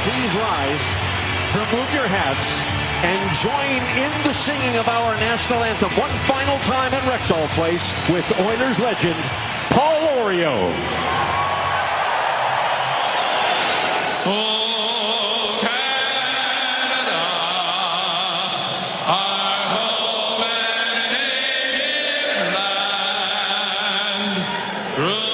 S4: Please rise, remove your hats, and join in the singing of our national anthem one final time at Rexall Place with Oilers legend Paul Orio.
S3: Oh, Canada, our home and native land, true.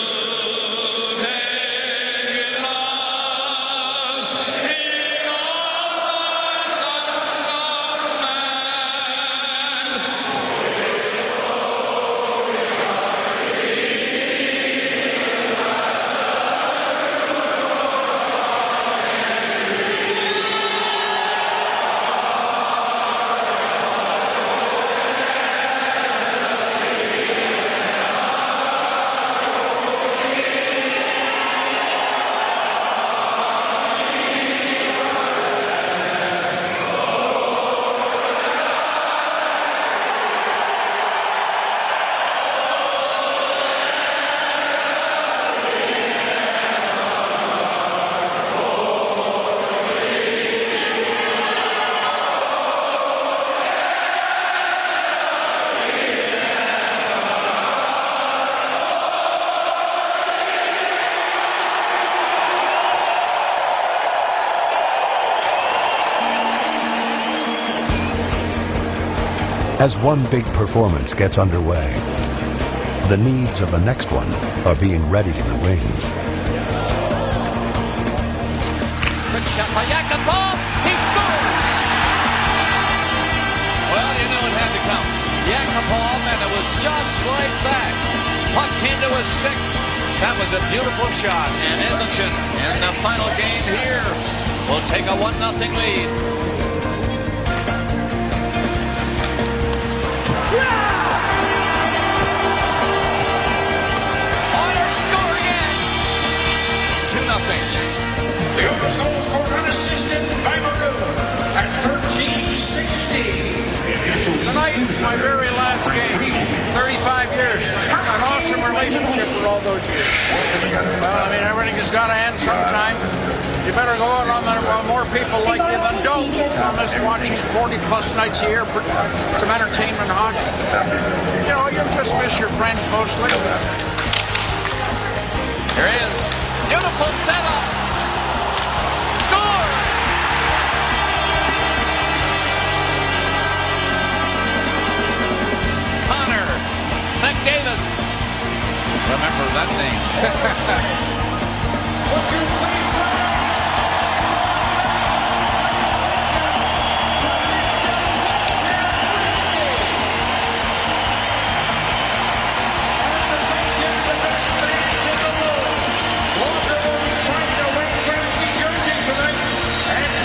S14: As one big performance gets underway, the needs of the next one are being readied in the wings.
S5: Good shot by Yakupov. He scores! Well, you knew it had to come. Yakupov, and it was just like that. Puck came to his stick. That was a beautiful shot. And Edmonton, in the final game here, will take a 1-0 lead. Oilers score again. 2-0.
S3: The Oilers goal scored unassisted by Maroon at 13-16.
S17: Tonight is my very last game. 35 years. An awesome relationship for all those years. Well, I mean, everything has got to end sometime. You better go out on that while more people like you than don't. I miss watching 40-plus nights a year for some entertainment hockey. You know, you just miss your friends mostly.
S5: Here is beautiful setup. Score! Connor McDavid. Remember that name.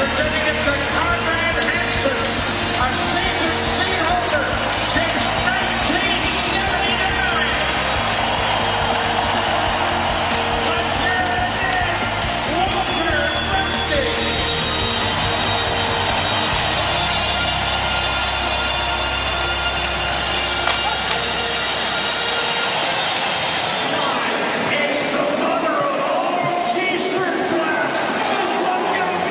S3: Presenting it to Conrad Hansen, a season seat holder since 1979. Let's hear it again, Walter Gretzky. It's the mother of all T-shirt blasts. This one's gonna be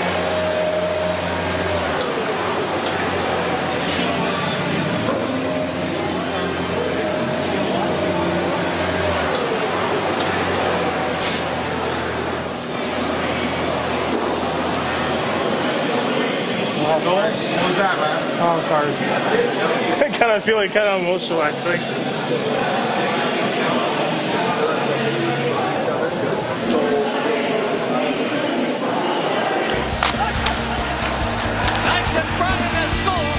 S24: What was that, man? Oh, sorry. I kind of feel like kind of emotional, actually.
S5: Knifed in front and a score.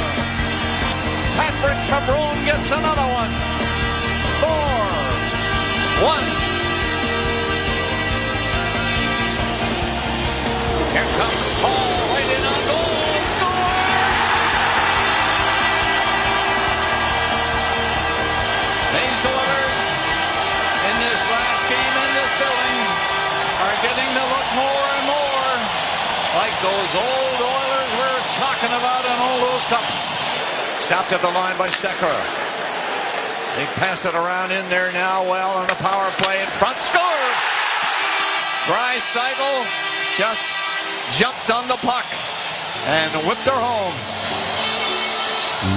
S5: Patrick Cabron gets another one. 4-1. Here comes Paul right in on goal. Scores! These Oilers in this last game in this building are getting to look more and more like those old Oilers we're talking about in all those cups. Stopped at the line by Sekera. They pass it around in there now. Well, on the power play in front. Score! Draisaitl just jumped on the puck and whipped her home.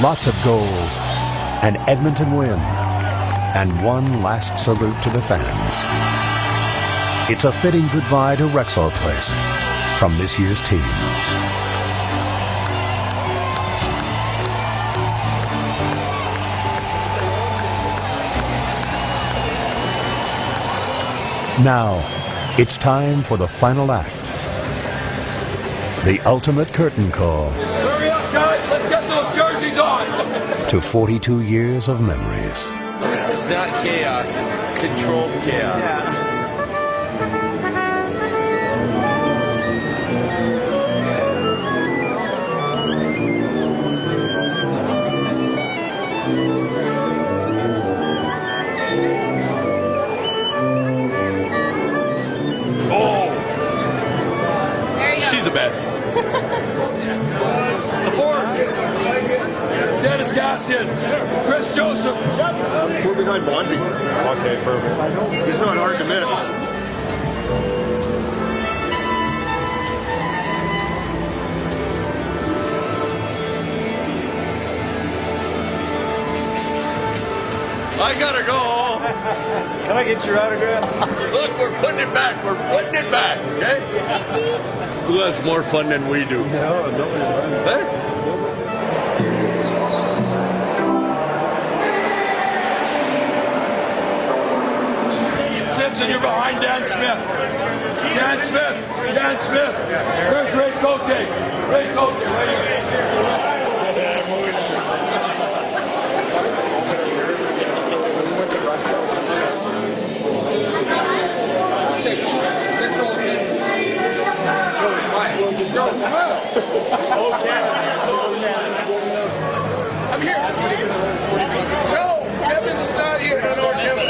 S14: Lots of goals, an Edmonton win, and one last salute to the fans. It's a fitting goodbye to Rexall Place from this year's team. Now, it's time for the final act. The ultimate curtain call
S3: Hurry up, guys! Let's get those jerseys on!
S14: to 42 years of memories.
S20: It's not chaos, it's controlled chaos.
S24: She's the best.
S3: The fourth. Dennis Gassian. Chris Joseph.
S19: We're behind Bonzi.
S24: Okay, perfect.
S19: He's not hard to miss.
S3: I gotta go.
S24: Can I get your autograph?
S3: Look, we're putting it back. We're putting it back, okay? Who has more fun than we do?
S24: No,
S3: Huh? Dan Smith. Dan Smith. Dan Smith. There's Ray Cote. Ray Cote. I'm here. No, Kevin is not here. No, Kevin.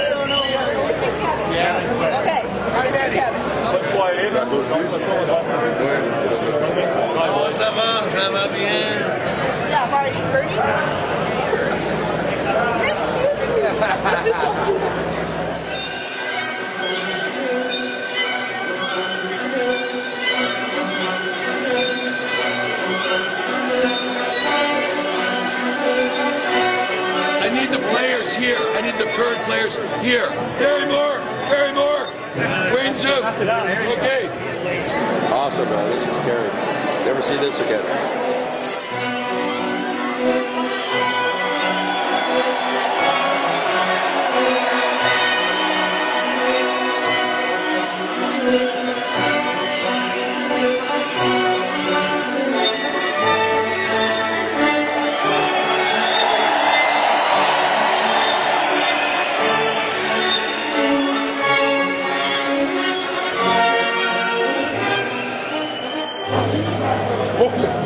S8: Yeah. Okay. This is Kevin.
S3: Oh, ça va bien.
S8: Yeah, Marty. Bernie. You're confusing me.
S3: I need the players here. I need the current players here. Gary Moore. Gary Moore. Wayne Zook. Okay.
S19: Awesome, man. This is scary. Never see this again.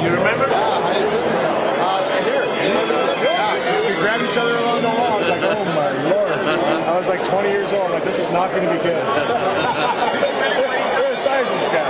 S3: You remember?
S2: I hear. Yeah. We grabbed each other along the wall. I was like, oh my Lord. I was like 20 years old. Like, this is not going to be good. What size is this guy?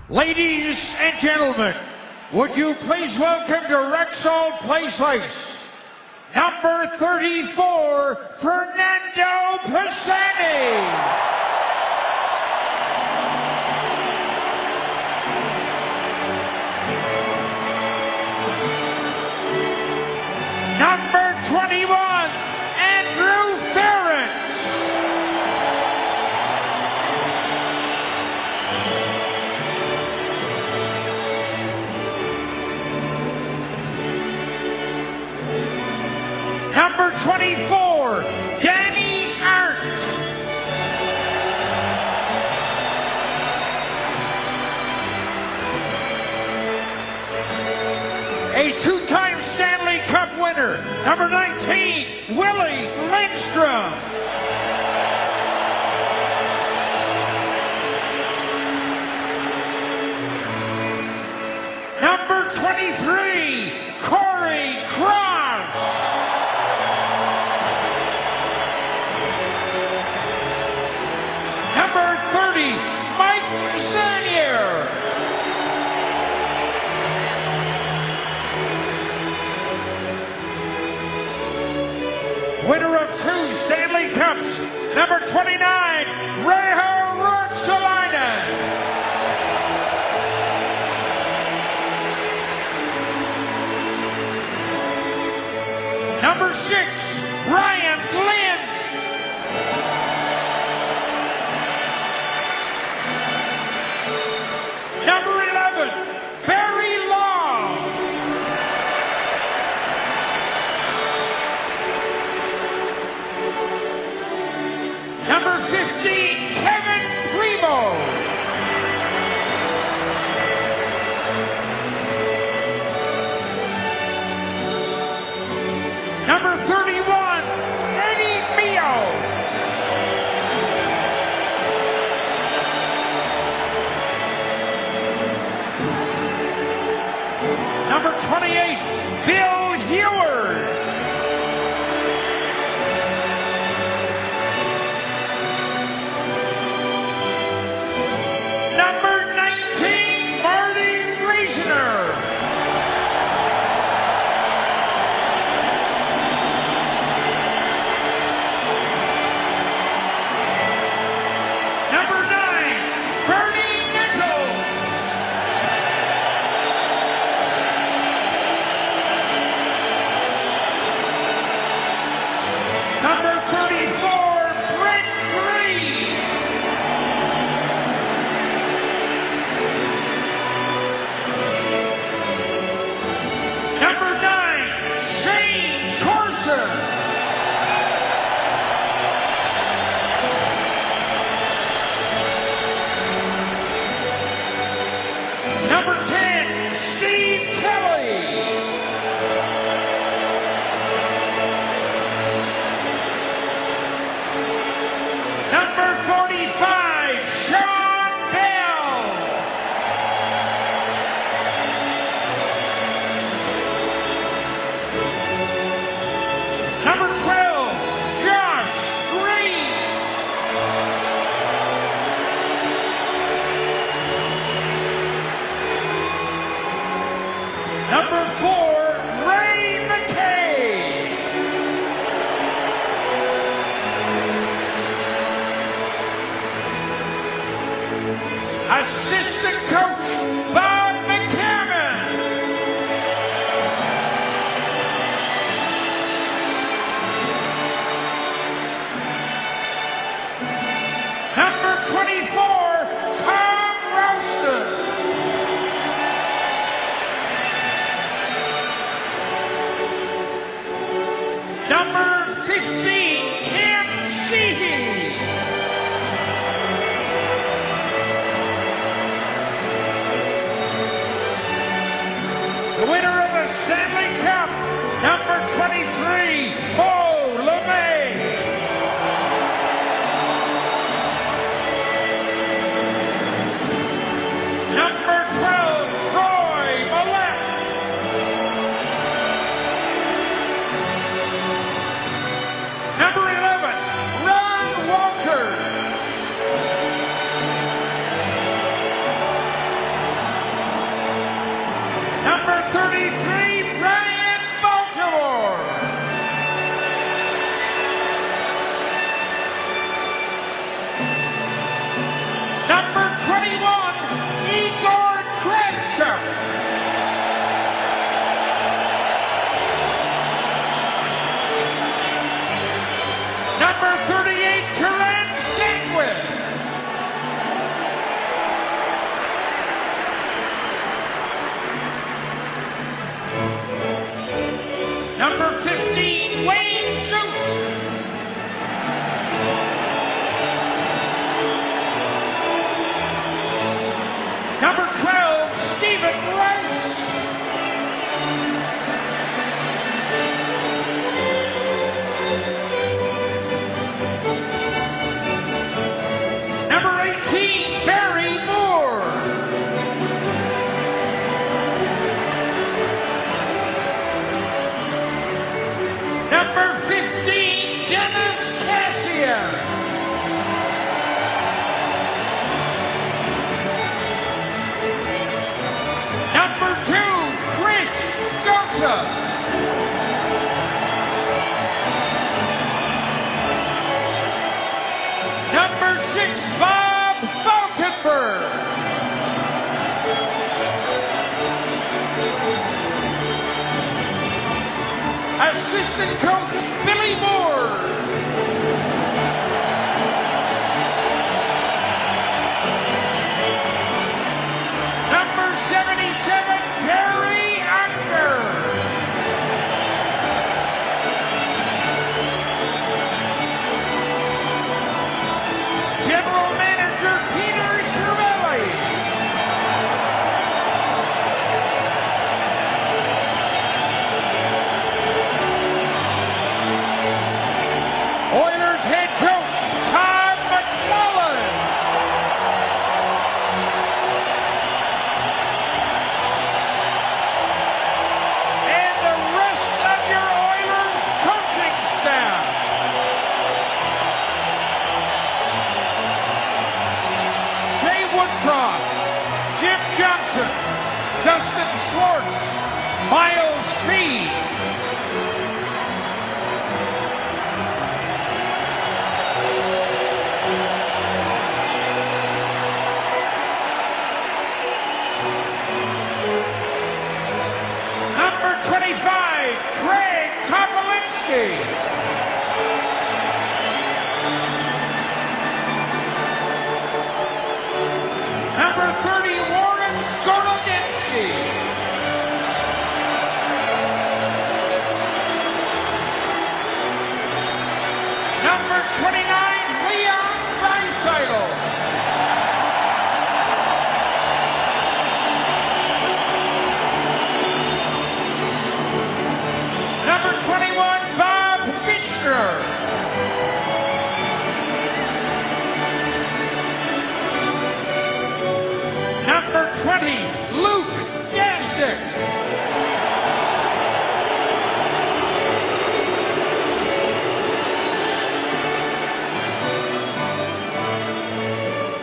S4: Ladies and gentlemen, would you please welcome to Rexall Place Ice, number 34, Fernando Pisani. Number 21, Andrew Ference. Number 24, Danny Arndt. A two-time Stanley Cup winner, number 19, Willie Lindstrom. Number 23, Corey Cross. Number 30, Mike Sanier. Winner of 2 Stanley Cups, number 29, Reijo Ruotsalainen.
S3: Number 6, Brian Flynn. Number 11, Barry Long. Number 15, Kevin Primo. Number 31, Eddie Mio. Number 28, Bill Heward. Number 19, Marty Reisner. Number 9, Bernie Nichols. Number 34, Brent Green. Number 9, Shane Corson. Number 10, Steve Kelly. Number 45, Sean Bell. Number 12, Josh Green. Number 4, Ray McKay. Assistant coach, Bob McCammon. Number 24, Tom Ralston. Number 15, Tim Sheehy. The winner of the Stanley Cup, number 23, Bo LeMay. Number 12, Troy Millette. Number 11, Ron Walter. Number 33, assistant coach, Billy Moore. Number 77, Gary Unger. General Manager, Peter Cervelli. Oilers head coach, Todd McClellan. And the rest of your Oilers coaching staff. Jay Woodcroft, Jim Johnson, Dustin Schwartz, Miles Fee. Number 25, Craig Topolinski. Number 30, Warren Skolodinsky. Number 29, Leon Draisaitl. Number 21, Bob Fischer. Number 20, Luke Gastic.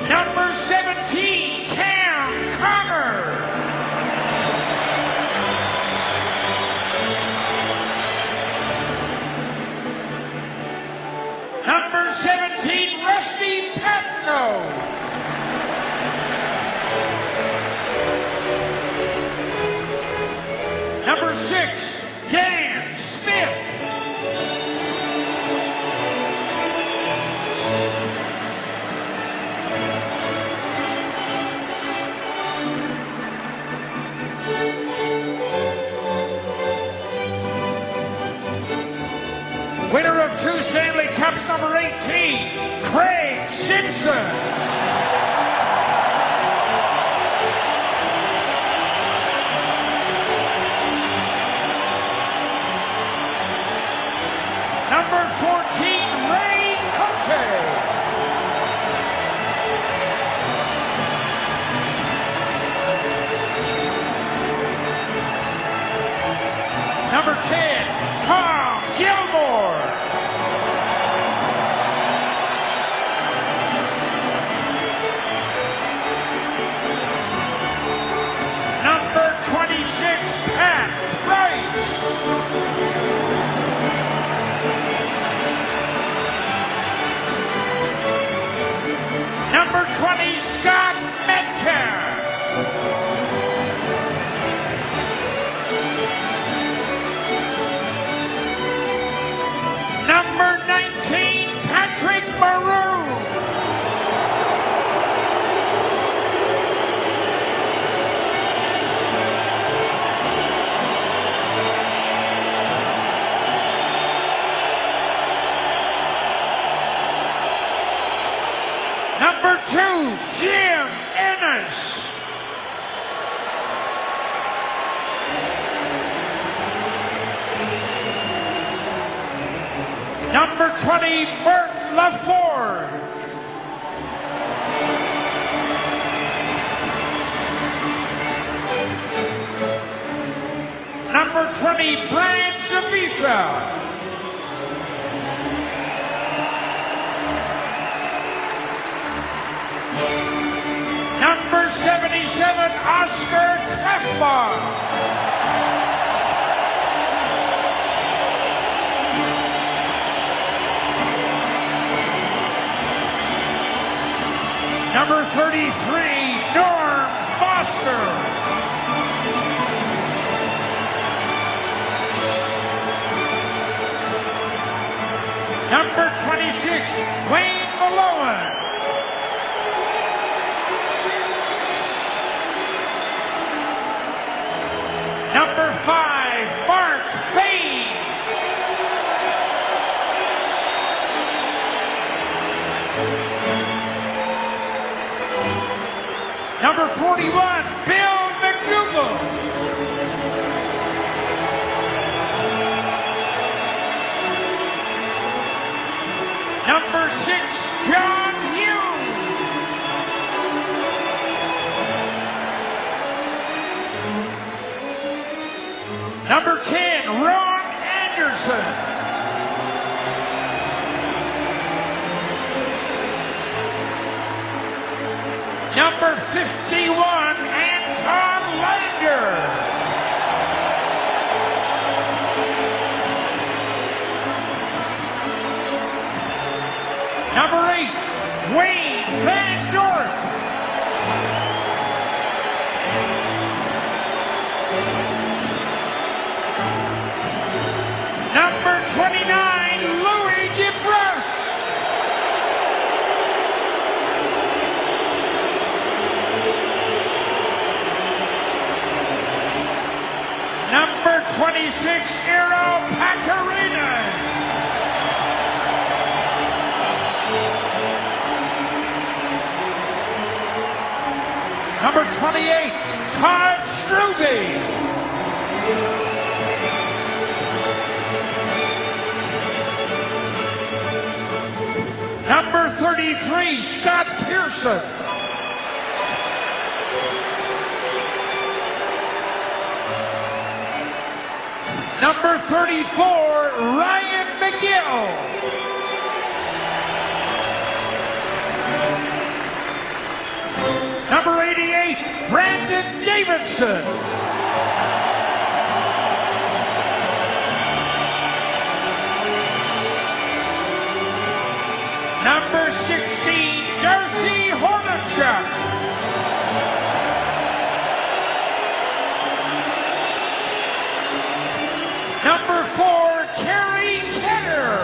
S3: Number 17, Cam Connor. Number 17, Rusty Patno. Number 6, Dan Smith. Winner of 2 Stanley Cups, number 18, Craig Simpson. Number 14, Ray Cote. Number 10, Tom Gilmore. Number 26, Pat Price. Number 20, Scott Metcalf. Number 19, Patrick Maroon. Number 2, Jim Ennis. Number 20, Bert LaFord. Number 20, Brian Zabisha. Number 77, Oscar Trefbach. Number 33, Norm Foster. Number 26, Wayne Malone. Number 5, Mark Fay. Number 41, Bill McDougall. Number 6, John Hughes. Number 10, Ron Anderson. Number 51, Anton Lander. Number 8, Wayne Van Dorp. Number 29, Louis DeBrusk. Number 26, Eero Pakarinen. Number 28, Todd Strube. Number 33, Scott Pearson. Number 34, Ryan McGill. Number 88, Brandon Davidson. Number 16, Darcy Hornachuk. Number 4, Carrie Kenner.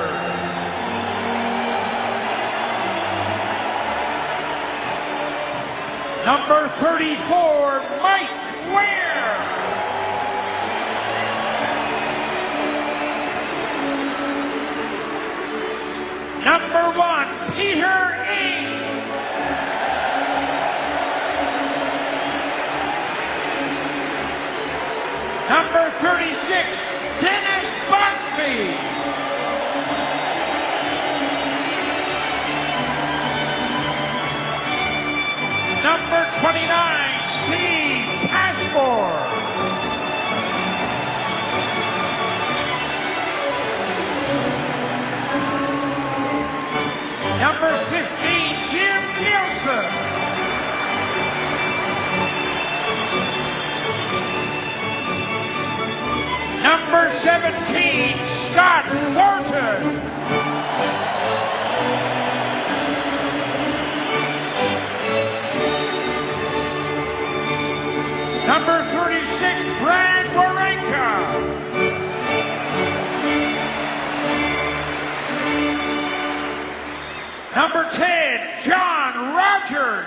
S3: Number 34, Mike Ware. Number 1, Peter Ng. Number 36, Dennis Buckby. Number 29, Steve Passport. Number 15, Jim Nielsen. Number 17, Scott Thornton. Number 36, Brad Warenka. Number 10, John Rogers.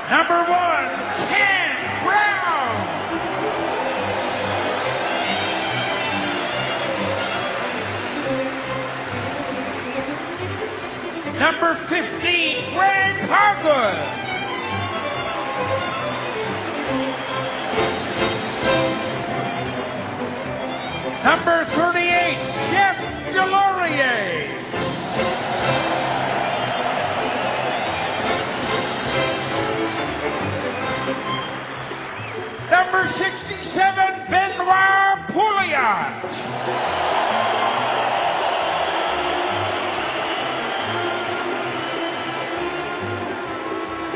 S3: Number 1, Ken Brown. Number 15, Greg Hargood. Number 38, Jeff Delorier. Number 67, Benoit Pouliot.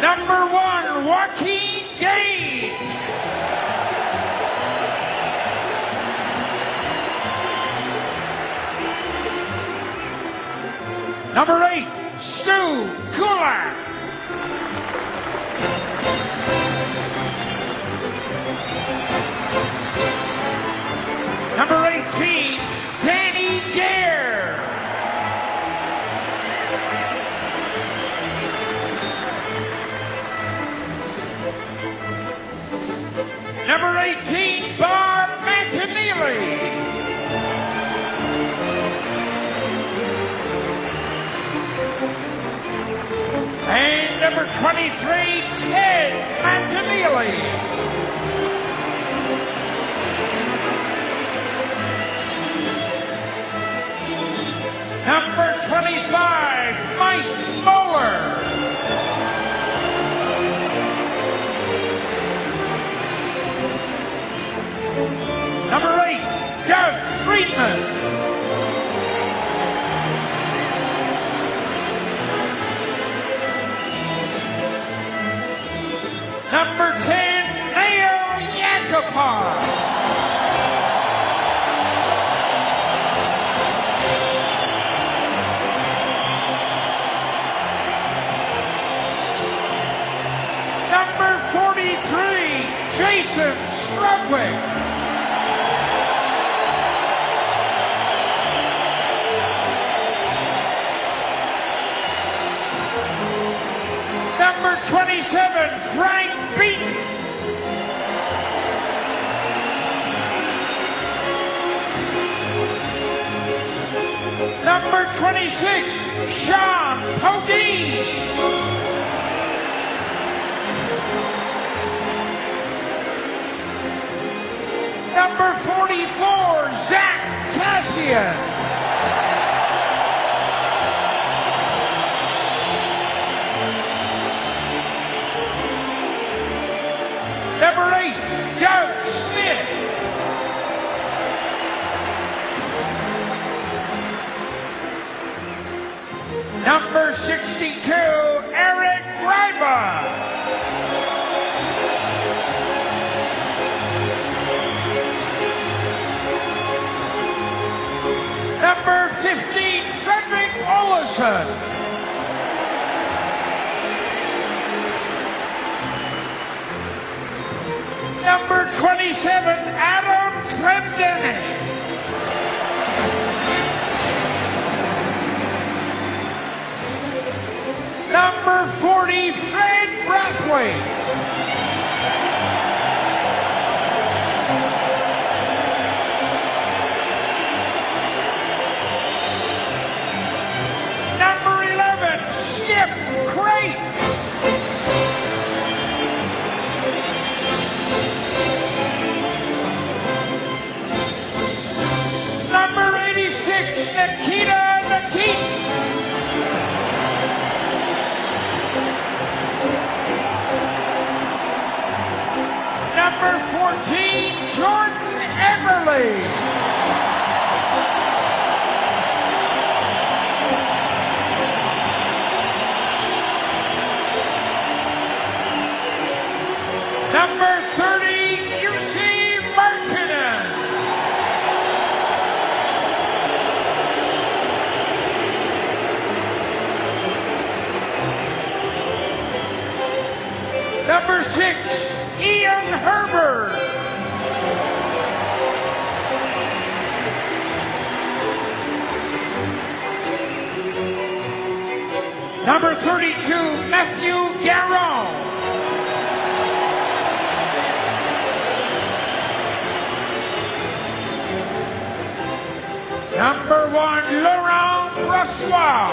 S3: Number 1, Joaquin Gage. Number 8, Stu Kulak. Number 18, Bob McAneely. And number 23, Ted McAneely. Number 25, Mike Moeller. Number 8, Doug Friedman. Number 10, Neil Yakupov. Number 43, Jason Strudwick. Number 27, Frank Beaton. Number 26, Sean Podine. Number 44, Zach Cassian. Number 8, Doug Smith. Number 62, Eric Greiber. Number 15, Frederick Olesen. Number 27, Adam Clendenny. Number 40, Fred Brathwaite. Number 11, Skip Crate. Number 86, Nikita Nikitin. Number 14, Jordan Everly. Number 30, UC Markkinen. Number 6, Ian Herbert. Number 32, Matthew Garon. Number 1, Laurent Brossois.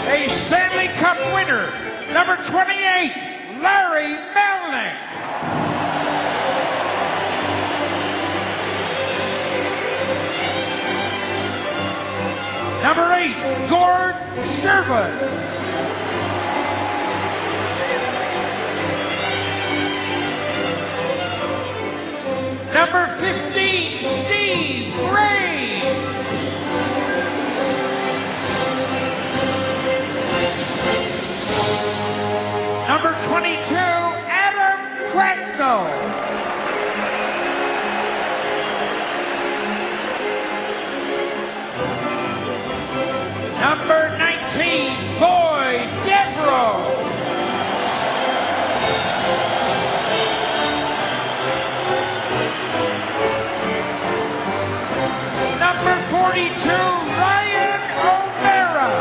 S3: A Stanley Cup winner, number 28, Larry Melnick. Number 8, Gord Sherwood. Number 15, Steve Gray. Number 22, Adam Cracknell. Number 19, Boyd Devereaux. Number 42, Ryan O'Mara.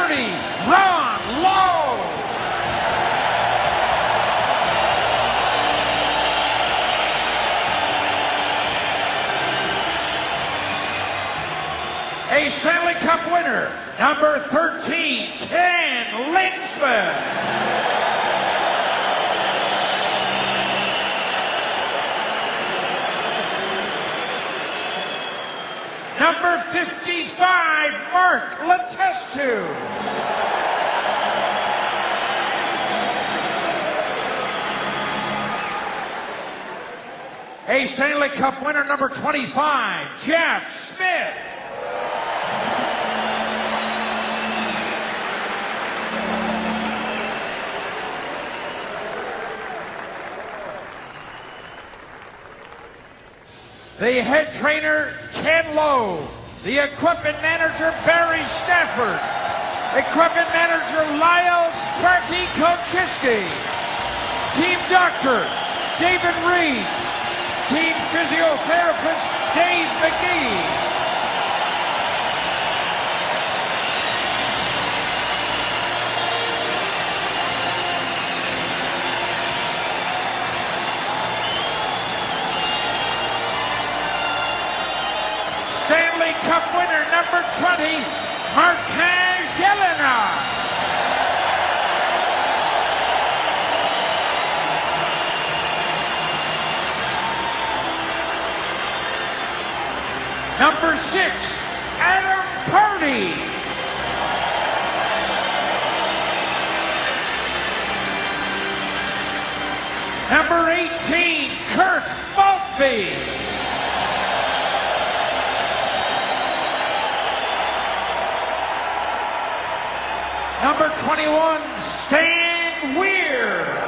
S3: 30, Ron Lowe. A Stanley Cup winner, number 13, Ken Linksman. Number 55, Mark Letestu. A Stanley Cup winner, number 25, Jeff Smith. The head trainer, Ken Lowe. The equipment manager, Barry Stafford. Equipment manager, Lyle Sparky Kochiski. Team doctor, David Reed. Team physiotherapist, Dave McGee. Stanley Cup winner, number 20, Martin Jelena. Number 6, Adam Purdy. Number 18, Kirk Maltby. Number 21, Stan Weir.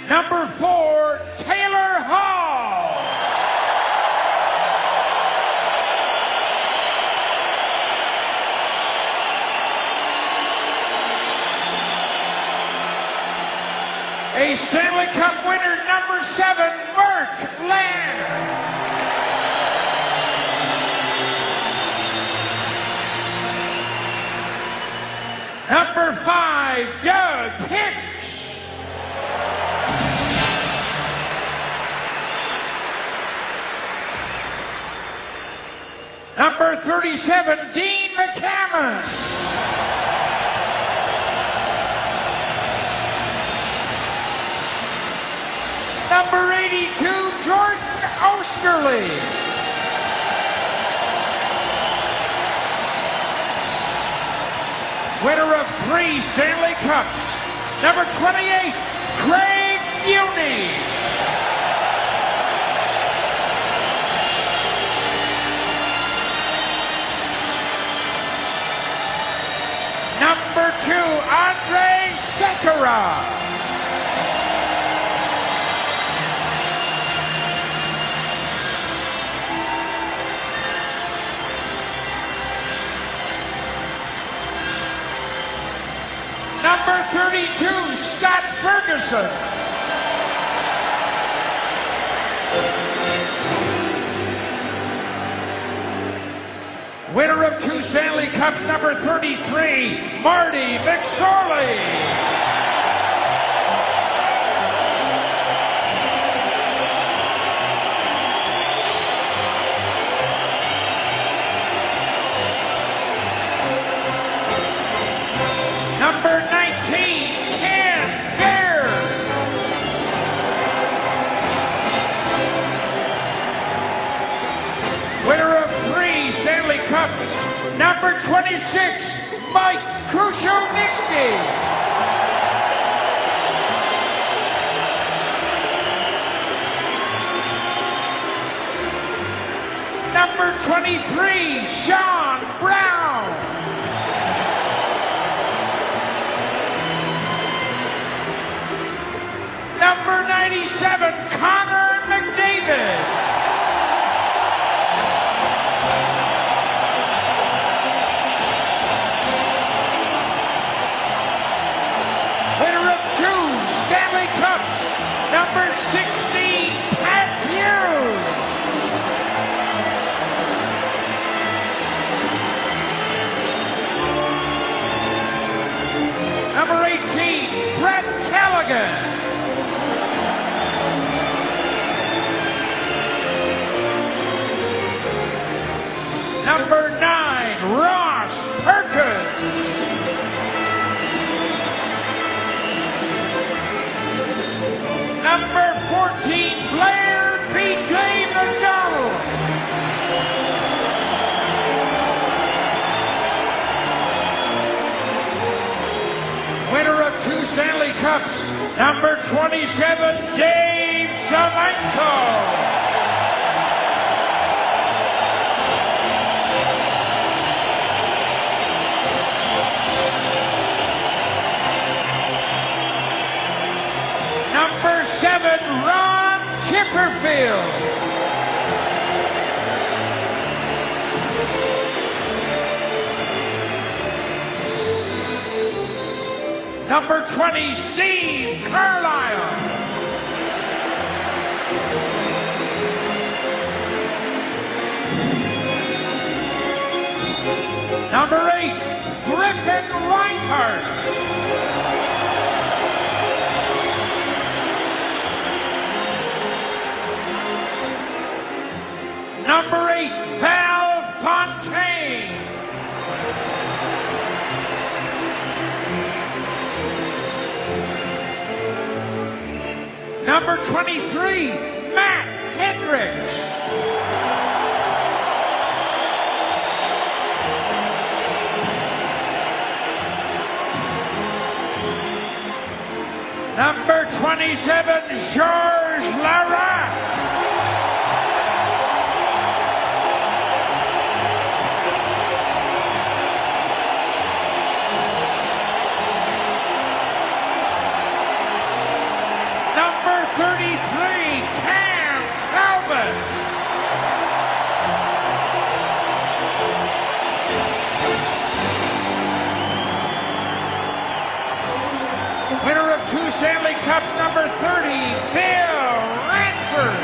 S3: Number 4, Taylor Hall. A Stanley Cup winner, number 7, Mark Land. Number 5, Doug Hicks. Number 37, Dean McCammon. Number 82, Jordan Osterley. Winner of 3 Stanley Cups, number 28, Craig Muni. Number 2, Andrei Sekera. Number 32, Scott Ferguson. Winner of 2 Stanley Cups, number 33, Marty McSorley. Number 19, Ken Bear. Winner of 3 Stanley Cups, number 26, Mike Krushelnicki. Number 23, Sean Brown. Number 97, Connor McDavid. Winner of 2 Stanley Cups, number 16, Pat Hughes. Number 9, Ross Perkins. Number 14, Blair B.J. McDonald. Winner of 2 Stanley Cups, number 27, Dave Semenko. Number 7, Ron Chipperfield. Number 20, Steve Carlisle. Number 8, Griffin Reinhardt. Number 8, Val Fontaine. Number 23, Matt Hendricks. Number 27, Georges Larac. Number 33, Cam Talbot. Winner of 2 Stanley Cups, number 30, Bill Ranford.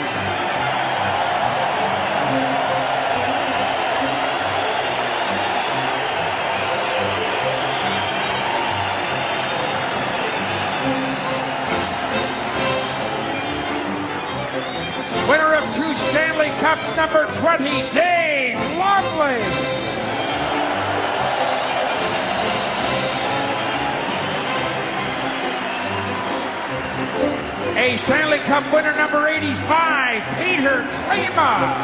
S3: Winner of 2 Stanley Cups, number 20, Dave Loveley. A Stanley Cup winner, number 85, Peter Klima.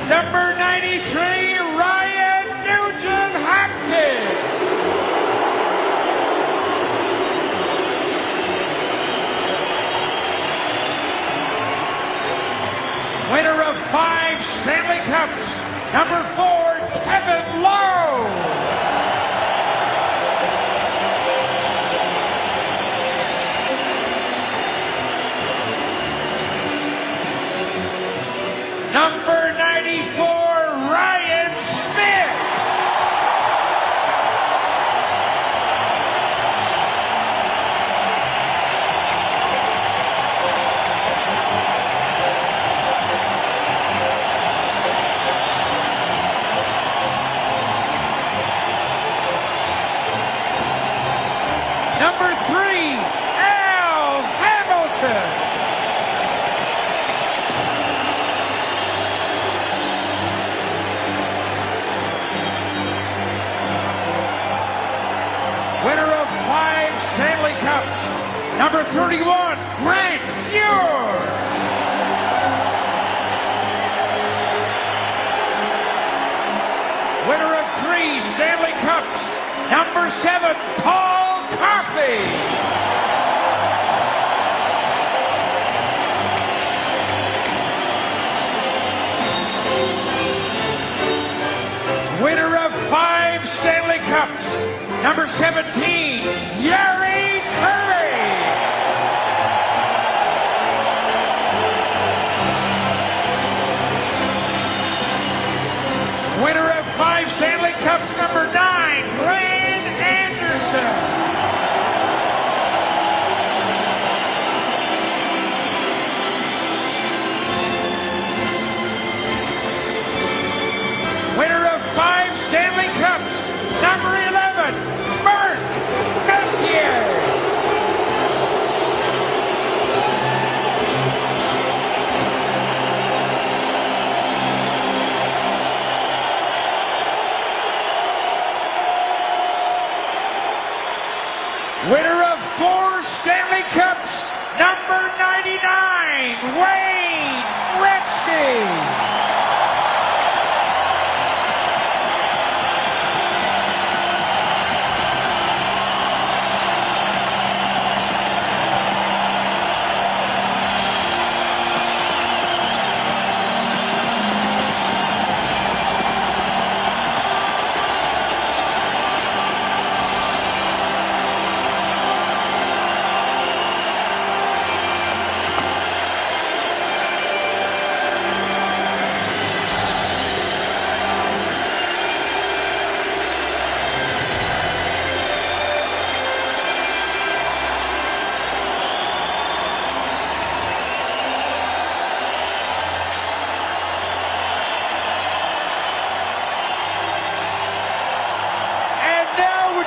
S3: Number 93, Ryan Nugent-Hopkins. Winner of 5 Stanley Cups, number 4, Kevin Lowe. Number 94, Ryan Smith. Number 3, Al Hamilton. Winner of 5 Stanley Cups, number 31, Grant Fuhr. Winner of 3 Stanley Cups, number 7, Paul Coffey. Winner of 5 Stanley Cups, number 17, Yari Curry. Winner of 5 Stanley Cups, number 9, Glenn Anderson. Winner of 5 Stanley Cups, number 11, Mark Messier. of 4 Stanley Cups, number 99, Wayne Gretzky.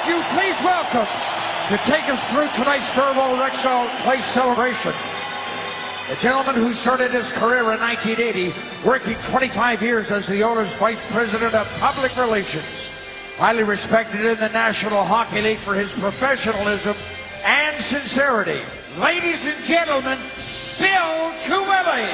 S3: You please welcome to take us through tonight's farewell Rexall Place celebration, the gentleman who started his career in 1980, working 25 years as the Oilers Vice President of Public Relations, highly respected in the National Hockey League for his professionalism and sincerity. Ladies and gentlemen, Bill Chiuvelli.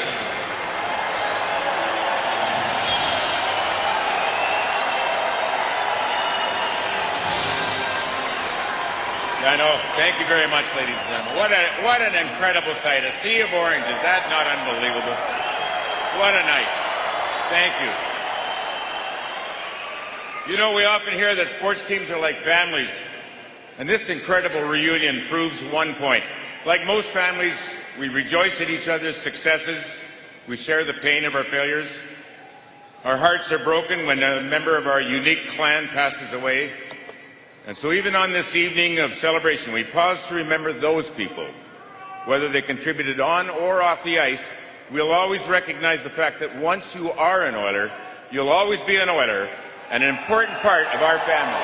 S6: I know. Thank you very much, ladies and gentlemen. What an incredible sight. A sea of orange. Is that not unbelievable? What a night. Thank you. You know, we often hear that sports teams are like families. And this incredible reunion proves one point. Like most families, we rejoice at each other's successes. We share the pain of our failures. Our hearts are broken when a member of our unique clan passes away. And so even on this evening of celebration, we pause to remember those people. Whether they contributed on or off the ice, we'll always recognize the fact that once you are an Oiler, you'll always be an Oiler and an important part of our family.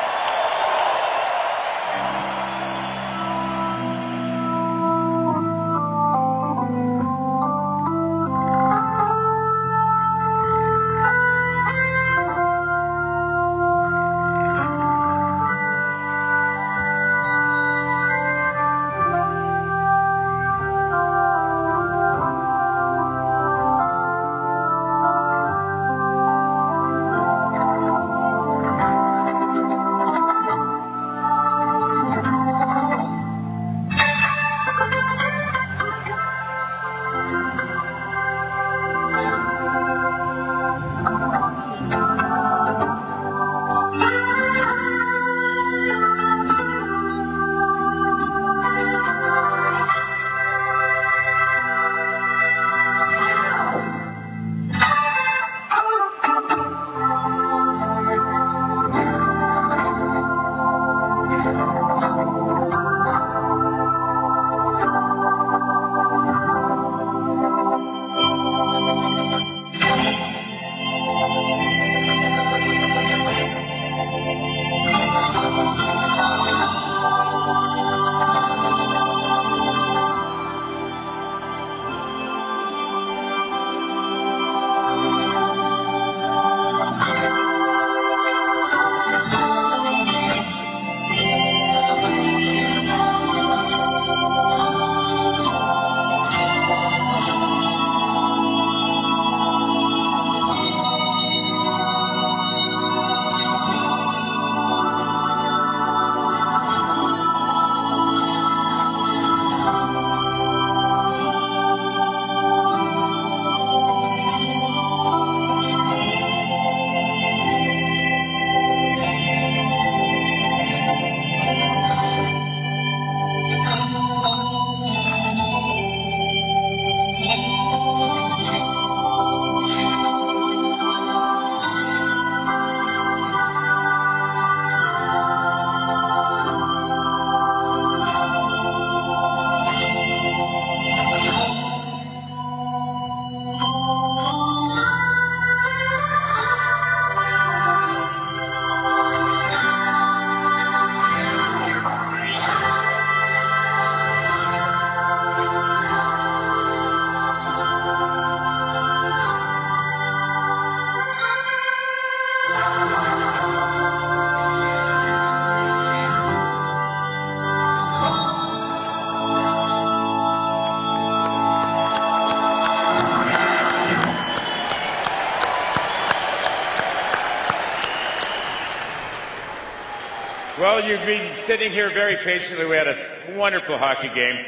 S6: Well, you've been sitting here very patiently. We had a wonderful hockey game.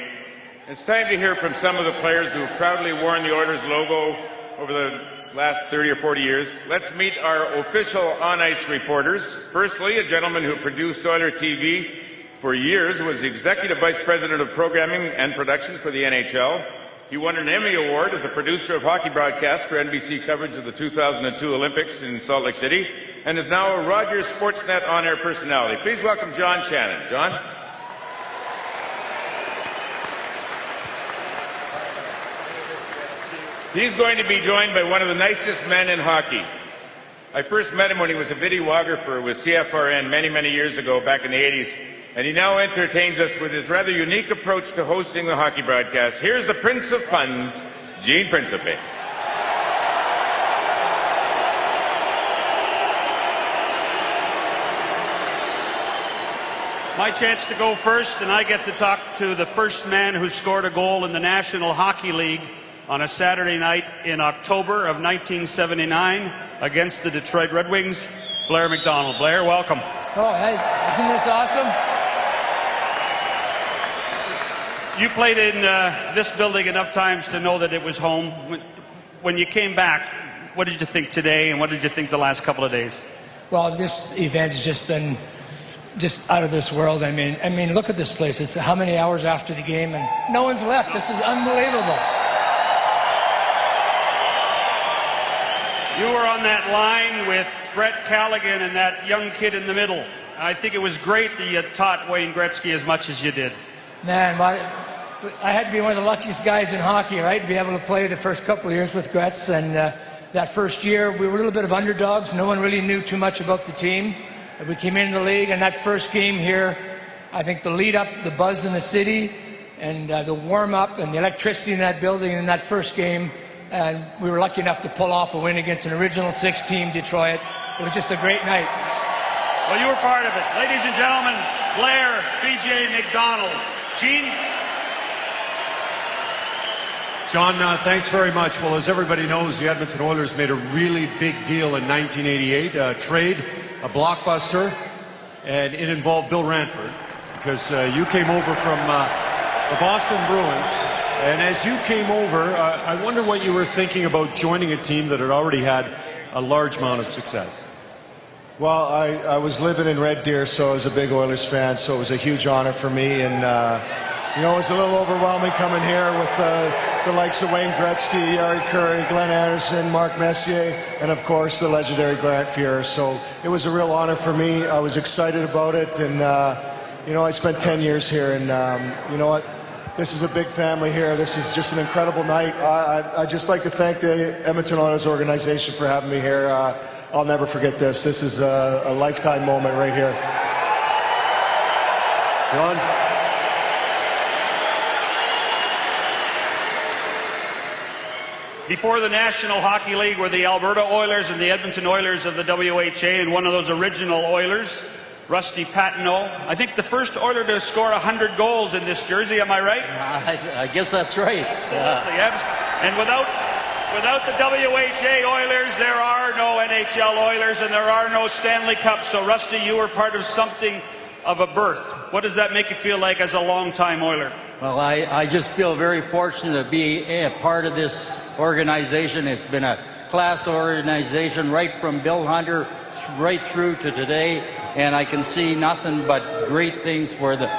S6: It's time to hear from some of the players who've proudly worn the Oilers logo over the last 30 or 40 years. Let's meet our official on-ice reporters. Firstly, a gentleman who produced Oiler TV for years, was the Executive Vice President of Programming and Production for the NHL. He won an Emmy Award as a producer of hockey broadcasts for NBC coverage of the 2002 Olympics in Salt Lake City, and is now a Rogers Sportsnet on-air personality. Please welcome John Shannon. John? He's going to be joined by one of the nicest men in hockey. I first met him when he was a videographer with CFRN many, many years ago, back in the 80s, and he now entertains us with his rather unique approach to hosting the hockey broadcast. Here's the Prince of Puns, Gene Principe.
S9: My chance to go first, and I get to talk to the first man who scored a goal in the National Hockey League on a Saturday night in October of 1979 against the Detroit Red Wings, Blair McDonald. Blair, welcome.
S10: Oh, hey, isn't this awesome?
S9: You played in this building enough times to know that it was home. When you came back, what did you think today, and what did you think the last couple of days?
S10: Well, this event has just been just out of this world. I mean, look at this place. It's how many hours after the game, and no one's left. This is unbelievable.
S9: You were on that line with Brett Callaghan and that young kid in the middle. I think it was great that you taught Wayne Gretzky as much as you did.
S10: Man, I had to be one of the luckiest guys in hockey, right? To be able to play the first couple of years with Gretz. And that first year, we were a little bit of underdogs. No one really knew too much about the team. We came into the league, and that first game here, I think the lead up, the buzz in the city, and the warm up and the electricity in that building in that first game, and we were lucky enough to pull off a win against an Original Six team, Detroit. It was just a great night.
S9: Well, you were part of it. Ladies and gentlemen, Blair B.J. McDonald. Gene?
S4: John, thanks very much. Well, as everybody knows, the Edmonton Oilers made a really big deal in 1988, a trade, a blockbuster, and it involved Bill Ranford, because you came over from the Boston Bruins, and as you came over, I wonder what you were thinking about joining a team that had already had a large amount of success.
S2: Well, I was living in Red Deer, so I was a big Oilers fan, so it was a huge honor for me, and you know, it was a little overwhelming coming here with the likes of Wayne Gretzky, Yari Curry, Glenn Anderson, Mark Messier, and of course the legendary Grant Fuhr. So it was a real honor for me. I was excited about it, and you know, I spent 10 years here, and you know what? This is a big family here. This is just an incredible night. I'd just like to thank the Edmonton Oilers organization for having me here. I'll never forget this. This is a lifetime moment right here.
S4: John?
S9: Before the National Hockey League were the Alberta Oilers and the Edmonton Oilers of the WHA, and one of those original Oilers, Rusty Patenaude. I think the first Oiler to score 100 goals in this jersey, am I right?
S11: I guess that's right.
S9: And without the WHA Oilers, there are no NHL Oilers and there are no Stanley Cups. So, Rusty, you were part of something of a birth. What does that make you feel like as a long-time Oiler?
S11: Well, I just feel very fortunate to be a part of this organization. It's been a class organization right from Bill Hunter right through to today, and I can see nothing but great things for the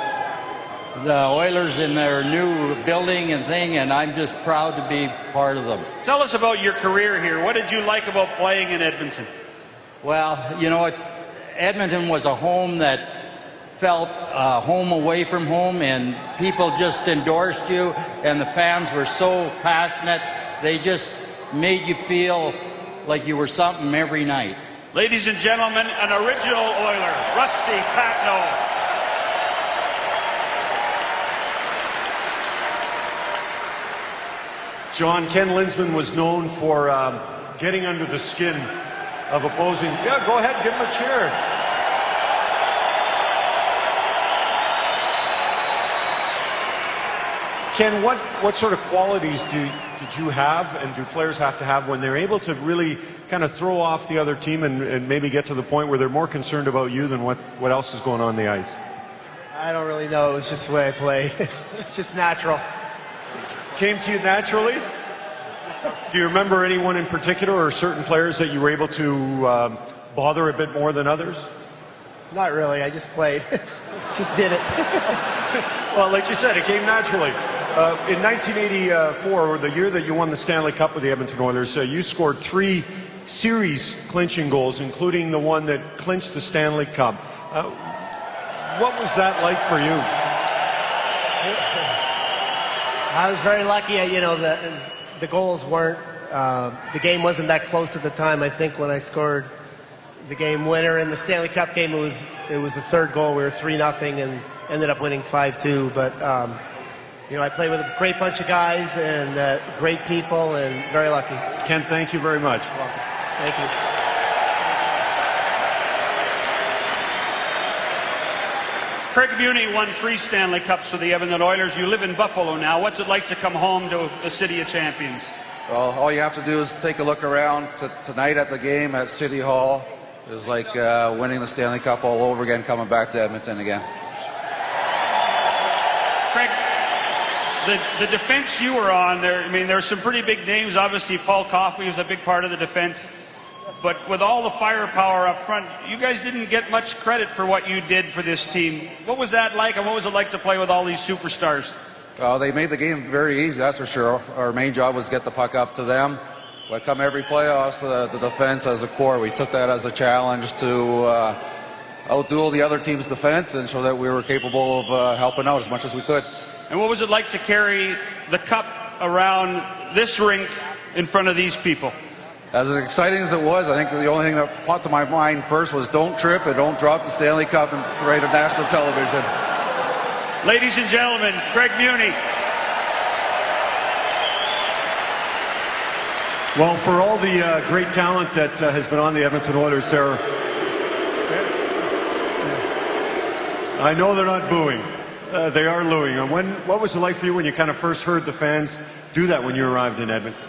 S11: Oilers in their new building and thing, and I'm just proud to be part of them.
S9: Tell us about your career here. What did you like about playing in Edmonton?
S11: Well, you know what? Edmonton was a home that felt home away from home, and people just endorsed you, and the fans were so passionate. They just made you feel like you were something every night.
S9: Ladies and gentlemen, an original Oiler, Rusty Patenaude.
S4: John, Ken Lindsman was known for getting under the skin of opposing. Yeah, go ahead, give him a cheer. Ken, what sort of qualities did you have and do players have to have when they're able to really kind of throw off the other team and maybe get to the point where they're more concerned about you than what else is going on the ice?
S12: I don't really know. It was just the way I play. It's just natural.
S4: Came to you naturally? Do you remember anyone in particular or certain players that you were able to bother a bit more than others?
S12: Not really. I just played. Just did it.
S4: Well, like you said, it came naturally. In 1984, the year that you won the Stanley Cup with the Edmonton Oilers, you scored 3 series-clinching goals, including the one that clinched the Stanley Cup. What was that like for you?
S12: I was very lucky. The goals weren't. The game wasn't that close at the time. I think when I scored the game winner in the Stanley Cup game, it was the third goal. We were 3-0 and ended up winning 5-2. But I played with a great bunch of guys and great people, and very lucky.
S4: Ken, thank you very much.
S12: You're welcome. Thank you.
S9: Craig Muni won 3 Stanley Cups for the Edmonton Oilers. You live in Buffalo now. What's it like to come home to the City of Champions?
S13: Well, all you have to do is take a look around tonight at the game at City Hall. It was like winning the Stanley Cup all over again, coming back to Edmonton again.
S9: Craig, the defense you were on, there were some pretty big names. Obviously, Paul Coffey was a big part of the defense. But with all the firepower up front, you guys didn't get much credit for what you did for this team. What was that like, and what was it like to play with all these superstars?
S13: Well, they made the game very easy, that's for sure. Our main job was to get the puck up to them. But come every playoffs, the defense as a core, we took that as a challenge to outduel the other team's defense and show that we were capable of helping out as much as we could.
S9: And what was it like to carry the cup around this rink in front of these people?
S13: As exciting as it was, I think the only thing that popped to my mind first was don't trip and don't drop the Stanley Cup right on national television.
S9: Ladies and gentlemen, Craig Muni.
S4: Well, for all the great talent that has been on the Edmonton Oilers, I know they're not booing. They are looing. And what was it like for you when you kind of first heard the fans do that when you arrived in Edmonton?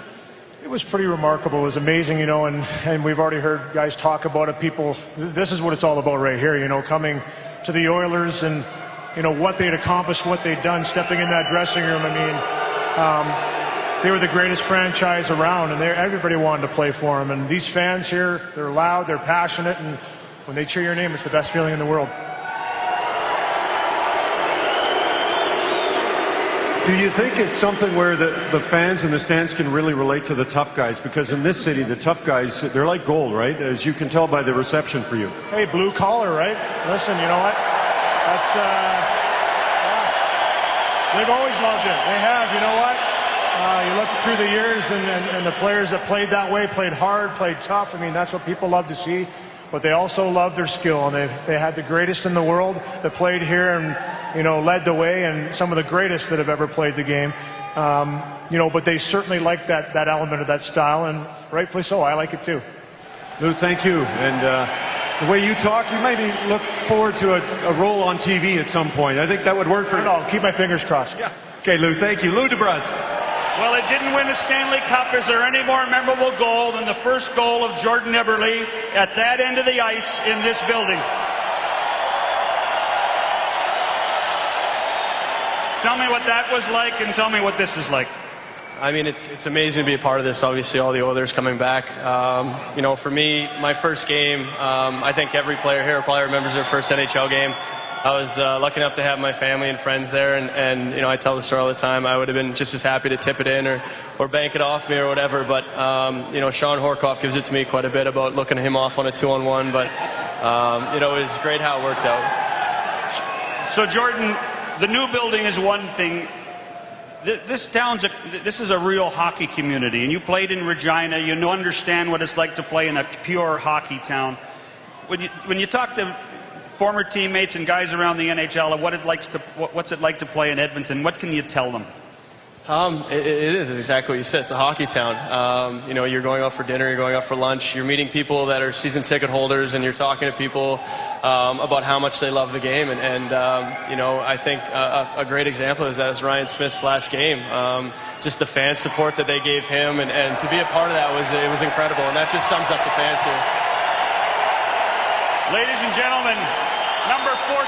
S2: It was pretty remarkable. It was amazing, and we've already heard guys talk about it. People, this is what it's all about right here, coming to the Oilers and, what they'd accomplished, what they'd done, stepping in that dressing room. They were the greatest franchise around, and everybody wanted to play for them. And these fans here, they're loud, they're passionate, and when they cheer your name, it's the best feeling in the world.
S4: Do you think it's something where the fans in the stands can really relate to the tough guys? Because in this city, the tough guys, they're like gold, right? As you can tell by the reception for you.
S2: Hey, blue collar, right? Listen, you know what? That's, they've always loved it. They have, you know what? You look through the years and the players that played that way, played hard, played tough. That's what people love to see. But they also love their skill, and they had the greatest in the world that played here and, led the way, and some of the greatest that have ever played the game. But they certainly like that element of that style, and rightfully so. I like it too.
S4: Lou, thank you. And the way you talk, you maybe look forward to a role on TV at some point. I think that would work for you.
S2: I'll keep my fingers crossed.
S4: Yeah. Okay, Lou, thank you. Lou DeBrus.
S9: Well, it didn't win a Stanley Cup. Is there any more memorable goal than the first goal of Jordan Eberle at that end of the ice in this building? Tell me what that was like, and tell me what this is like.
S15: It's amazing to be a part of this. Obviously, all the Oilers coming back. For me, my first game, I think every player here probably remembers their first NHL game. I was lucky enough to have my family and friends there, and I tell the story all the time. I would have been just as happy to tip it in or bank it off me or whatever, but Sean Horkoff gives it to me quite a bit about looking him off on a 2-on-1, but it was great how it worked out.
S9: So Jordan, the new building is one thing. This is a real hockey community, and you played in Regina. You understand what it's like to play in a pure hockey town. When you talk to former teammates and guys around the NHL of what's it like to play in Edmonton, what can you tell them?
S15: It is exactly what you said. It's a hockey town. You know, you're going out for dinner, you're going out for lunch, you're meeting people that are season ticket holders, and you're talking to people about how much they love the game. And you know, I think a great example is that is Ryan Smith's last game. Just the fan support that they gave him, and to be a part of that was incredible. And that just sums up the fans here.
S9: Ladies and gentlemen, number 14,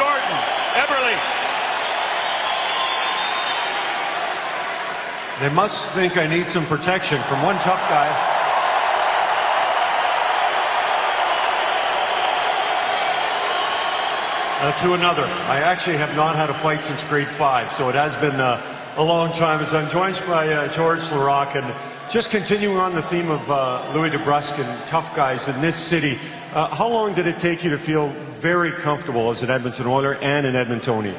S9: Jordan Eberle.
S4: They must think I need some protection from one tough guy. To another. I actually have not had a fight since grade 5, so it has been a long time. As I'm joined by George Laraque, and just continuing on the theme of Louis DeBrusk and tough guys in this city, how long did it take you to feel very comfortable as an Edmonton Oiler and an Edmontonian?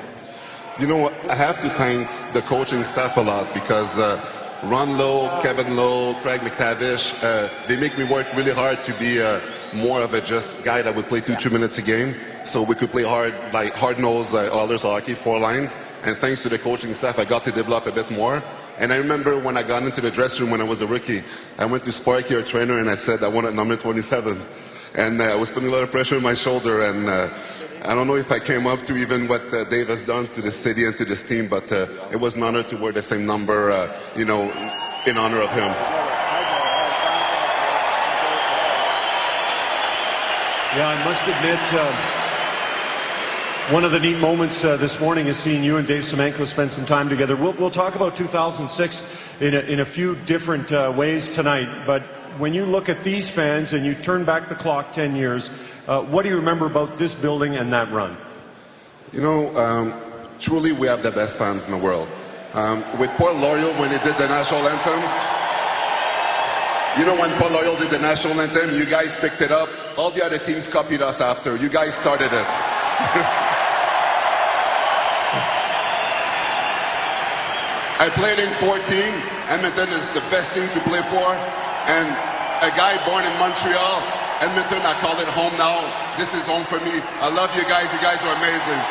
S1: You know, I have to thank the coaching staff a lot, because Ron Lowe, Kevin Lowe, Craig McTavish, they make me work really hard to be more of a just guy that would play 2-3 minutes a game, so we could play hard, like hard-nosed Oilers hockey, 4 lines. And thanks to the coaching staff, I got to develop a bit more. And I remember when I got into the dressing room when I was a rookie, I went to Sparky, our trainer, and I said I wanted number 27. And I was putting a lot of pressure on my shoulder, and I don't know if I came up to even what Dave has done to the city and to this team, but it was an honor to wear the same number, you know, in honor of him.
S4: Yeah, I must admit, one of the neat moments this morning is seeing you and Dave Semenko spend some time together. We'll talk about 2006 in a few different ways tonight, but when you look at these fans and you turn back the clock 10 years, what do you remember about this building and that run?
S1: You know, truly we have the best fans in the world. With Paul Laurier, when he did the national anthems, you know, when Paul Laurier did the national anthem, you guys picked it up. All the other teams copied us after. You guys started it. I played in 14. Edmonton is the best team to play for. And a guy born in Montreal, Edmonton, I call it home now. This is home for me. I love you guys. You guys are amazing.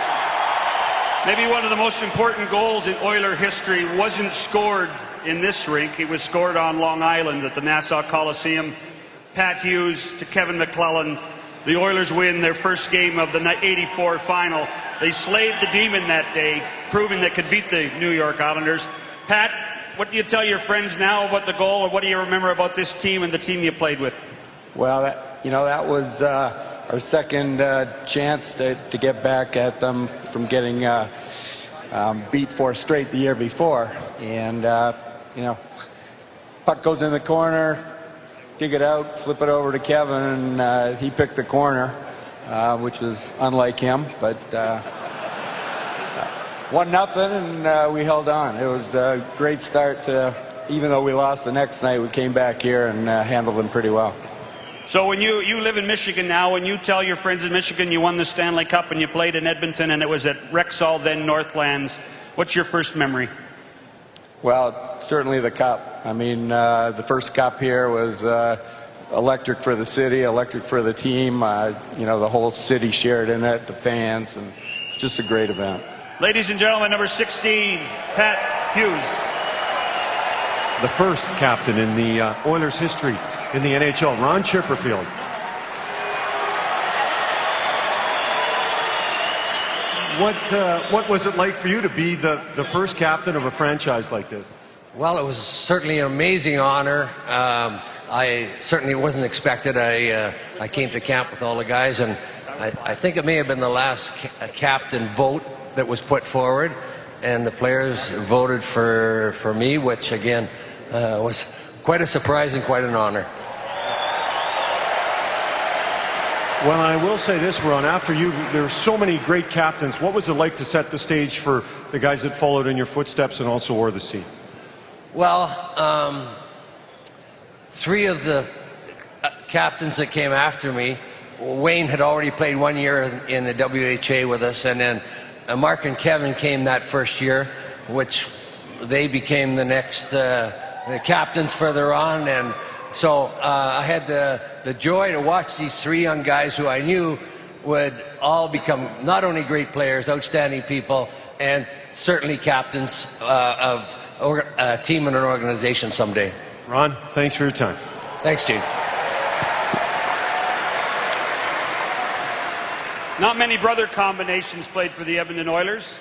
S9: Maybe one of the most important goals in Oiler history wasn't scored in this rink. It was scored on Long Island at the Nassau Coliseum. Pat Hughes to Kevin McClellan. The Oilers win their first game of the '84 final. They slayed the Demon that day, proving they could beat the New York Islanders. Pat, what do you tell your friends now about the goal, or what do you remember about this team and the team you played with?
S16: Well, that was our second chance to get back at them from getting beat 4 straight the year before. And, you know, puck goes in the corner, dig it out, flip it over to Kevin, and he picked the corner, which was unlike him. But 1-0, and we held on. It was a great start. Even though we lost the next night, we came back here and handled them pretty well.
S9: So when you live in Michigan now, when you tell your friends in Michigan you won the Stanley Cup and you played in Edmonton and it was at Rexall, then Northlands, what's your first memory?
S16: Well, certainly the cup. I mean, the first cup here was electric for the city, electric for the team. You know, the whole city shared in it, the fans, and it's just a great event.
S9: Ladies and gentlemen, number 16, Pat Hughes.
S4: The first captain in the Oilers' history in the NHL, Ron Chipperfield. What was it like for you to be the first captain of a franchise like this?
S18: Well, it was certainly an amazing honor. I certainly wasn't expected. I came to camp with all the guys, and I think it may have been the last captain vote that was put forward, and the players voted for me, which again was quite a surprise and quite an honor.
S4: Well, I will say this, Ron, after you, there were so many great captains. What was it like to set the stage for the guys that followed in your footsteps and also wore the C?
S18: Well, 3 of the captains that came after me, Wayne had already played 1 year in the WHA with us, and then Mark and Kevin came that first year, which they became the next captains further on. And so I had the joy to watch these 3 young guys who I knew would all become not only great players, outstanding people, and certainly captains of a team and an organization someday.
S4: Ron, thanks for your time.
S18: Thanks, Gene.
S9: Not many brother combinations played for the Edmonton Oilers.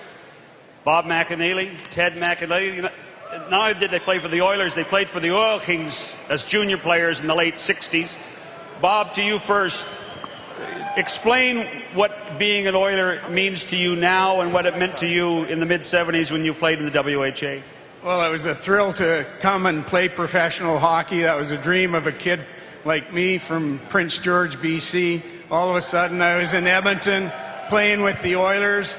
S9: Bob McAneely, Ted McAneely. Not only did they play for the Oilers, they played for the Oil Kings as junior players in the late 60s. Bob, to you first. Explain what being an Oiler means to you now and what it meant to you in the mid-70s when you played in the WHA.
S7: Well, it was a thrill to come and play professional hockey. That was a dream of a kid like me from Prince George, BC. All of a sudden, I was in Edmonton playing with the Oilers,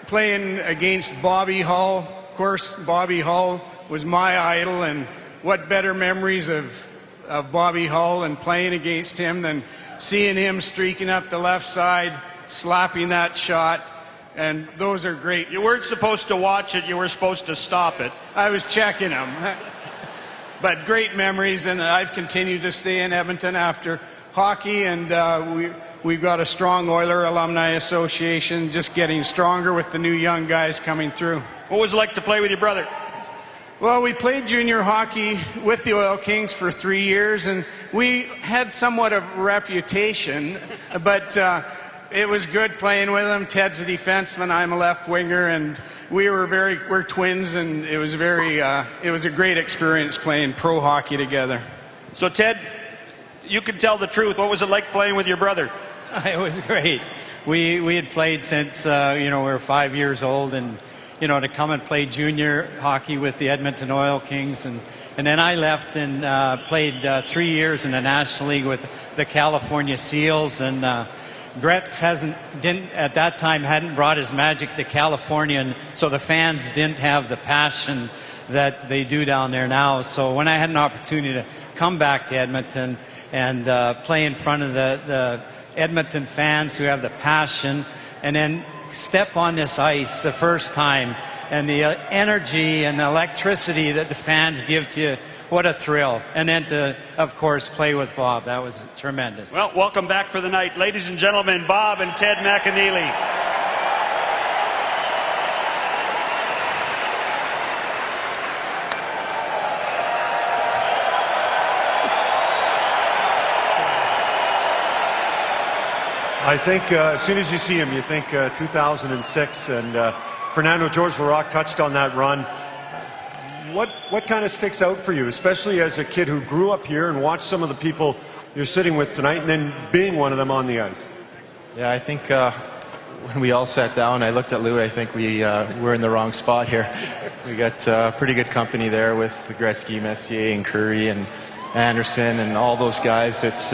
S7: playing against Bobby Hull. Of course, Bobby Hull was my idol, and what better memories of Bobby Hull and playing against him than seeing him streaking up the left side, slapping that shot. And those are great.
S9: You weren't supposed to watch it, you were supposed to stop it.
S7: I was checking them. But great memories, and I've continued to stay in Edmonton after hockey, and we've got a strong Oiler Alumni Association, just getting stronger with the new young guys coming through.
S9: What was it like to play with your brother?
S7: Well, we played junior hockey with the Oil Kings for 3 years, and we had somewhat of a reputation, but it was good playing with him. Ted's a defenseman, I'm a left winger, and we're twins, and it was a great experience playing pro hockey together.
S9: So Ted, you can tell the truth. What was it like playing with your brother?
S11: It was great. We had played since we were 5 years old, and to come and play junior hockey with the Edmonton Oil Kings, and then I left and played 3 years in the National League with the California Seals, and Gretz at that time hadn't brought his magic to California, and so the fans didn't have the passion that they do down there now. So when I had an opportunity to come back to Edmonton and play in front of the Edmonton fans who have the passion, and then step on this ice the first time, and the energy and the electricity that the fans give to you, what a thrill. And then to, of course, play with Bob. That was tremendous.
S9: Well, welcome back for the night. Ladies and gentlemen, Bob and Ted McAneely.
S4: I think as soon as you see him, you think 2006, and Fernando George Laraque touched on that run. What kind of sticks out for you, especially as a kid who grew up here and watched some of the people you're sitting with tonight, and then being one of them on the ice?
S21: Yeah, I think when we all sat down, I looked at Lou. I think we're in the wrong spot here. We got pretty good company there with Gretzky, Messier, and Curry, and Anderson, and all those guys. It's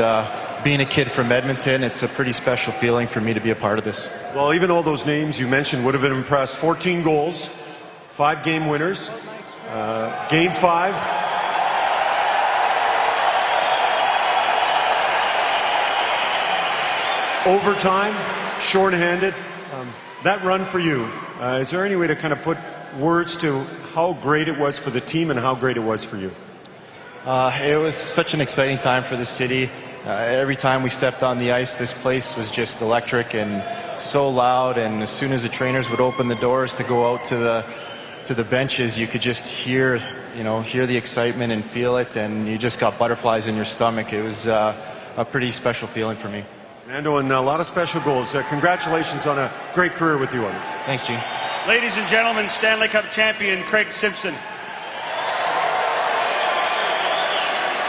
S21: being a kid from Edmonton, it's a pretty special feeling for me to be a part of this.
S4: Well, even all those names you mentioned would have been impressed. 14 goals, 5 game winners, Game 5. Overtime, shorthanded. That run for you, is there any way to kind of put words to how great it was for the team and how great it was for you?
S21: It was such an exciting time for the city. Every time we stepped on the ice, this place was just electric and so loud, and as soon as the trainers would open the doors to go out to the benches, you could just hear the excitement and feel it, and you just got butterflies in your stomach. It was a pretty special feeling for me.
S4: Fernando, and a lot of special goals. Congratulations on a great career with you, Owen.
S21: Thanks, Gene.
S9: Ladies and gentlemen, Stanley Cup champion Craig Simpson.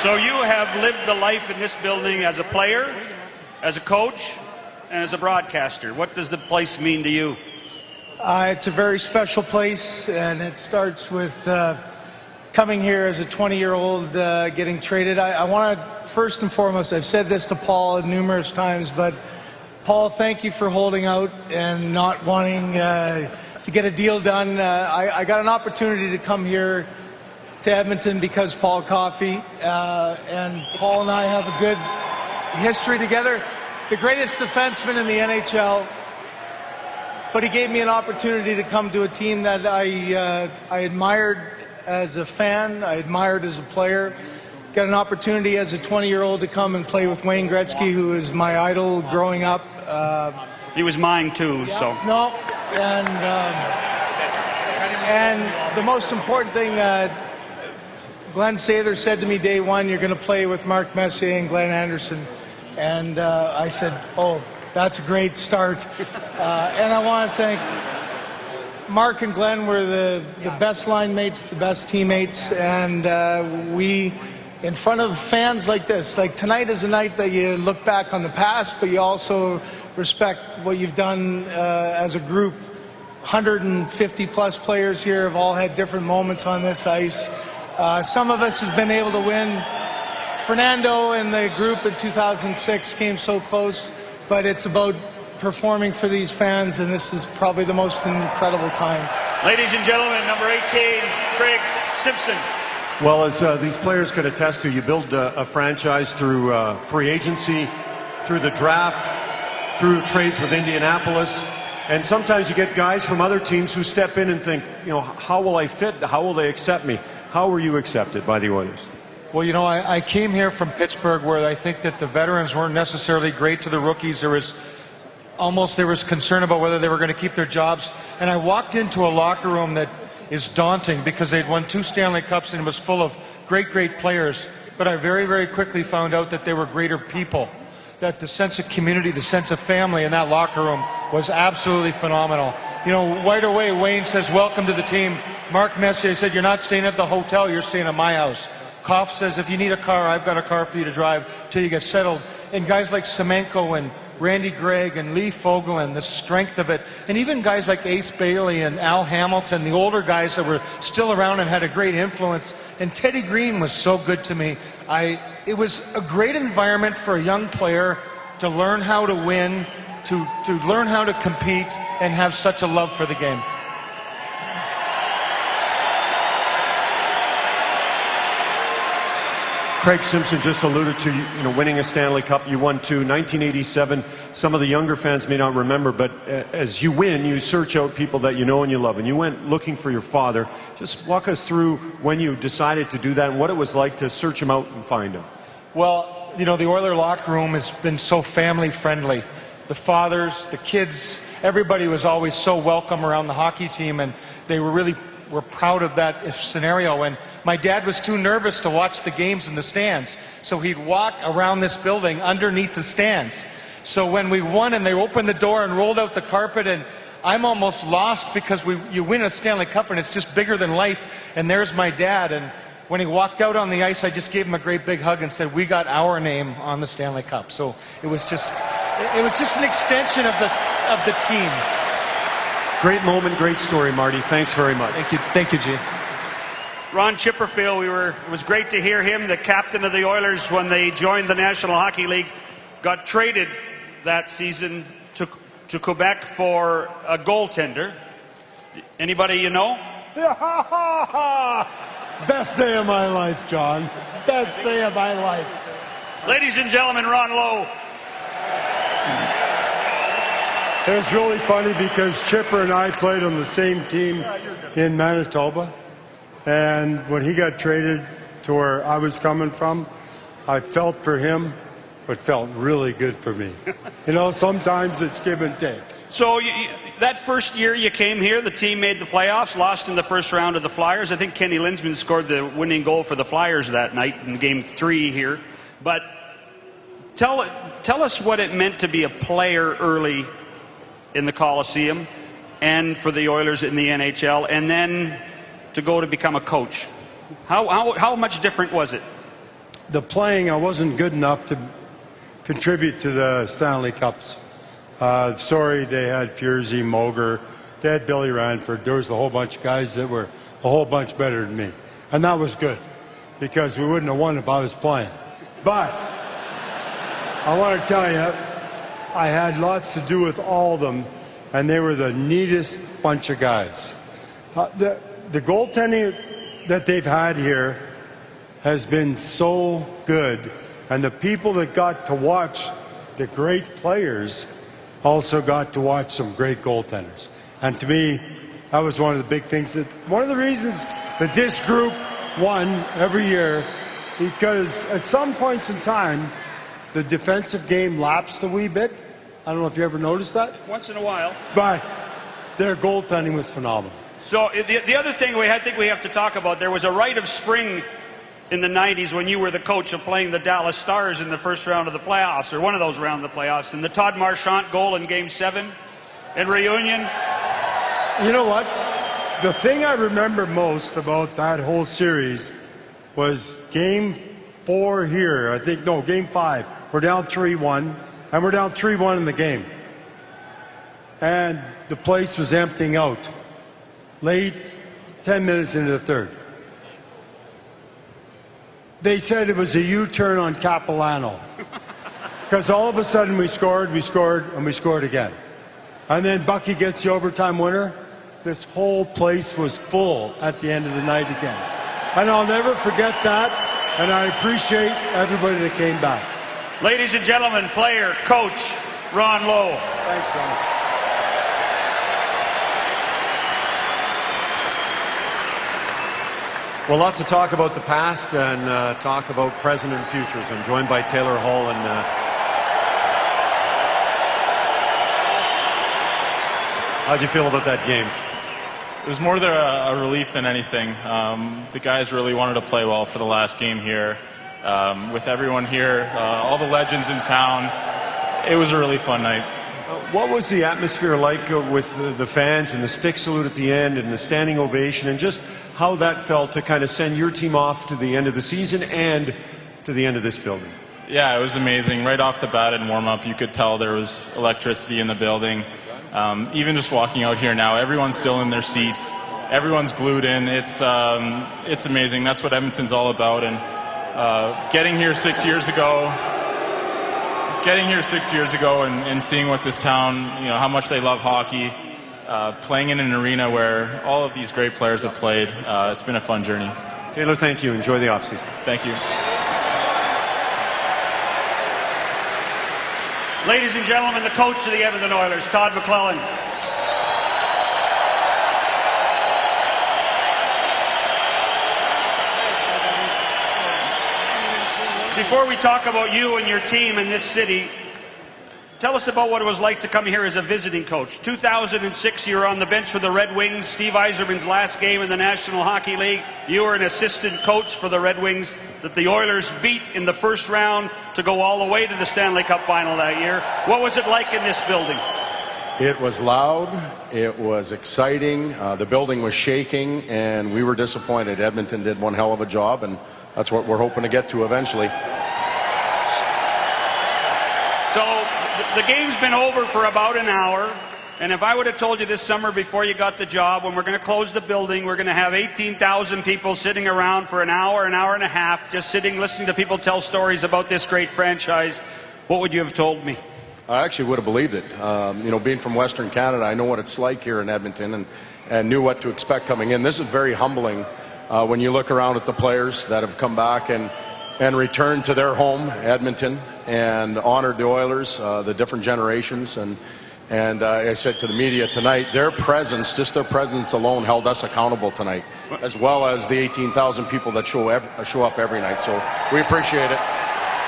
S9: So you have lived the life in this building as a player, as a coach, and as a broadcaster. What does the place mean to you?
S2: It's a very special place, and it starts with coming here as a 20-year-old, getting traded. I want to, first and foremost, I've said this to Paul numerous times, but Paul, thank you for holding out and not wanting to get a deal done. I got an opportunity to come here to Edmonton because Paul Coffey, and Paul and I have a good history together. The greatest defenseman in the NHL, but he gave me an opportunity to come to a team that I admired as a fan, I admired as a player. Got an opportunity as a 20-year-old to come and play with Wayne Gretzky, who is my idol growing up.
S9: He was mine too,
S2: yeah,
S9: so.
S2: No, and And the most important thing, Glenn Sather said to me day one, you're going to play with Mark Messier and Glenn Anderson. And I said, oh, that's a great start. And I want to thank Mark and Glenn were the best line mates, the best teammates. And we, in front of fans like this, like tonight is a night that you look back on the past, but you also respect what you've done as a group. 150 plus players here have all had different moments on this ice. Some of us have been able to win. Fernando and the group in 2006 came so close, but it's about performing for these fans, and this is probably the most incredible time.
S9: Ladies and gentlemen, number 18, Craig Simpson.
S4: Well, as these players could attest to, you build a franchise through free agency, through the draft, through trades with Indianapolis. And sometimes you get guys from other teams who step in and think, you know, how will I fit? How will they accept me? How were you accepted by the Oilers?
S5: Well, you know, I came here from Pittsburgh, where I think that the veterans weren't necessarily great to the rookies. There was concern about whether they were going to keep their jobs. And I walked into a locker room that is daunting because they'd won 2 Stanley Cups and it was full of great, great players. But I very, very quickly found out that they were greater people, that the sense of community, the sense of family in that locker room was absolutely phenomenal. You know, right away, Wayne says, welcome to the team. Mark Messier said, you're not staying at the hotel, you're staying at my house. Koff says, if you need a car, I've got a car for you to drive till you get settled. And guys like Semenko and Randy Gregg and Lee Fogelin, the strength of it. And even guys like Ace Bailey and Al Hamilton, the older guys that were still around and had a great influence. And Teddy Green was so good to me. It was a great environment for a young player to learn how to win, to learn how to compete, and have such a love for the game.
S4: Craig Simpson just alluded to, you know, winning a Stanley Cup. You won 2, 1987. Some of the younger fans may not remember, but as you win, you search out people that you know and you love. And you went looking for your father. Just walk us through when you decided to do that and what it was like to search him out and find him.
S5: Well, you know, the Oiler locker room has been so family friendly. The fathers, the kids, everybody was always so welcome around the hockey team, and they were proud of that scenario. And my dad was too nervous to watch the games in the stands, so he'd walk around this building underneath the stands. So when we won and they opened the door and rolled out the carpet, and I'm almost lost because you win a Stanley Cup and it's just bigger than life, and there's my dad. And when he walked out on the ice, I just gave him a great big hug and said, we got our name on the Stanley Cup. So it was just an extension of the team.
S4: Great moment, great story, Marty. Thanks very much.
S5: Thank you, G.
S9: Ron Chipperfield, it was great to hear him, the captain of the Oilers when they joined the National Hockey League, got traded that season to Quebec for a goaltender. Anybody you know?
S17: Best day of my life, John. Best day of my life.
S9: Ladies and gentlemen, Ron Lowe.
S17: It was really funny because Chipper and I played on the same team in Manitoba. And when he got traded to where I was coming from, I felt for him, but felt really good for me. You know, sometimes it's give and take.
S9: So that first year you came here, the team made the playoffs, lost in the first round of the Flyers. I think Kenny Linsman scored the winning goal for the Flyers that night in Game 3 here. But tell us what it meant to be a player early in the Coliseum and for the Oilers in the NHL, and then to go to become a coach. How much different was it?
S17: The playing, I wasn't good enough to contribute to the Stanley Cups. Sorry, they had Furzy, Moger, they had Billy Ranford. There was a whole bunch of guys that were a whole bunch better than me. And that was good, because we wouldn't have won if I was playing. But I want to tell you, I had lots to do with all of them, and they were the neatest bunch of guys. The goaltending that they've had here has been so good, and the people that got to watch the great players also got to watch some great goaltenders. And to me, that was one of the big things, one of the reasons that this group won every year, because at some points in time, the defensive game lapsed a wee bit. I don't know if you ever noticed that.
S9: Once in a while.
S17: But their goaltending was phenomenal.
S9: So the other thing I think we have to talk about, there was a rite of spring in the 90s when you were the coach of playing the Dallas Stars in the first round of the playoffs, or one of those rounds of the playoffs, and the Todd Marchant goal in Game 7 in reunion.
S17: You know what? The thing I remember most about that whole series was Game 4 here. I think, no, Game 5. We're down 3-1, and we're down 3-1 in the game. And the place was emptying out. Late, 10 minutes into the third. They said it was a U-turn on Capilano. Because all of a sudden we scored, and we scored again. And then Bucky gets the overtime winner. This whole place was full at the end of the night again. And I'll never forget that, and I appreciate everybody that came back.
S9: Ladies and gentlemen, player, coach, Ron Lowe.
S17: Thanks, Ron.
S4: Well, lots of talk about the past and talk about present and futures. I'm joined by Taylor Hall and how'd you feel about that game?
S21: It was more a relief than anything. The guys really wanted to play well for the last game here. With everyone here, all the legends in town, it was a really fun night.
S4: What was the atmosphere like with the fans and the stick salute at the end and the standing ovation, and just how that felt to kind of send your team off to the end of the season and to the end of this building?
S21: Yeah, it was amazing. Right off the bat in warm-up, you could tell there was electricity in the building. Even just walking out here now, everyone's still in their seats. Everyone's glued in. It's amazing. That's what Edmonton's all about. And getting here 6 years ago and seeing what this town, how much they love hockey, playing in an arena where all of these great players have played, it's been a fun journey.
S4: Taylor, thank you. Enjoy the offseason.
S21: Thank you.
S9: Ladies and gentlemen, the coach of the Edmonton Oilers, Todd McLellan. Before we talk about you and your team in this city, tell us about what it was like to come here as a visiting coach. 2006, you were on the bench for the Red Wings. Steve Yzerman's last game in the National Hockey League. You were an assistant coach for the Red Wings that the Oilers beat in the first round to go all the way to the Stanley Cup final that year. What was it like in this building?
S14: It was loud. It was exciting. The building was shaking, and we were disappointed. Edmonton did one hell of a job, and that's what we're hoping to get to eventually.
S9: So the game's been over for about an hour, and if I would have told you this summer before you got the job, when we're going to close the building, we're going to have 18,000 people sitting around for an hour and a half, just sitting, listening to people tell stories about this great franchise, what would you have told me?
S14: I actually would have believed it. Being from Western Canada, I know what it's like here in Edmonton and knew what to expect coming in. This is very humbling when you look around at the players that have come back and returned to their home, Edmonton, and honored the Oilers, the different generations. And I said to the media tonight, their presence alone held us accountable tonight, as well as the 18,000 people that show up every night. So we appreciate it.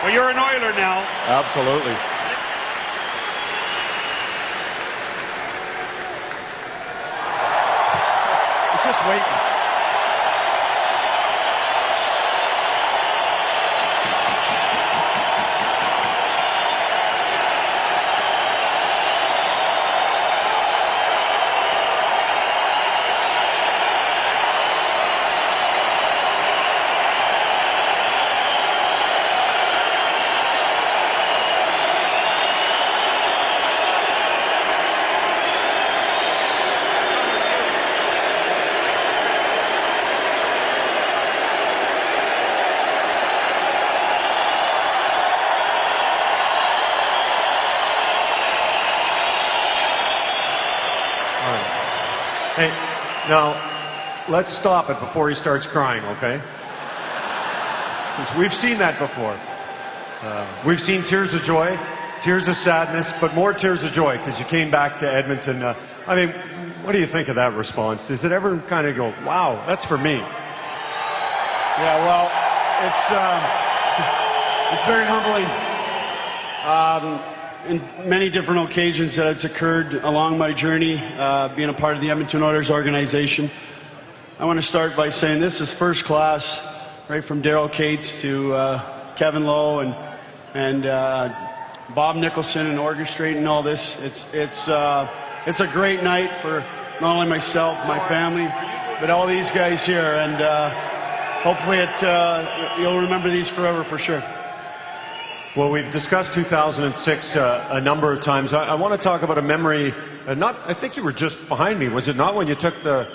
S9: Well, you're an Oiler now.
S14: Absolutely.
S4: It's just waiting. Hey, now, let's stop it before he starts crying, okay? Because we've seen that before. We've seen tears of joy, tears of sadness, but more tears of joy because you came back to Edmonton. What do you think of that response? Does it ever kind of go, wow, that's for me?
S7: Yeah, well, it's very humbling.
S20: in many different occasions that it's occurred along my journey, being a part of the Edmonton Oilers organization. I want to start by saying this is first class, right from Daryl Cates to Kevin Lowe and Bob Nicholson and orchestrating all this. It's a great night for not only myself, my family, but all these guys here, and hopefully you'll remember these forever for sure.
S4: Well, we've discussed 2006 a number of times. I want to talk about a memory. I think you were just behind me. Was it not when you took the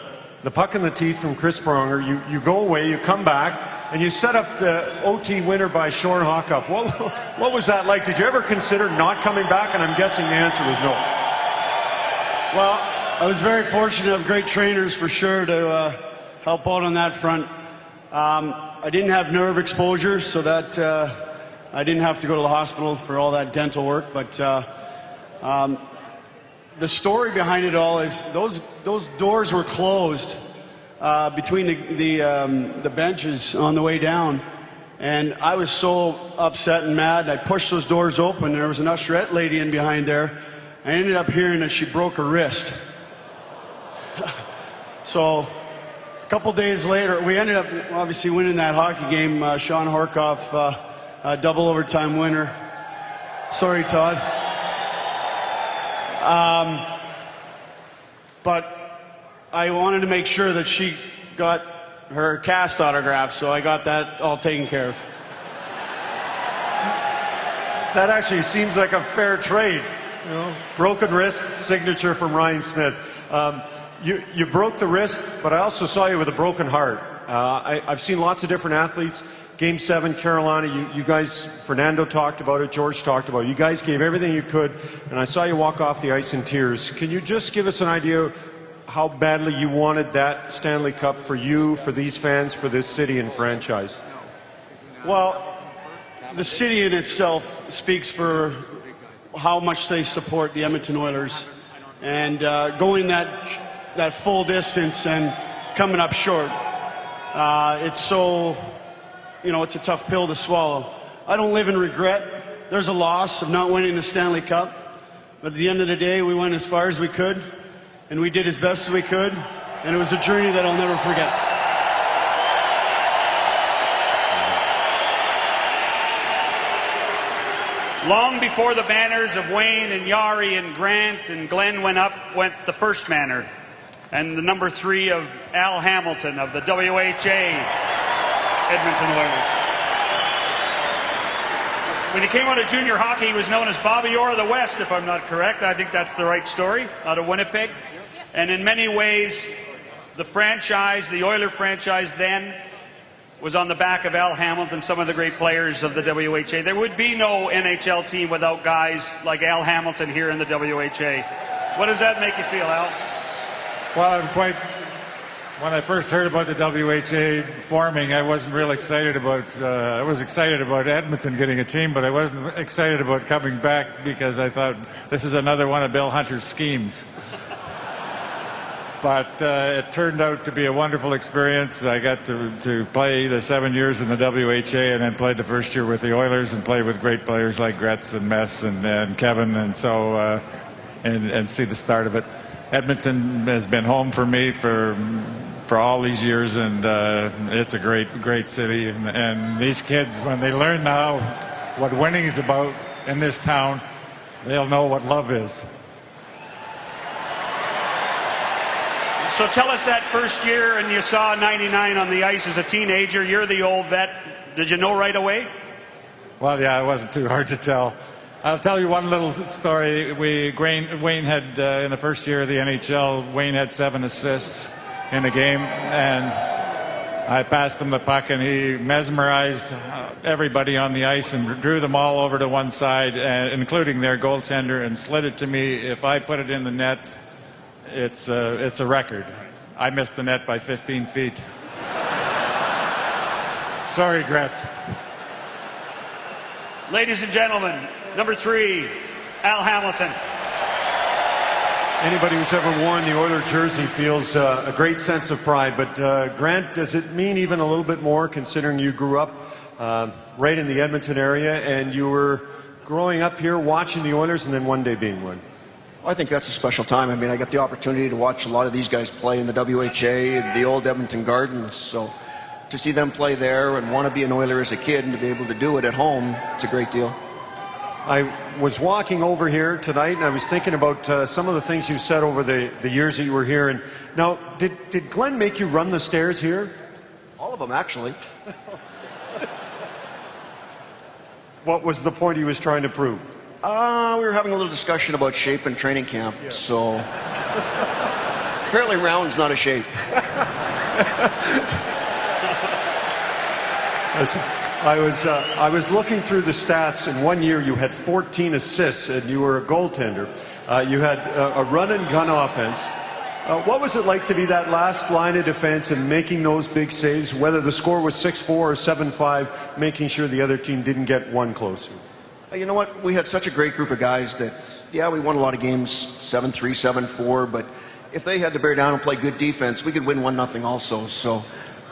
S4: puck in the teeth from Chris Pronger? You go away, you come back, and you set up the OT winner by Shorn Hawkup. What was that like? Did you ever consider not coming back? And I'm guessing the answer was no.
S20: Well, I was very fortunate to have great trainers for sure to help out on that front. I didn't have nerve exposure, so that I didn't have to go to the hospital for all that dental work. But the story behind it all is those doors were closed between the benches on the way down, and I was so upset and mad. I pushed those doors open, and there was an usherette lady in behind there. I ended up hearing that she broke her wrist. So a couple days later, we ended up obviously winning that hockey game. Sean Horkoff, double overtime winner. Sorry, Todd. But I wanted to make sure that she got her cast autograph, so I got that all taken care of.
S4: That actually seems like a fair trade. You know, broken wrist, signature from Ryan Smith. You broke the wrist, but I also saw you with a broken heart. I've seen lots of different athletes. Game 7, Carolina, you guys, Fernando talked about it, George talked about it. You guys gave everything you could, and I saw you walk off the ice in tears. Can you just give us an idea how badly you wanted that Stanley Cup for you, for these fans, for this city and franchise?
S20: Well, the city in itself speaks for how much they support the Edmonton Oilers, and going that full distance and coming up short. It's so, it's a tough pill to swallow. I don't live in regret. There's a loss of not winning the Stanley Cup, but at the end of the day, we went as far as we could, and we did as best as we could, and it was a journey that I'll never forget.
S9: Long before the banners of Wayne and Yari and Grant and Glenn went up, went the first banner, and the number 3 of Al Hamilton of the WHA Edmonton Oilers. When he came out of junior hockey, he was known as Bobby Orr of the West, if I'm not correct. I think that's the right story, out of Winnipeg. And in many ways, the franchise, the Oiler franchise then, was on the back of Al Hamilton, some of the great players of the WHA. There would be no NHL team without guys like Al Hamilton here in the WHA. What does that make you feel, Al?
S5: Well, when I first heard about the WHA forming, I wasn't real excited about, I was excited about Edmonton getting a team, but I wasn't excited about coming back because I thought this is another one of Bill Hunter's schemes. But it turned out to be a wonderful experience. I got to play the 7 years in the WHA and then played the first year with the Oilers and played with great players like Gretz and Mess and Kevin, and so and see the start of it. Edmonton has been home for me for all these years, and it's a great city. And these kids, when they learn now what winning is about in this town, they'll know what love is.
S9: So tell us that first year, and you saw 99 on the ice as a teenager. You're the old vet. Did you know right away?
S5: Well, yeah, it wasn't too hard to tell. I'll tell you one little story. Wayne had, in the first year of the NHL, Wayne had 7 assists in a game, and I passed him the puck, and he mesmerized everybody on the ice and drew them all over to one side, including their goaltender, and slid it to me. If I put it in the net, it's a record. I missed the net by 15 feet. Sorry, Gretz.
S9: Ladies and gentlemen, number 3, Al Hamilton.
S4: Anybody who's ever worn the Oiler jersey feels a great sense of pride. But Grant, does it mean even a little bit more considering you grew up right in the Edmonton area and you were growing up here, watching the Oilers, and then one day being one?
S8: I think that's a special time. I mean, I got the opportunity to watch a lot of these guys play in the WHA, the old Edmonton Gardens. So to see them play there and want to be an Oiler as a kid and to be able to do it at home, it's a great deal.
S4: I was walking over here tonight and I was thinking about some of the things you said over the years that you were here. And now, did Glenn make you run the stairs here?
S8: All of them, actually.
S4: What was the point he was trying to prove?
S8: We were having a little discussion about shape and training camp, so apparently round's not a shape.
S4: I was looking through the stats, and one year you had 14 assists, and you were a goaltender. You had a run and gun offense. What was it like to be that last line of defense and making those big saves, whether the score was 6-4 or 7-5, making sure the other team didn't get one closer?
S8: You know what? We had such a great group of guys that, yeah, we won a lot of games 7-3, 7-4, but if they had to bear down and play good defense, we could win 1-0 also. So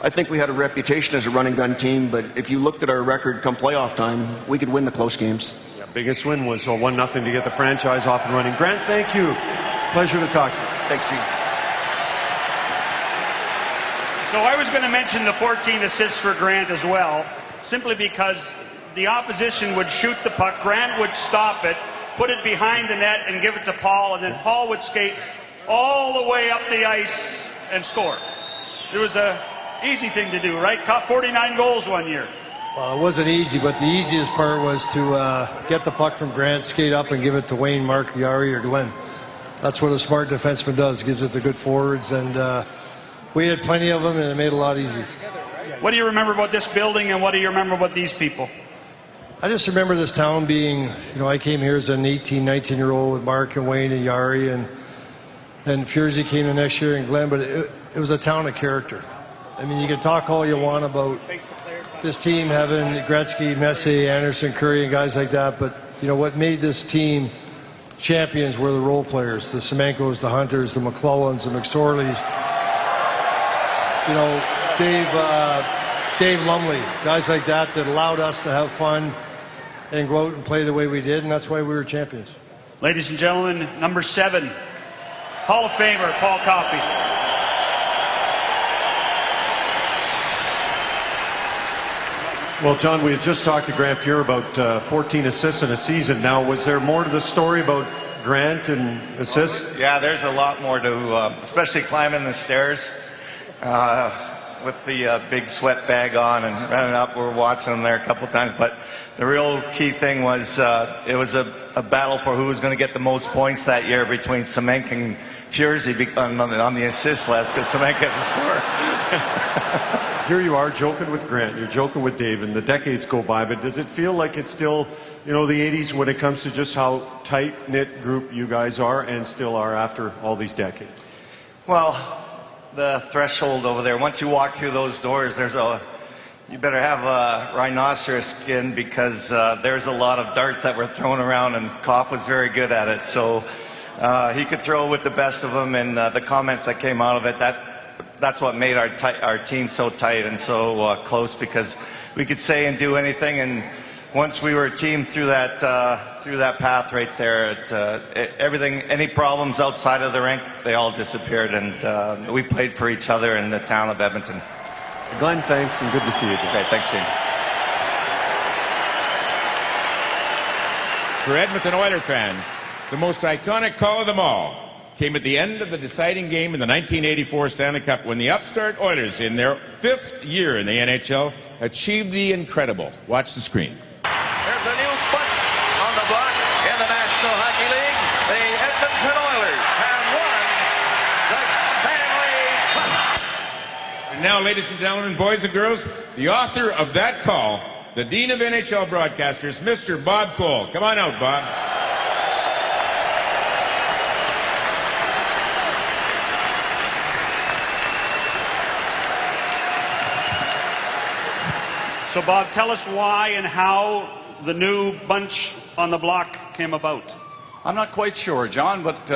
S8: I think we had a reputation as a run and gun team, but if you looked at our record come playoff time, we could win the close games.
S4: Yeah, biggest win was 1-0 to get the franchise off and running. Grant, thank you. Pleasure to talk to you.
S8: Thanks, Gene.
S9: So I was going to mention the 14 assists for Grant as well, simply because the opposition would shoot the puck, Grant would stop it, put it behind the net and give it to Paul, and then Paul would skate all the way up the ice and score. It was a easy thing to do, right? Caught 49 goals one year.
S22: Well, it wasn't easy, but the easiest part was to get the puck from Grant, skate up and give it to Wayne, Mark, Yari, or Glenn. That's what a smart defenseman does, gives it to good forwards, and we had plenty of them, and it made it a lot easier.
S9: What do you remember about this building, and what do you remember about these people?
S22: I just remember this town being, I came here as an 18, 19-year-old with Mark and Wayne and Yari, and Furzy came the next year, and Glenn, but it was a town of character. I mean, you can talk all you want about this team having Gretzky, Messier, Anderson, Curry, and guys like that, but, what made this team champions were the role players, the Semenkos, the Hunters, the McClellans, the McSorleys, Dave Lumley, guys like that allowed us to have fun and go out and play the way we did, and that's why we were champions.
S9: Ladies and gentlemen, number 7, Hall of Famer Paul Coffey.
S4: Well, John, we had just talked to Grant Fuhr about 14 assists in a season. Now, was there more to the story about Grant and assists?
S23: Yeah, there's a lot more to, especially climbing the stairs with the big sweat bag on and running up. We were watching them there a couple times, but the real key thing was it was a battle for who was going to get the most points that year between Semenk and Furzy on the assist list, because Semenk had to score.
S4: Here you are joking with Grant, you're joking with Dave, and the decades go by, but does it feel like it's still, the 80s when it comes to just how tight-knit group you guys are and still are after all these decades?
S23: Well, the threshold over there, once you walk through those doors, you better have a rhinoceros skin, because there's a lot of darts that were thrown around, and Koff was very good at it, so he could throw with the best of them, and the comments that came out of it, that's what made our team so tight and so close, because we could say and do anything, and once we were a team through that path right there, everything, any problems outside of the rink, they all disappeared, and we played for each other in the town of Edmonton.
S4: Glenn, thanks, and good to see you again.
S23: Okay, thanks, Shane.
S6: For Edmonton Oiler fans, the most iconic call of them all came at the end of the deciding game in the 1984 Stanley Cup, when the upstart Oilers, in their 5th year in the NHL, achieved the incredible. Watch the screen.
S24: There's a new bunch on the block in the National Hockey League. The Edmonton Oilers have won the Stanley Cup.
S6: And now, ladies and gentlemen, boys and girls, the author of that call, the Dean of NHL Broadcasters, Mr. Bob Cole. Come on out, Bob.
S9: So, Bob, tell us why and how the new bunch on the block came about.
S25: I'm not quite sure, John, but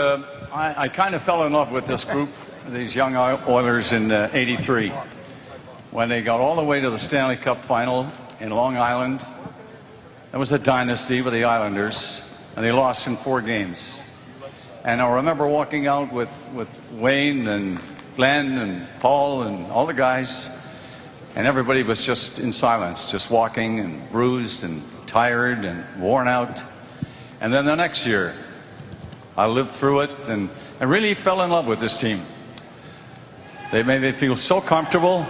S25: I kind of fell in love with this group, these young Oilers in '83, when they got all the way to the Stanley Cup final in Long Island. That was a dynasty with the Islanders, and they lost in 4 games. And I remember walking out with Wayne and Glenn and Paul and all the guys, and everybody was just in silence, just walking and bruised and tired and worn out. And then the next year, I lived through it and I really fell in love with this team. They made me feel so comfortable.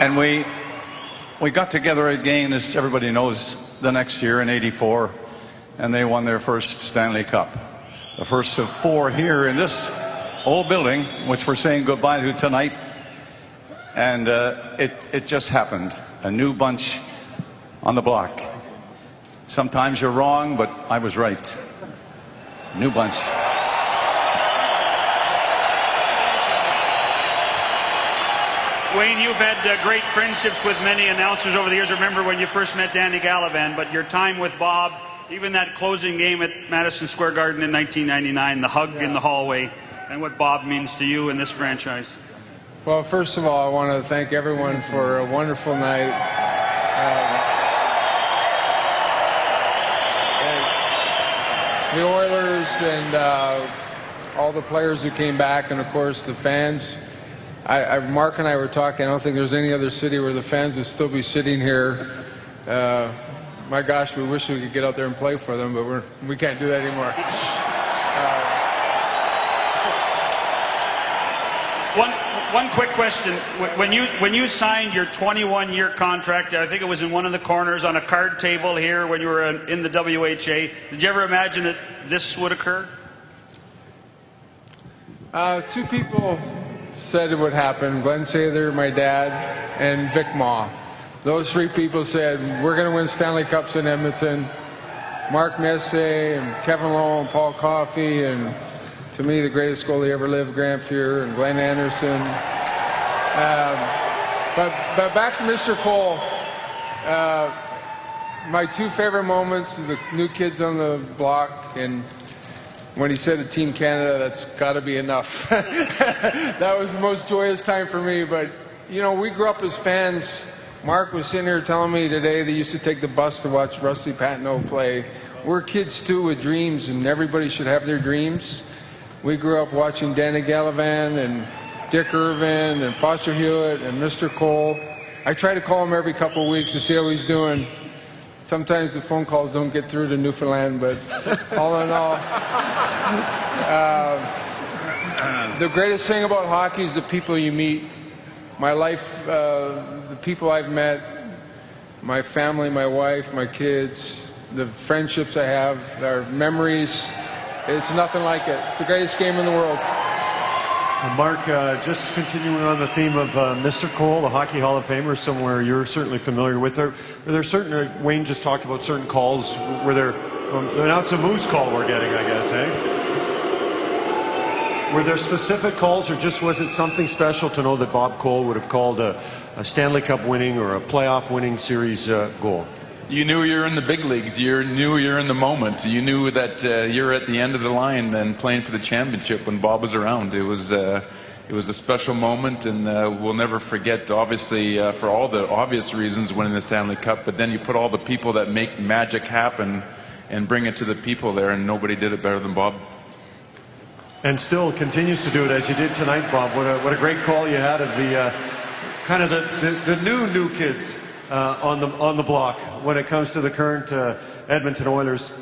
S25: And we got together again, as everybody knows, the next year in '84, and they won their first Stanley Cup. The first of 4 here in this old building, which we're saying goodbye to tonight. And it just happened. A new bunch on the block. Sometimes you're wrong, but I was right. New bunch.
S9: Wayne, you've had great friendships with many announcers over the years. I remember when you first met Danny Gallivan, but your time with Bob, even that closing game at Madison Square Garden in 1999, the hug in the hallway, and what Bob means to you in this franchise.
S3: Well, first of all, I want to thank everyone for a wonderful night. The Oilers and all the players who came back, and of course the fans. Mark and I were talking. I don't think there's any other city where the fans would still be sitting here. My gosh, we wish we could get out there and play for them, but we can't do that anymore.
S9: One quick question. When you signed your 21-year contract, I think it was in one of the corners on a card table here when you were in the WHA, did you ever imagine that this would occur?
S3: 2 people said it would happen. Glenn Sather, my dad, and Vic Maw. Those 3 people said, we're going to win Stanley Cups in Edmonton. Mark Messier and Kevin Lowe and Paul Coffey, and to me, the greatest goalie ever lived, Grant Fuhr and Glenn Anderson. But back to Mr. Cole. My 2 favorite moments are the new kids on the block, and when he said to Team Canada, that's got to be enough. That was the most joyous time for me. But, you know, we grew up as fans. Mark was sitting here telling me today they used to take the bus to watch Rusty Patino play. We're kids, too, with dreams, and everybody should have their dreams. We grew up watching Danny Gallivan and Dick Irvin and Foster Hewitt and Mr. Cole. I try to call him every couple of weeks to see how he's doing. Sometimes the phone calls don't get through to Newfoundland, but all in all, the greatest thing about hockey is the people you meet. My life, the people I've met, my family, my wife, my kids, the friendships I have, our memories. It's nothing like it. It's the greatest game in the world.
S2: Mark, just continuing on the theme of Mr. Cole, the Hockey Hall of Famer, somewhere you're certainly familiar with. Are there certain, Wayne just talked about certain calls, were there, now it's a Moose call we're getting, I guess, eh? Were there specific calls, or just was it something special to know that Bob Cole would have called a Stanley Cup winning or a playoff winning series goal?
S10: You knew you were in the big leagues. You knew you're in the moment. You knew that you're at the end of the line and playing for the championship when Bob was around. It was a special moment, and we'll never forget, obviously, for all the obvious reasons, winning the Stanley Cup, but then you put all the people that make magic happen and bring it to the people there, and nobody did it better than Bob.
S2: And still continues to do it as you did tonight, Bob. What a great call you had of the kind of the new kids on the block when it comes to the current Edmonton Oilers.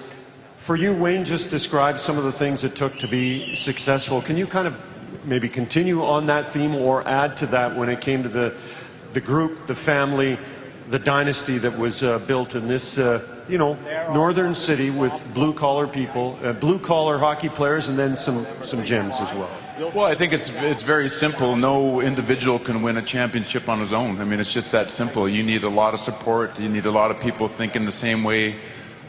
S2: For you, Wayne just described some of the things it took to be successful. Can you kind of maybe continue on that theme or add to that when it came to the group, the family, the dynasty that was built in this northern city with blue-collar people, blue-collar hockey players, and then some gems as well?
S10: Well, I think it's very simple. No individual can win a championship on his own. I mean, it's just that simple. You need a lot of support. You need a lot of people thinking the same way,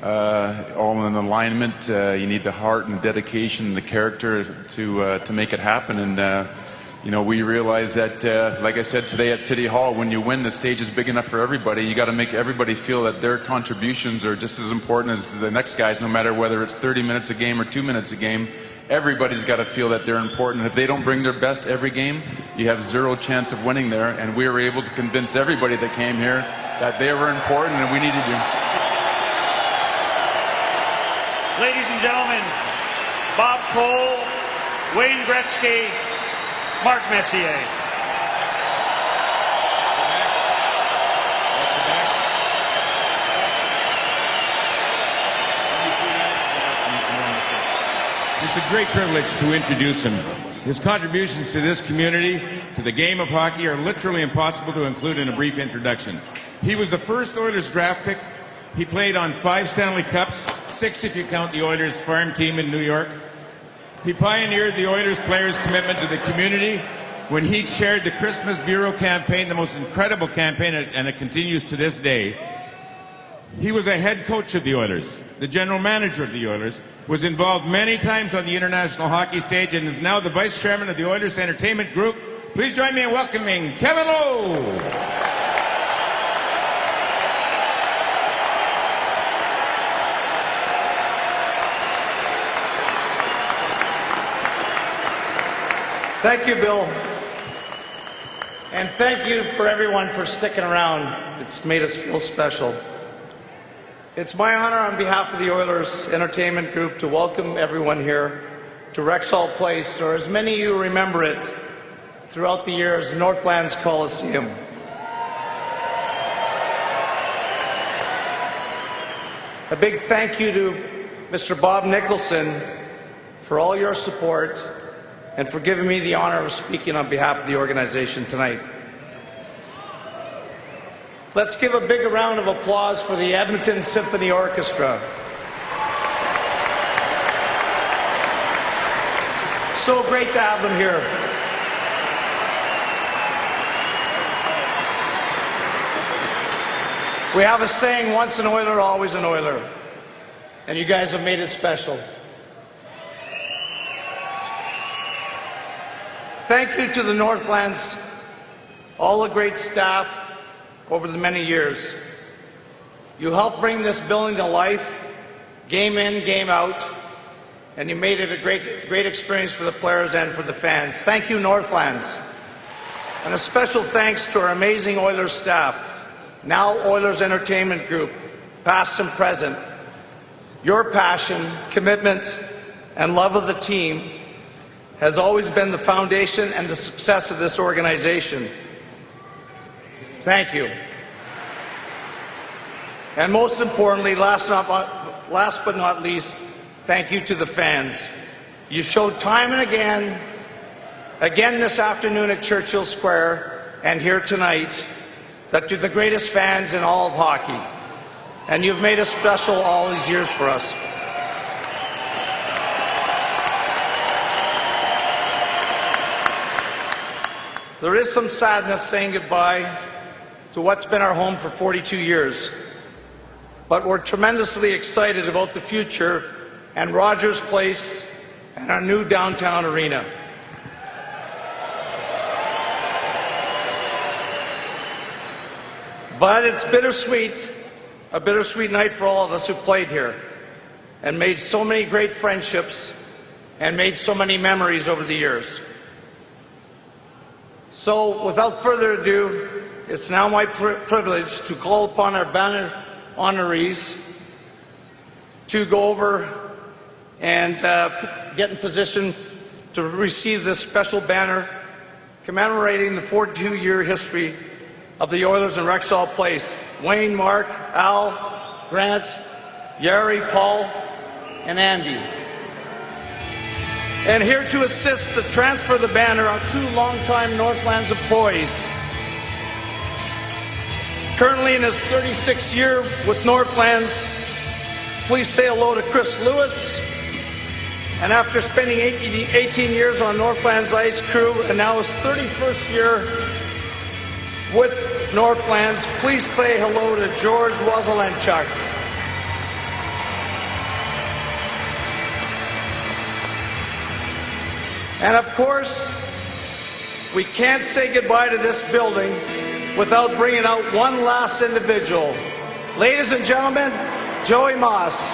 S10: all in alignment. You need the heart and dedication and the character to make it happen. And we realize that, like I said today at City Hall, when you win, the stage is big enough for everybody. You got to make everybody feel that their contributions are just as important as the next guys, no matter whether it's 30 minutes a game or 2 minutes a game. Everybody's got to feel that they're important. If they don't bring their best every game, you have zero chance of winning there. And we were able to convince everybody that came here that they were important and we needed to.
S9: Ladies and gentlemen, Bob Cole, Wayne Gretzky, Mark Messier.
S6: It's a great privilege to introduce him. His contributions to this community, to the game of hockey, are literally impossible to include in a brief introduction. He was the first Oilers draft pick. He played on 5 Stanley Cups, 6 if you count the Oilers farm team in New York. He pioneered the Oilers players' commitment to the community when he chaired the Christmas Bureau campaign, the most incredible campaign, and it continues to this day. He was a head coach of the Oilers, the general manager of the Oilers, was involved many times on the international hockey stage, and is now the vice chairman of the Oilers Entertainment Group. Please join me in welcoming Kevin Lowe.
S1: Thank you, Bill. And thank you for everyone for sticking around. It's made us feel special. It's my honor on behalf of the Oilers Entertainment Group to welcome everyone here to Rexall Place, or as many of you remember it throughout the years, Northlands Coliseum. A big thank you to Mr. Bob Nicholson for all your support and for giving me the honor of speaking on behalf of the organization tonight. Let's give a big round of applause for the Edmonton Symphony Orchestra. So great to have them here. We have a saying, once an Oiler, always an Oiler. And you guys have made it special. Thank you to the Northlands, all the great staff over the many years. You helped bring this building to life, game in, game out, and you made it a great experience for the players and for the fans. Thank you, Northlands. And a special thanks to our amazing Oilers staff, now Oilers Entertainment Group, past and present. Your passion, commitment, and love of the team has always been the foundation and the success of this organization. Thank you. And most importantly, last but not least, thank you to the fans. You showed time and again this afternoon at Churchill Square and here tonight, that you're the greatest fans in all of hockey. And you've made us special all these years for us. There is some sadness saying goodbye to what's been our home for 42 years. But we're tremendously excited about the future and Rogers Place and our new downtown arena. But it's bittersweet, a bittersweet night for all of us who played here and made so many great friendships and made so many memories over the years. So, without further ado, it's now my privilege to call upon our banner honorees to go over and get in position to receive this special banner commemorating the 42-year history of the Oilers in Rexall Place. Wayne, Mark, Al, Grant, Yari, Paul, and Andy. And here to assist to transfer the banner are 2 longtime Northlands employees. Currently in his 36th year with Northlands, please say hello to Chris Lewis. And after spending 18 years on Northlands ice crew and now his 31st year with Northlands, please say hello to George Wazelenchuk. And of course, we can't say goodbye to this building without bringing out one last individual. Ladies and gentlemen, Joey Moss.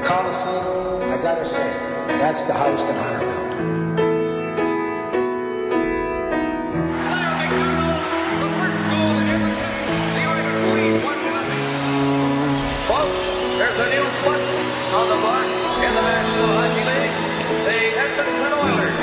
S12: Coliseum, I gotta say, that's the house that Hunter built.
S24: There's a new foot on the block in the National Hockey League. The Edmonton Oilers.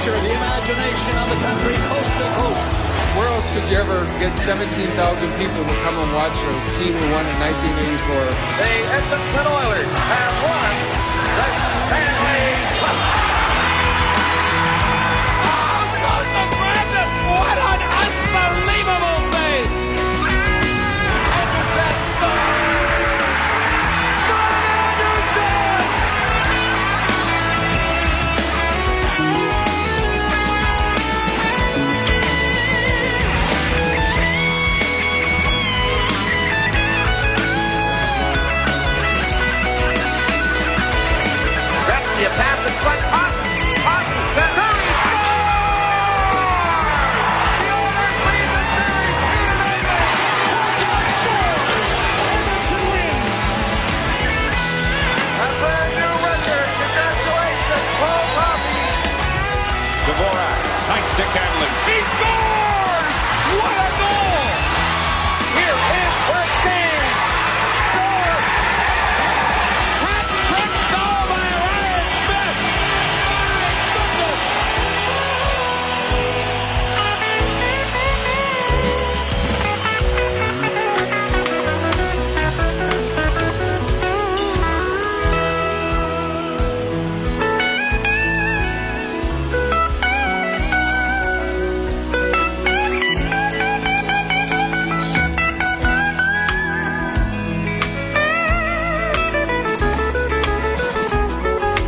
S13: The imagination of the country coast to coast.
S3: Where else could you ever get 17,000 people to come and watch a team who won in 1984?
S24: The Edmonton Oilers have won the Stanley Cup.
S13: What an unbelievable thing!
S24: You pass in front, Austin, the Curry scores! The Oilers lead the series 2-0. Edmonton wins. A brand new record. Congratulations, Paul Coffey.
S4: Dvorak, nice stick handling.
S24: He scores! What a goal! Here is Brett King. Scores! Hat-trick goal by Ryan Smith.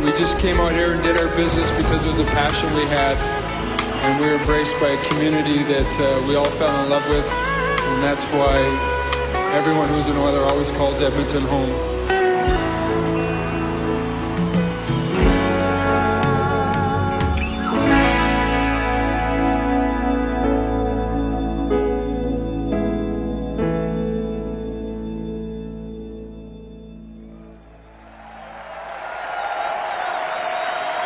S3: We just came out here and did our business because it was a passion we had, and we were embraced by a community that we all fell in love with, and that's why everyone who's an Oiler always calls Edmonton home.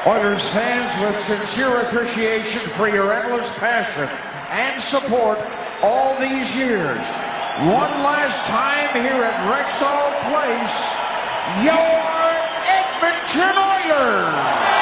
S15: Oilers fans, with sincere appreciation for your endless passion and support all these years. One last time here at Rexall Place, your Edmonton Oilers!